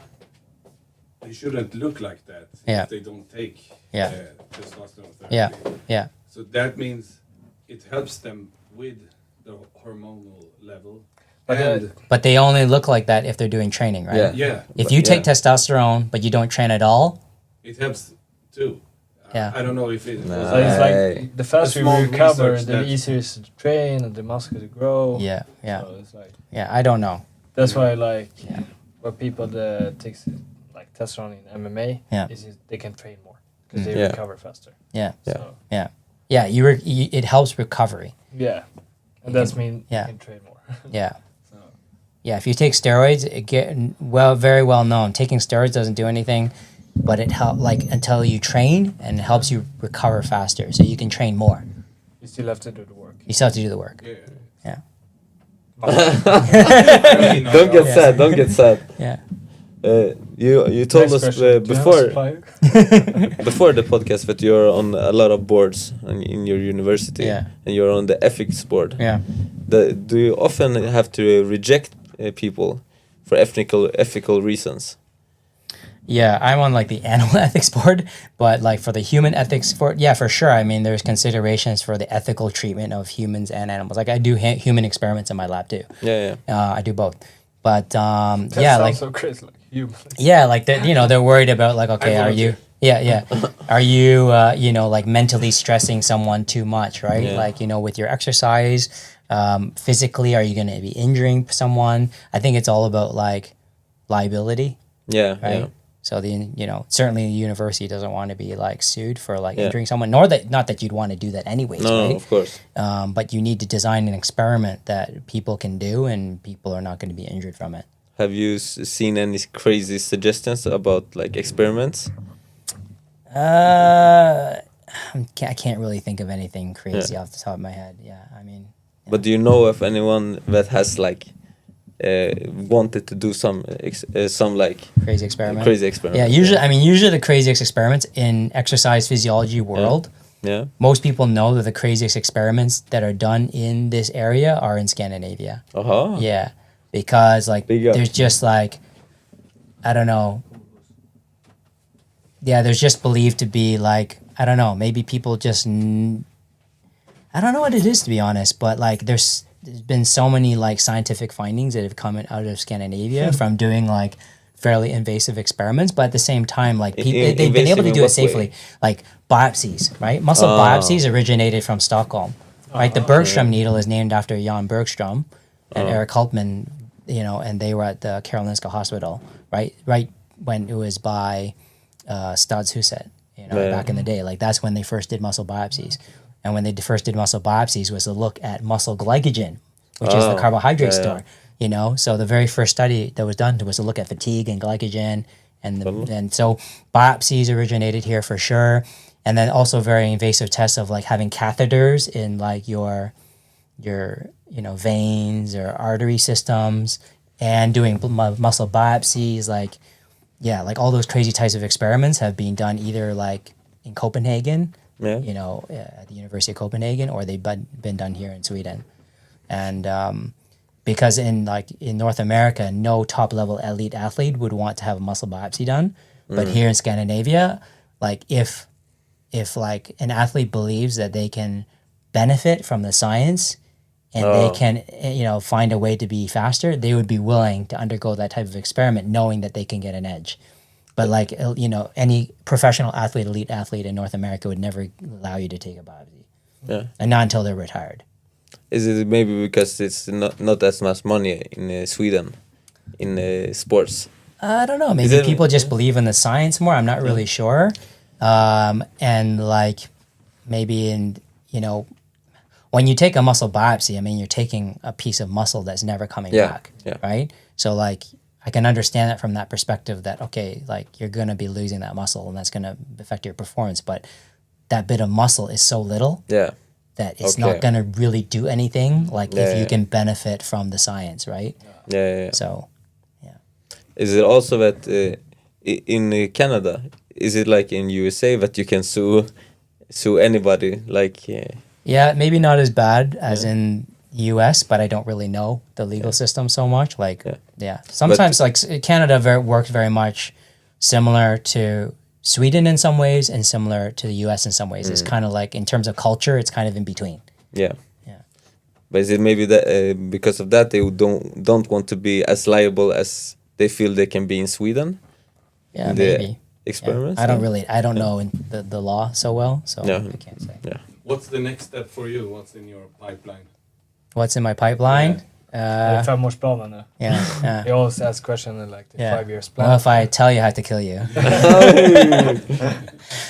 they shouldn't look like that Yeah. if they don't take Yeah. testosterone therapy. Yeah. Yeah. So that means it helps them with the hormonal level. And But they only look like that if they're doing training, right? Yeah. If you take testosterone but you don't train at all, it helps too. Yeah. I don't know if it So was it's like the faster A small you recover, research the that- easier it is to train and the muscles grow. yeah, yeah, So it's like I don't know. that's why like where people that takes like testosterone in MMA is they can train more because they recover faster. Yeah, So, yeah. It helps recovery. yeah, and that's mean yeah. you can train more. Yeah. Yeah, if you take steroids, very well known. Taking steroids doesn't do anything, but it until you train and it helps you recover faster, so you can train more. You still have to do the work. You still have to do the work. Yeah. Don't get sad. Don't get sad. Yeah. You told Next us question. Do you have a before supplier? before the podcast that you're on a lot of boards in your university, Yeah. and you're on the ethics board. Yeah. Do you often have to reject people for ethical reasons? Yeah, I'm on like the animal ethics board, but like for the human ethics board, yeah, for sure. I mean, there's considerations for the ethical treatment of humans and animals. Like I do human experiments in my lab too. Yeah. I do both. But That yeah, sounds like so crazy, like human. yeah, like they're worried about like, okay, are you are you like mentally stressing someone too much, right? Yeah. Like, with your exercise, physically, are you going to be injuring someone? I think it's all about like liability, Yeah. right? Yeah. So certainly the university doesn't want to be like sued for like injuring someone, not that you'd want to do that anyways, No, right? of course. But you need to design an experiment that people can do and people are not going to be injured from it. Have you seen any crazy suggestions about like experiments? I can't really think of anything crazy off the top of my head. Yeah, I mean. But do you know of anyone that has like wanted to do some like Crazy experiment. Yeah, usually the craziest experiments in exercise physiology world. Yeah. Most people know that the craziest experiments that are done in this area are in Scandinavia. Uh-huh. Yeah, because like Big up. there's just like, I don't know. Yeah, there's just believed to be like, I don't know, maybe people just, I don't know what it is, to be honest, but like there's been so many like scientific findings that have come out of Scandinavia from doing like fairly invasive experiments, but at the same time, like people, they've been able to do it safely. Like biopsies, right? Muscle biopsies originated from Stockholm, right? The Bergstrom needle is named after Jan Bergstrom and Eric Hultman, and they were at the Karolinska Hospital, right? Right when it was by Stadshuset, back in the day. Like that's when they first did muscle biopsies. And when they first did muscle biopsies was to look at muscle glycogen, which is the carbohydrate store. you know. So the very first study that was done was to look at fatigue and glycogen, and so biopsies originated here for sure, and then also very invasive tests of like having catheters in like your veins or artery systems, and doing muscle biopsies, like all those crazy types of experiments have been done either like in Copenhagen, at the University of Copenhagen, or they've been done here in Sweden. And because in North America, no top level elite athlete would want to have a muscle biopsy done, but here in Scandinavia, like if like an athlete believes that they can benefit from the science and they can, find a way to be faster, they would be willing to undergo that type of experiment, knowing that they can get an edge. But like, any professional athlete, elite athlete in North America would never allow you to take a biopsy. Yeah. And not until they're retired. Is it maybe because it's not as much money in Sweden in sports? I don't know. Maybe people just believe in the science more. I'm not really sure. And like maybe when you take a muscle biopsy, I mean, you're taking a piece of muscle that's never coming back, right? So like I can understand it from that perspective that, okay, like you're going to be losing that muscle and that's going to affect your performance. But that bit of muscle is so little that it's not going to really do anything. Like if you can benefit from the science, right? Yeah. So, Is it also that in Canada, is it like in USA that you can sue anybody? Like maybe not as bad as in US, but I don't really know the legal system so much. Like, sometimes like Canada works very much similar to Sweden in some ways and similar to the US in some ways. It's kind of like in terms of culture, it's kind of in between. Yeah. But is it maybe that because of that they don't want to be as liable as they feel they can be in Sweden? Yeah, maybe. Experiments? I don't know in the law so well, so I can't say. Yeah. What's the next step for you? What's in your pipeline? What's in my pipeline? Femårsplanen nu. Yeah. You always ask question in like the 5 years plan. Well, if I tell you, I have to kill you.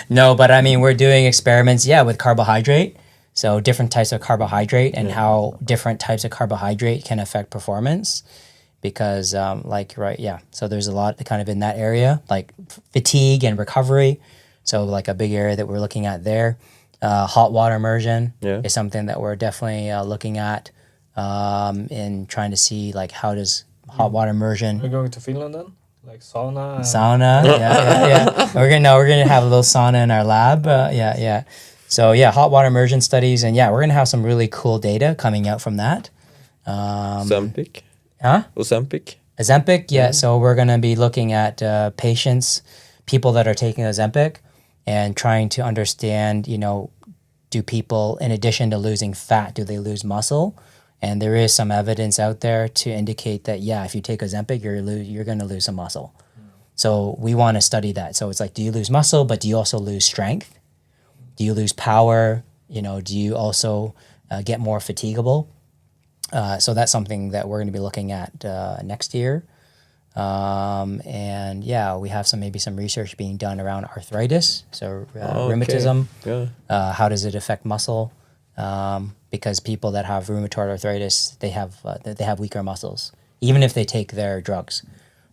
No, but I mean, we're doing experiments, with carbohydrate. So different types of carbohydrate and how different types of carbohydrate can affect performance. Because so there's a lot kind of in that area, like fatigue and recovery. So like a big area that we're looking at there. Hot water immersion is something that we're definitely looking at in trying to see like how does hot water immersion. We're going to Finland then, like sauna. Yeah. We're gonna have a little sauna in our lab. So hot water immersion studies, and we're gonna have some really cool data coming out from that. Ozempic. Huh? Ozempic. So we're gonna be looking at people that are taking Ozempic, and trying to understand, do people, in addition to losing fat, do they lose muscle? And there is some evidence out there to indicate that, if you take Ozempic, you're going to lose some muscle. So we want to study that. So it's like, do you lose muscle, but do you also lose strength? Do you lose power? Do you also get more fatigable? So that's something that we're going to be looking at next year. And we have some research being done around arthritis, so rheumatism. How does it affect muscle? Because people that have rheumatoid arthritis, they have weaker muscles, even if they take their drugs.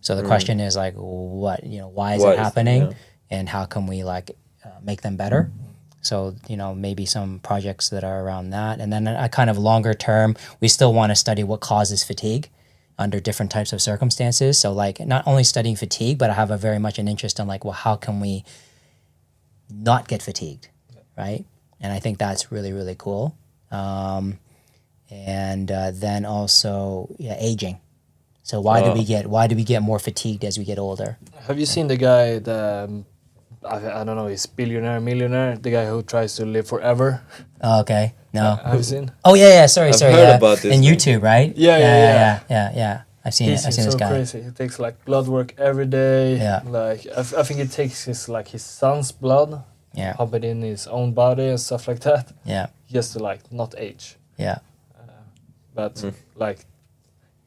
So the question is like, what why is it happening, and how can we make them better? So maybe some projects that are around that, and then a kind of longer term, we still want to study what causes fatigue under different types of circumstances. So like not only studying fatigue, but I have very much an interest in how can we not get fatigued, right? And I think that's really, really cool. And then also aging. So why do we get more fatigued as we get older? Have you seen the guy, I don't know, he's billionaire, millionaire, the guy who tries to live forever? Oh, okay. No. Have you seen? Oh yeah. Sorry. I've heard about this. In YouTube, right? Yeah. I've seen He's this so guy. Crazy. He takes blood work every day. Yeah. I think he takes his son's blood, pump it in his own body and stuff like that. Yeah. Just to not age. Yeah. But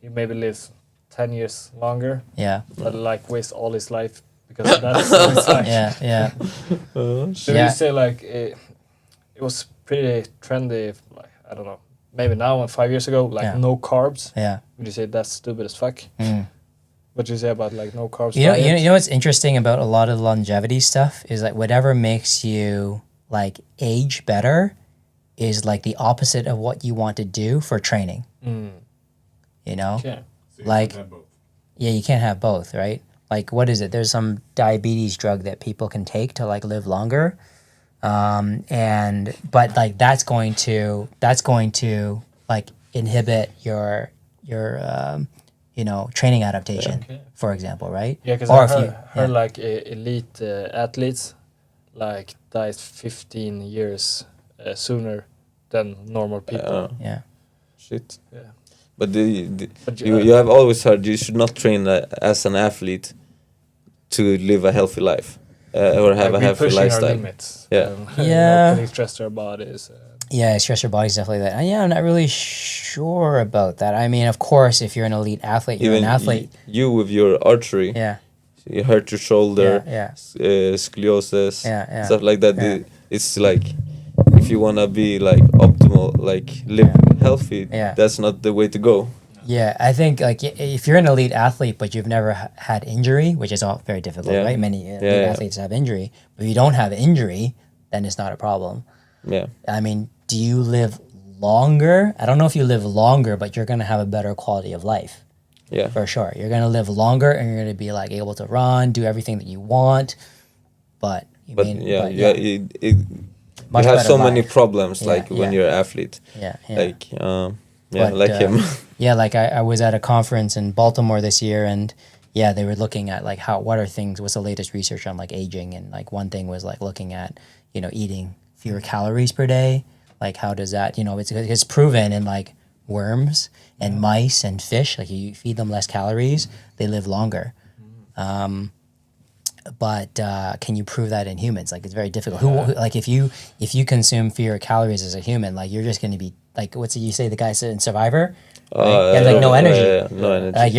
he maybe lives 10 years longer. Yeah. But waste all his life because of that. So it's Yeah. So you say it was pretty trendy, I don't know, maybe now and 5 years ago, like no carbs. Yeah. Would you say that's stupid as fuck? What do you say about like no carbs? You know what's interesting about a lot of the longevity stuff is like whatever makes you like age better is like the opposite of what you want to do for training. You know? Yeah. So like, can't have both. Yeah, you can't have both, right? Like, what is it? There's some diabetes drug that people can take to like live longer. But like that's going to like inhibit your training adaptation, for example, right? Yeah, because I heard like elite athletes like dies 15 years sooner than normal people. Shit. Yeah. But you have always heard you should not train as an athlete to live a healthy life or have a healthy lifestyle. Our limits. Putting stress to our bodies. Stress your body's definitely that. I'm not really sure about that. I mean, of course, if you're an elite athlete, you're an athlete. You with your archery. Yeah. You hurt your shoulder. Scoliosis. Stuff like that. It's like if you wanna be like optimal, like live healthy. That's not the way to go. Yeah, I think like if you're an elite athlete but you've never had injury, which is all very difficult, right? Many elite athletes have injury, but if you don't have injury, then it's not a problem. Yeah. I mean, do you live longer? I don't know if you live longer, but you're gonna have a better quality of life. Yeah. For sure, you're gonna live longer, and you're gonna be like able to run, do everything that you want. You have so many problems when you're an athlete. Like him. Yeah, like I was at a conference in Baltimore this year, and they were looking at like what's the latest research on like aging, and like one thing was like looking at eating fewer calories per day. Like how does that it's proven in like worms and mice and fish, like you feed them less calories, they live longer. But can you prove that in humans? Like it's very difficult. Like if you consume fewer calories as a human, like you're just going to be like, what's it you say the guy said in Survivor? You have like no energy. No energy.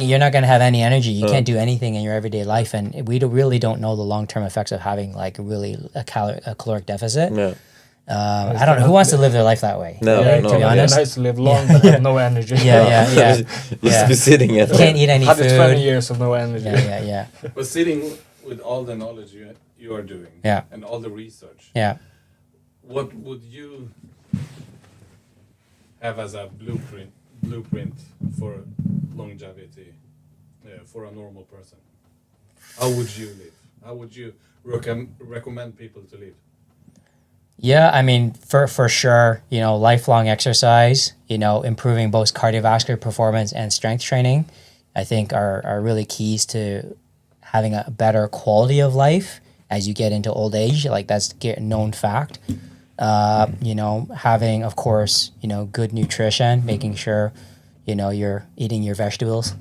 You're not going to have any energy. You can't do anything in your everyday life, and we really don't know the long term effects of having like really a caloric deficit. I don't know who wants to live their life that way. No. To be honest, it's nice to live long but have no energy. Just be sitting at home. Can't eat any food. 120 years of no energy. But sitting with all the knowledge you are doing, and all the research, what would you have as a blueprint for longevity for a normal person? How would you live? How would you recommend people to live? Yeah, I mean, for sure, lifelong exercise, improving both cardiovascular performance and strength training, I think are really keys to having a better quality of life as you get into old age. Like that's a known fact. Having, of course, good nutrition, making sure, you're eating your vegetables.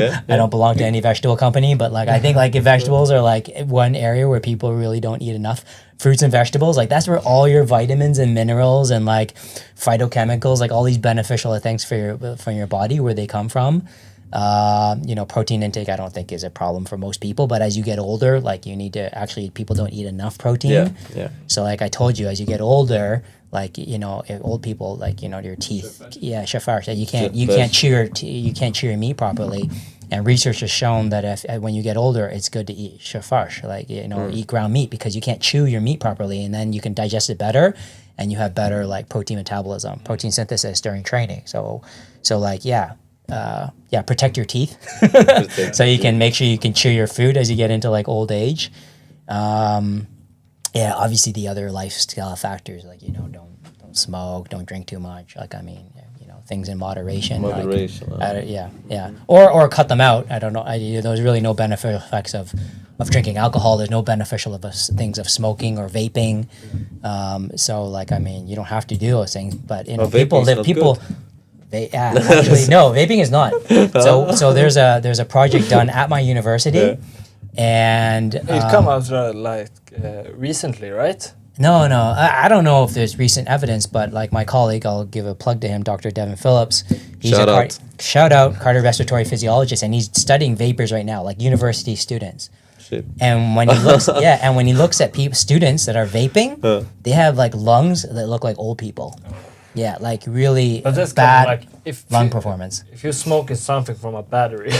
I don't belong to any vegetable company, but like I think like if vegetables are like one area where people really don't eat enough, fruits and vegetables, like that's where all your vitamins and minerals and like phytochemicals, like all these beneficial things for your body, where they come from. Protein intake I don't think is a problem for most people, but as you get older, like you need to people don't eat enough protein. So like I told you, as you get older, like old people, like your teeth, shafar, you can't chew your meat properly, and research has shown that when you get older, it's good to eat shafar, like eat ground meat, because you can't chew your meat properly, and then you can digest it better, and you have better like protein metabolism, protein synthesis during training. So like protect your teeth so you can make sure you can chew your food as you get into like old age. Obviously the other lifestyle factors, like don't smoke, don't drink too much, like I mean things in moderation. Or cut them out. I don't know. There's really no beneficial effects of drinking alcohol. There's no beneficial things of smoking or vaping. So like I mean you don't have to do those things, but people actually no, vaping is not. So there's a project done at my university, and it come out recently, right? No. I don't know if there's recent evidence, but like my colleague, I'll give a plug to him, Dr. Devin Phillips. He's shout out cardiorespiratory physiologist, and he's studying vapors right now, like university students. Shit. And when he looks, when he looks at students that are vaping, they have like lungs that look like old people. Yeah, like really bad like lung performance. If you smoke something from a battery.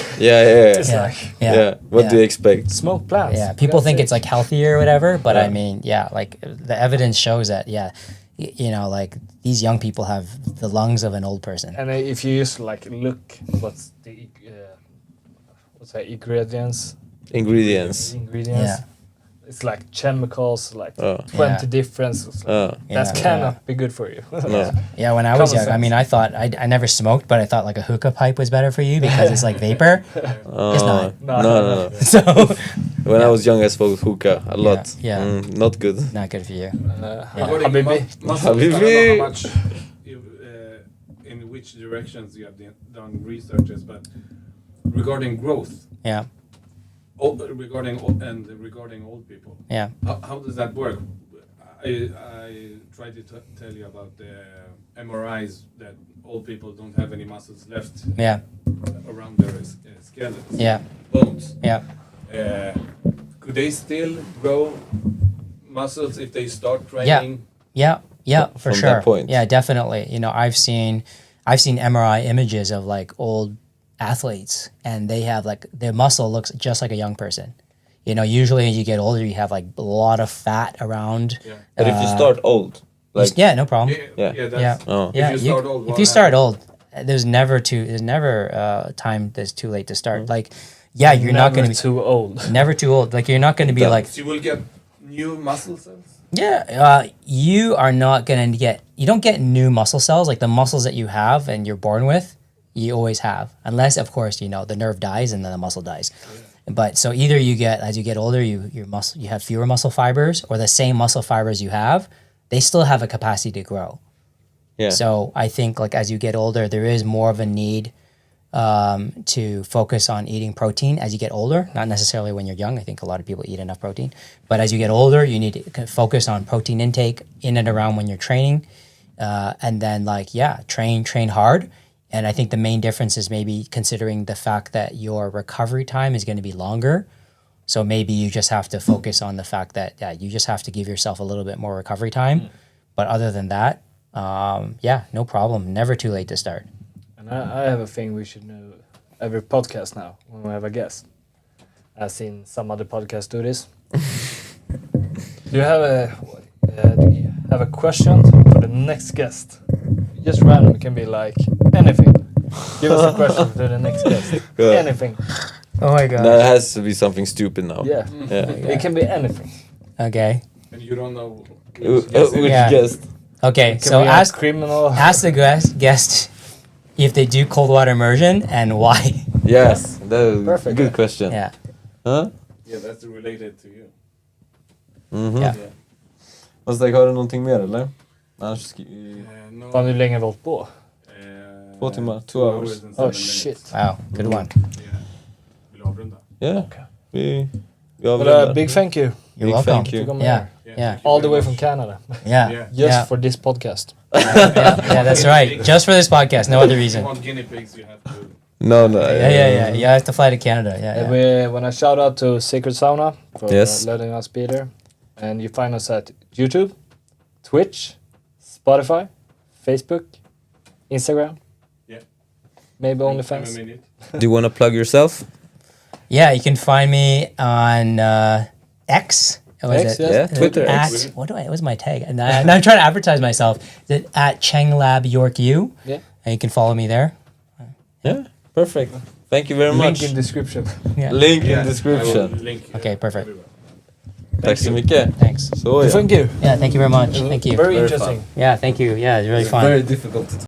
What do you expect? Smoke plants. Yeah, people think it's like healthier or whatever, but I mean, like the evidence shows that, you know, like these young people have the lungs of an old person. And if you just like look, what's the ingredients? Yeah. It's like chemicals, like 20 differences. That cannot be good for you. Yeah, when I was young, I mean, I thought, I never smoked, but I thought like a hookah pipe was better for you because it's like vapor. It's not. No. So when I was young, I smoked hookah a lot. Not good. Not good for you. Habibi. Habibi. How much, in which directions you have done researches, but regarding growth. Yeah. Regarding old people. Yeah. How does that work? I tried to tell you about the MRIs that old people don't have any muscles left. Yeah. Around their skeletons. Yeah. Bones. Yeah. Could they still grow muscles if they start training? Yeah, for From sure. that point. Yeah, definitely. You know, I've seen MRI images of like old athletes, and they have like their muscle looks just like a young person. You know, usually as you get older, you have like a lot of fat around. Yeah. But if you start old, like no problem. If you start old, there's never time that's too late to start. Like, you're not going to be too old. Never too old. Like, you're not going to be like. So you will get new muscle cells. Yeah, you are not going to get. You don't get new muscle cells like the muscles that you have and you're born with. You always have, unless of course you know the nerve dies and then the muscle dies. But so either you get, as you get older, you have fewer muscle fibers, or the same muscle fibers you have, they still have a capacity to grow. Yeah. So I think like as you get older, there is more of a need to focus on eating protein as you get older. Not necessarily when you're young. I think a lot of people eat enough protein, but as you get older, you need to focus on protein intake in and around when you're training, and then train hard. And I think the main difference is maybe considering the fact that your recovery time is going to be longer. So maybe you just have to focus on the fact that, you just have to give yourself a little bit more recovery time. But other than that, no problem. Never too late to start. And I have a thing we should know every podcast now when we have a guest. I've seen some other podcasts do this. Do you have a question for the next guest? Just random, it can be like anything. Give us a question to the next guest. Anything. Oh my god. That has to be something stupid now. Yeah. It can be anything. Okay. And you don't know which guest. Okay, so ask the guest if they do cold water immersion and why. Yes, that's perfect. Good question. Yeah. Huh? Yeah, that's related to you. Yeah. Och så har du någonting mer eller? Annars Fan, hur länge har vi hållit på? 2 timmar, 2 hours. Oh shit. Wow, good one. Vill du avrunda? Yeah. Vi big thank you. You're welcome. Thank you. Yeah. All the way from Canada. Yeah. For this podcast. Yeah, that's right. Just for this podcast, no other reason. If you want guinea pigs, you have to... No. Yeah. You have to fly to Canada. Yeah. When I shout out to Sacred Sauna for Yes. letting us be there. And you find us at YouTube, Twitch, Spotify, Facebook, Instagram. Yeah. Maybe OnlyFans. Do you want to plug yourself? Yeah, you can find me on X. Twitter. What was my tag? And I'm trying to advertise myself. Is it at Cheng Lab York U? Yeah. And you can follow me there. Yeah, perfect. Thank you very much. Link in description. Yeah. Link in description. Okay, perfect. Tack så mycket. Thanks. Så ja. Thank you. Yeah, thank you very much. Thank you. Very interesting. Yeah, thank you. Yeah, it's really fun. Very difficult.